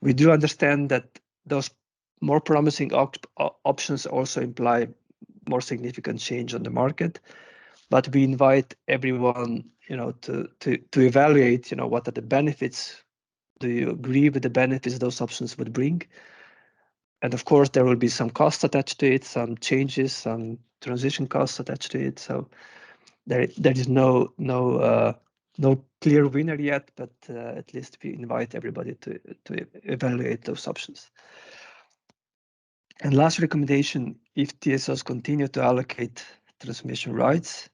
We do understand that those more promising options also imply more significant change on the market, but we invite everyone, to evaluate, what are the benefits. Do you agree with the benefits those options would bring? And of course, there will be some costs attached to it, some changes, some transition costs attached to it. So there is no clear winner yet, but at least we invite everybody to evaluate those options. And last recommendation, if TSOs continue to allocate transmission rights,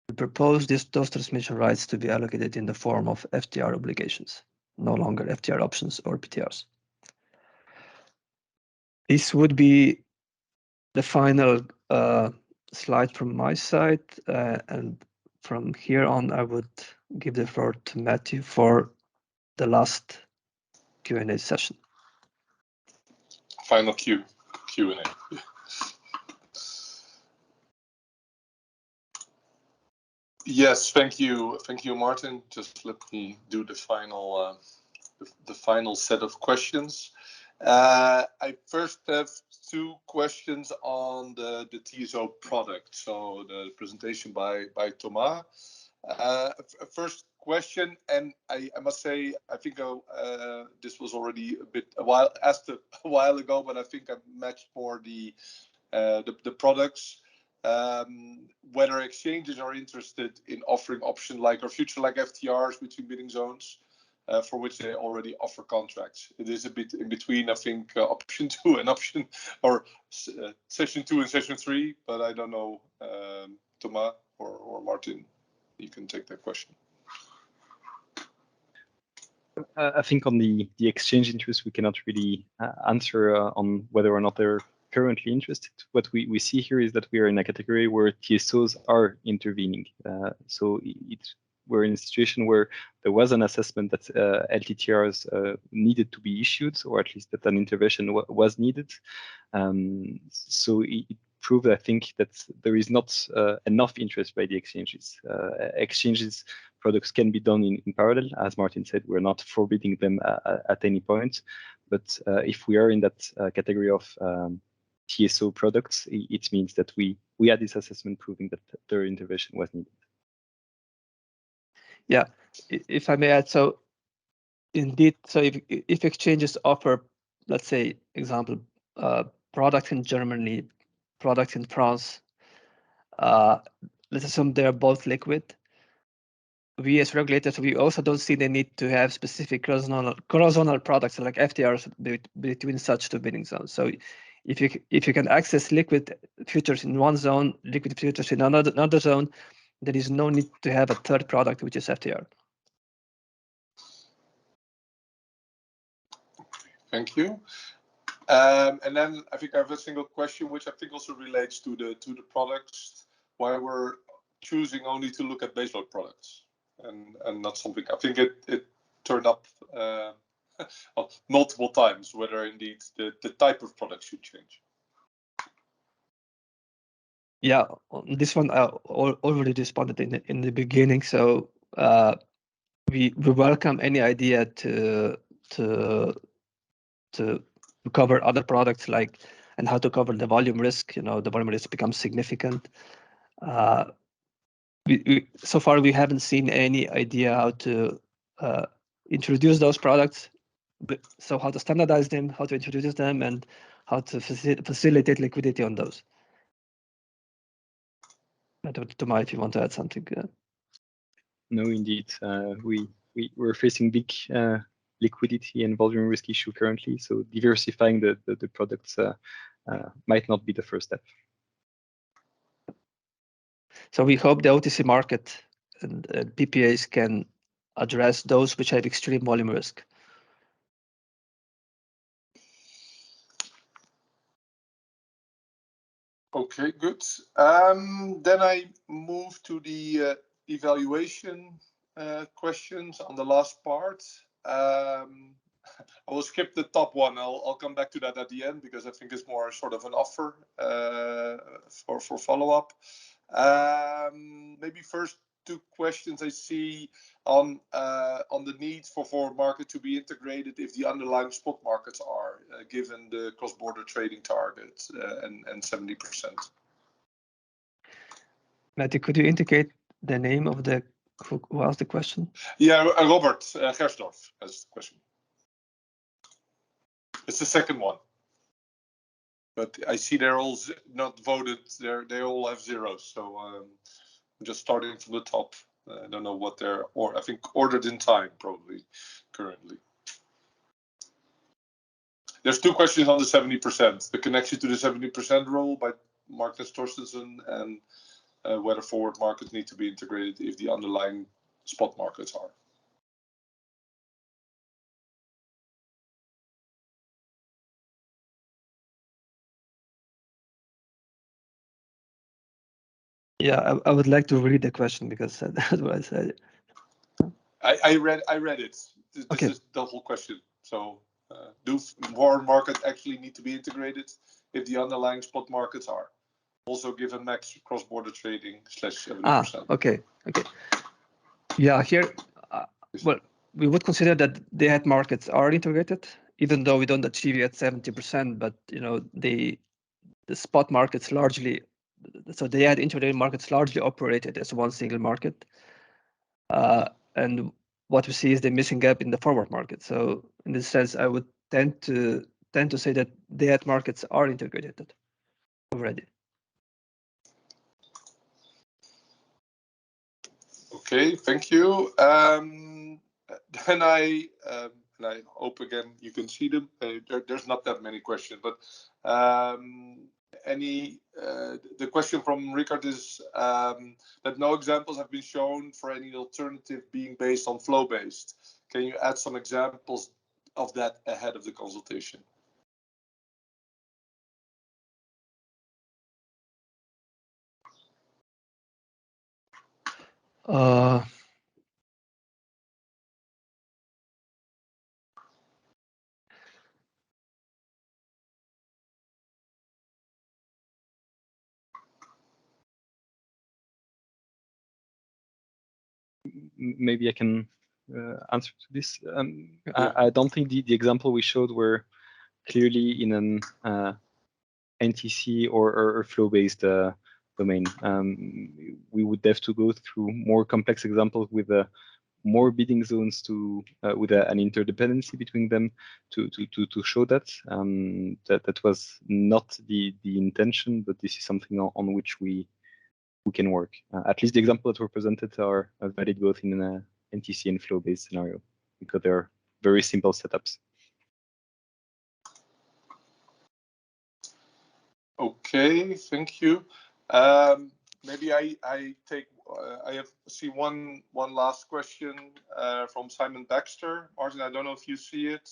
we propose those transmission rights to be allocated in the form of FTR obligations, no longer FTR options or Btrs. This would be the final slide from my side, and from here on, I would give the floor to Matthew for the last Q&A session. Final Q&A. Yes, thank you, Martin. Just let me do the final set of questions. I first have 2 questions on the TSO product. So the presentation by Thomas. First question, and I must say, I think this was already asked a while ago, but I think I matched more the products. Whether exchanges are interested in offering option like or future like FTRs between bidding zones, for which they already offer contracts. It is a bit in between, I think, option 2 and option or session 2 and session 3, but I don't know, Thomas or Martin, you can take that question. I think on the exchange interest, we cannot really answer on whether or not they're currently interested. What we see here is that we are in a category where TSOs are intervening. So we're in a situation where there was an assessment that LTTRs needed to be issued, or at least that an intervention was needed. So it proved, I think, that there is not enough interest by the exchanges. Exchanges products can be done in parallel. As Martin said, we're not forbidding them at any point. But if we are in that category of TSO products, it means that we had this assessment proving that their intervention was needed. Yeah, if I may add, so Indeed. So if exchanges offer, let's say, example, products in Germany, products in France, let's assume they're both liquid. We as regulators, we also don't see the need to have specific cross-zonal products like Ftrs between such two bidding zones. So if you can access liquid futures in one zone, liquid futures in another zone, there is no need to have a third product, which is Ftr. Thank you. And then I think I have a single question, which I think also relates to the products. Why we're choosing only to look at baseload products and not something. I think it turned up multiple times whether indeed the type of product should change. Yeah, on this one I already responded in the beginning. So we welcome any idea to cover other products and how to cover the volume risk. You know, the volume risk becomes significant. So far we haven't seen any idea how to introduce those products. So how to standardize them, how to introduce them, and how to facilitate liquidity on those. Thomas, if you want to add something. No, indeed, we're facing big liquidity and volume risk issue currently. So diversifying the products might not be the first step. So we hope the OTC market and PPAs can address those which have extreme volume risk. Okay, good. Then I move to the evaluation questions on the last part. I will skip the top one. I'll come back to that at the end because I think it's more sort of an offer for follow-up. Maybe first two questions I see on the need for forward market to be integrated if the underlying spot markets are given the cross-border trading target and 70%. Matthew, could you indicate the name of the who asked the question? Yeah, Robert Gersdorf has the question. It's the second one. But I see they're all not voted. They all have zeros. So I'm just starting from the top. I don't know what they're, or I think ordered in time probably currently. There's two questions on the 70%. The connection to the 70% rule by Marcus Torstensen and whether forward markets need to be integrated if the underlying spot markets are. Yeah, I would like to read the question because that's what I said. I read it. This okay. is the whole question. So do forward market actually need to be integrated if the underlying spot markets are? Also given max cross-border trading /70%. Okay. Yeah, here, well, we would consider that day-ahead markets are integrated, even though we don't achieve yet 70%. But you know, the spot markets largely, so day-ahead intraday markets largely operated as one single market, and what we see is the missing gap in the forward market. So in this sense, I would tend to say that day-ahead markets are integrated already. Okay, thank you. Then I hope again you can see them. There's not that many questions, but the question from Richard is that no examples have been shown for any alternative being based on flow-based. Can you add some examples of that ahead of the consultation? Maybe I can answer to this. I don't think the example we showed were clearly in an NTC or flow-based domain. We would have to go through more complex examples with more bidding zones to with an interdependency between them to show that. That was not the intention, but this is something on which we can work. At least the examples that were presented are valid both in an NTC and flow-based scenario, because they're very simple setups. Okay, thank you. Maybe I take see one last question from Simon Baxter. Martin, I don't know if you see it.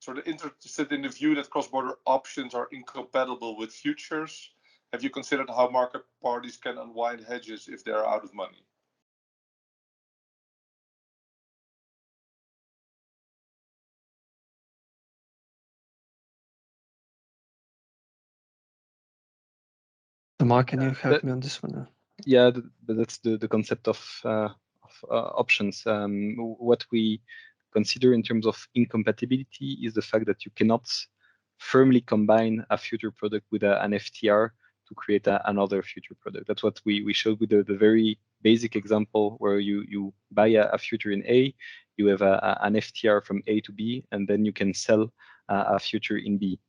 Sort of interested in the view that cross-border options are incompatible with futures. Have you considered how market parties can unwind hedges if they're out of money? Mark, can you help me on this one? Yeah, but that's the concept of options. What we consider in terms of incompatibility is the fact that you cannot firmly combine a future product with an FTR to create another future product. That's what we showed with the very basic example where you buy a future in A, you have an FTR from A to B, and then you can sell a future in B.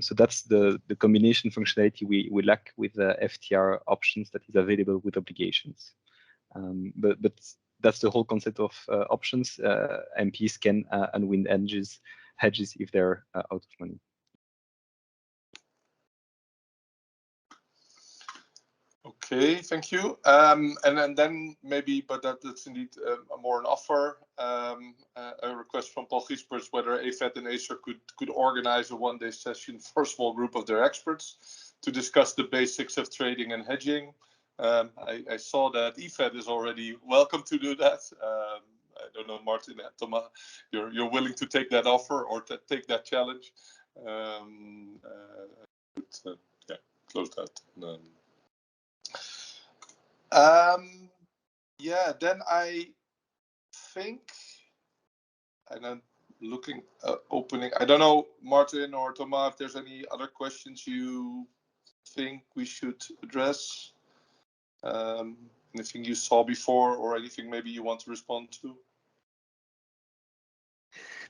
So that's the combination functionality we lack with the FTR options that is available with obligations. But that's the whole concept of options. MPs can unwind hedges if they're out of money. Okay, thank you. And then maybe, but that's indeed more an offer. A request from Paul Giespers whether AFET and ACER could organize a one-day session for a small group of their experts to discuss the basics of trading and hedging. I saw that AFET is already welcome to do that. I don't know, Martin and Thomas, you're willing to take that offer or to take that challenge. Yeah, close that. Yeah, then I think, and I'm looking, opening, I don't know, Martin or Thomas, if there's any other questions you think we should address. Anything you saw before or anything maybe you want to respond to?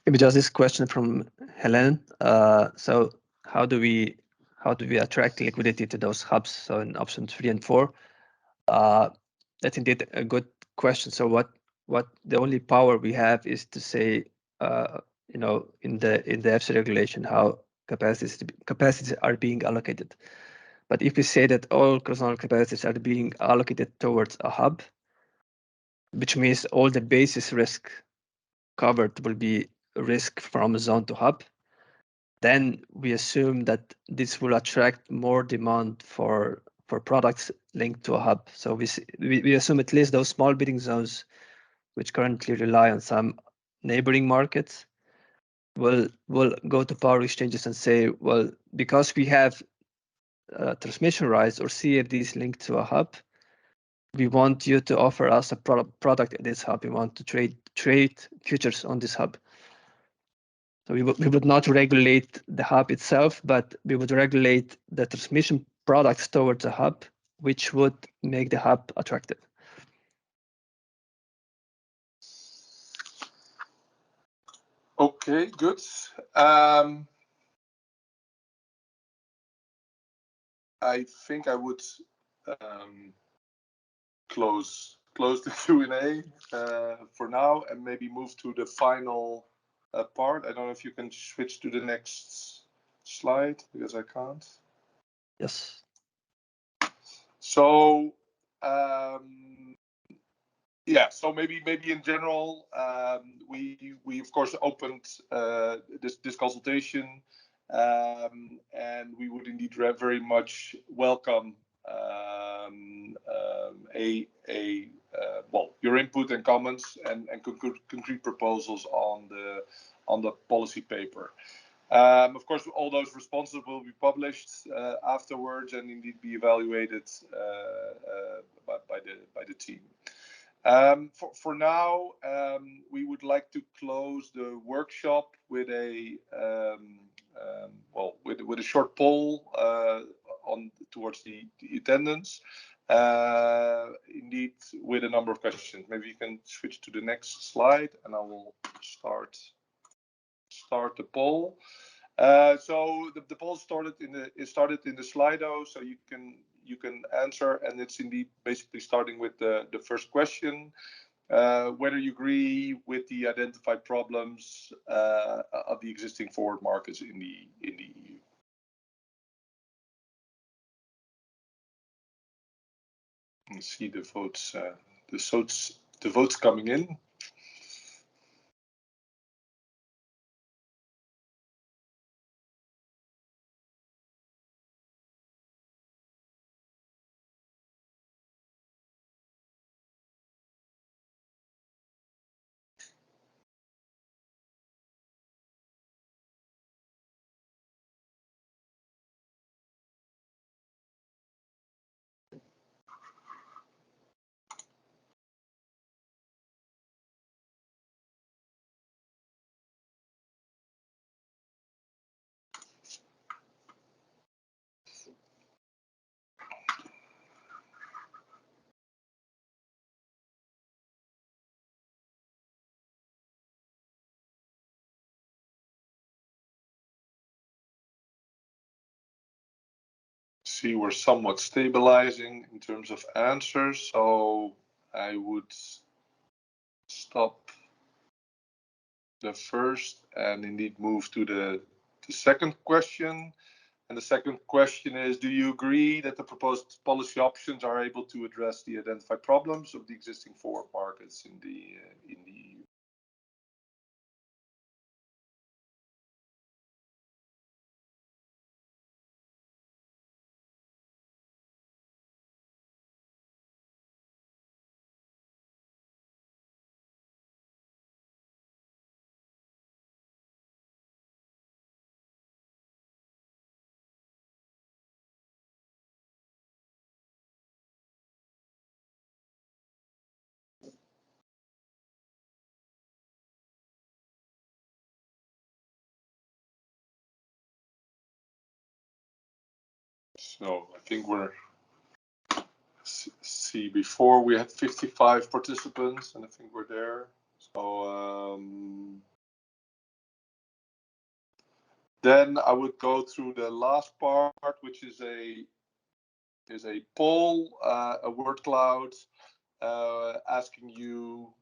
Maybe just this question from Helen. So how do we attract liquidity to those hubs? So in option 3 and 4, that's indeed a good question. So what the only power we have is to say, you know, in the EFSI regulation how capacities are being allocated. But if we say that all cross-node capacities are being allocated towards a hub, which means all the basis risk covered will be risk from zone to hub, then we assume that this will attract more demand for products linked to a hub. So we assume at least those small bidding zones, which currently rely on some neighboring markets, will go to power exchanges and say, well, because we have transmission rights or CFDs linked to a hub, we want you to offer us a product at this hub. We want to trade futures on this hub. So we would not regulate the hub itself, but we would regulate the transmission products towards the hub, which would make the hub attractive. Okay, good. I think I would close the Q&A for now and maybe move to the final part. I don't know if you can switch to the next slide because I can't. Yes. So yeah, so maybe in general, we of course opened this consultation, and we would indeed very much welcome well, your input and comments and concrete proposals on the policy paper. Of course, all those responses will be published afterwards and indeed be evaluated by the team. For now, we would like to close the workshop with a with a short poll towards the attendance. indeed with a number of questions. Maybe you can switch to the next slide, and I will start the poll. So the poll started in the Slido, so you can answer, and it's indeed basically starting with the first question. Whether you agree with the identified problems of the existing forward markets in the EU. You see the votes, the votes coming in. See, we're somewhat stabilizing in terms of answers, so I would stop the first and indeed move to the second question. And the second question is, do you agree that the proposed policy options are able to address the identified problems of the existing forward markets in the EU? So I think we're, see, before we had 55 participants, and I think we're there. So then I would go through the last part, which is a poll, a word cloud, asking you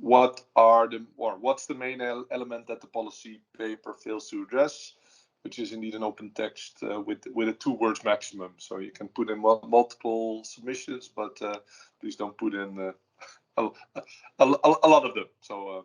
what's the main element that the policy paper fails to address, which is indeed an open text with a 2 words maximum. So you can put in multiple submissions, but please don't put in a lot of them. So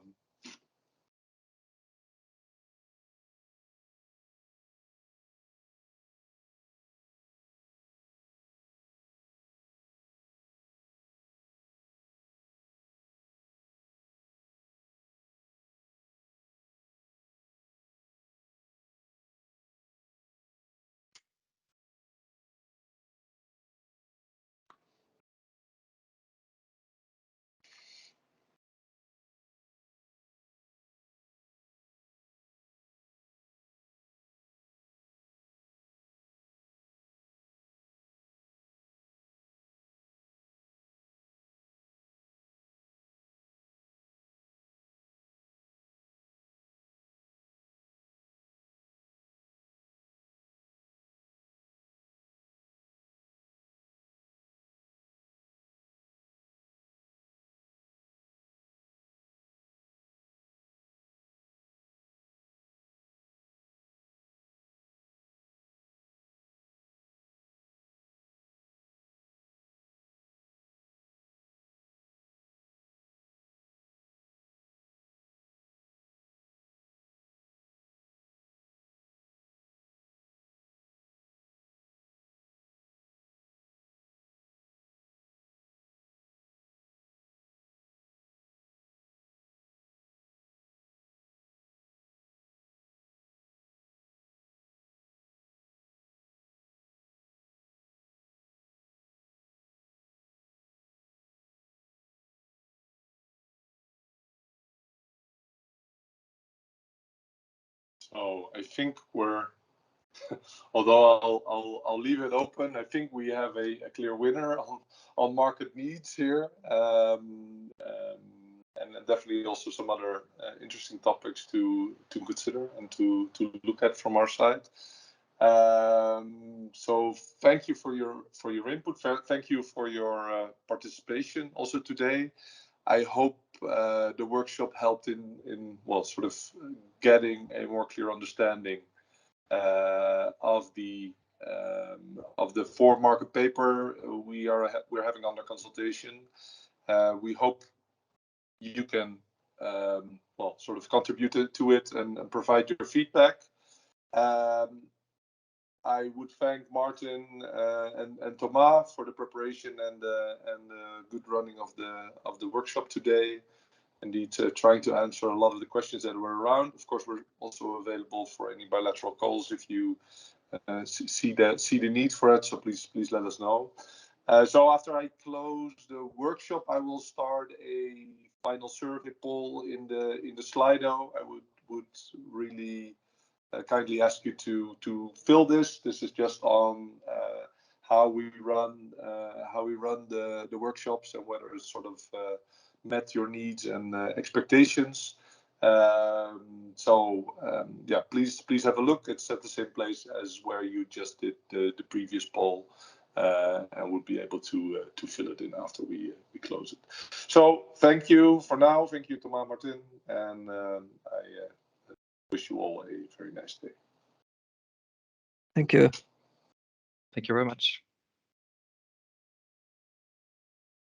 I think we're although I'll leave it open. I think we have a clear winner on market needs here, and definitely also some other interesting topics to consider and to look at from our side. So thank you for your input. Thank you for your participation also today. I hope the workshop helped in well, sort of getting a more clear understanding of the forward market paper we're having under consultation. We hope you can well, sort of contribute to it and provide your feedback. I would thank Martin and Thomas for the preparation and the good running of the workshop today. Indeed, trying to answer a lot of the questions that were around. Of course, we're also available for any bilateral calls if you see the need for it. So please let us know. So after I close the workshop, I will start a final survey poll in the Slido. I would really kindly ask you to fill this. This is just on how we run the workshops and whether it's sort of met your needs and expectations. Yeah, please have a look. It's at the same place as where you just did the previous poll, and we'll be able to fill it in after we close it. So thank you for now. Thank you, Thomas, Martin, and I wish you all a very nice day. Thank you. Thank you very much.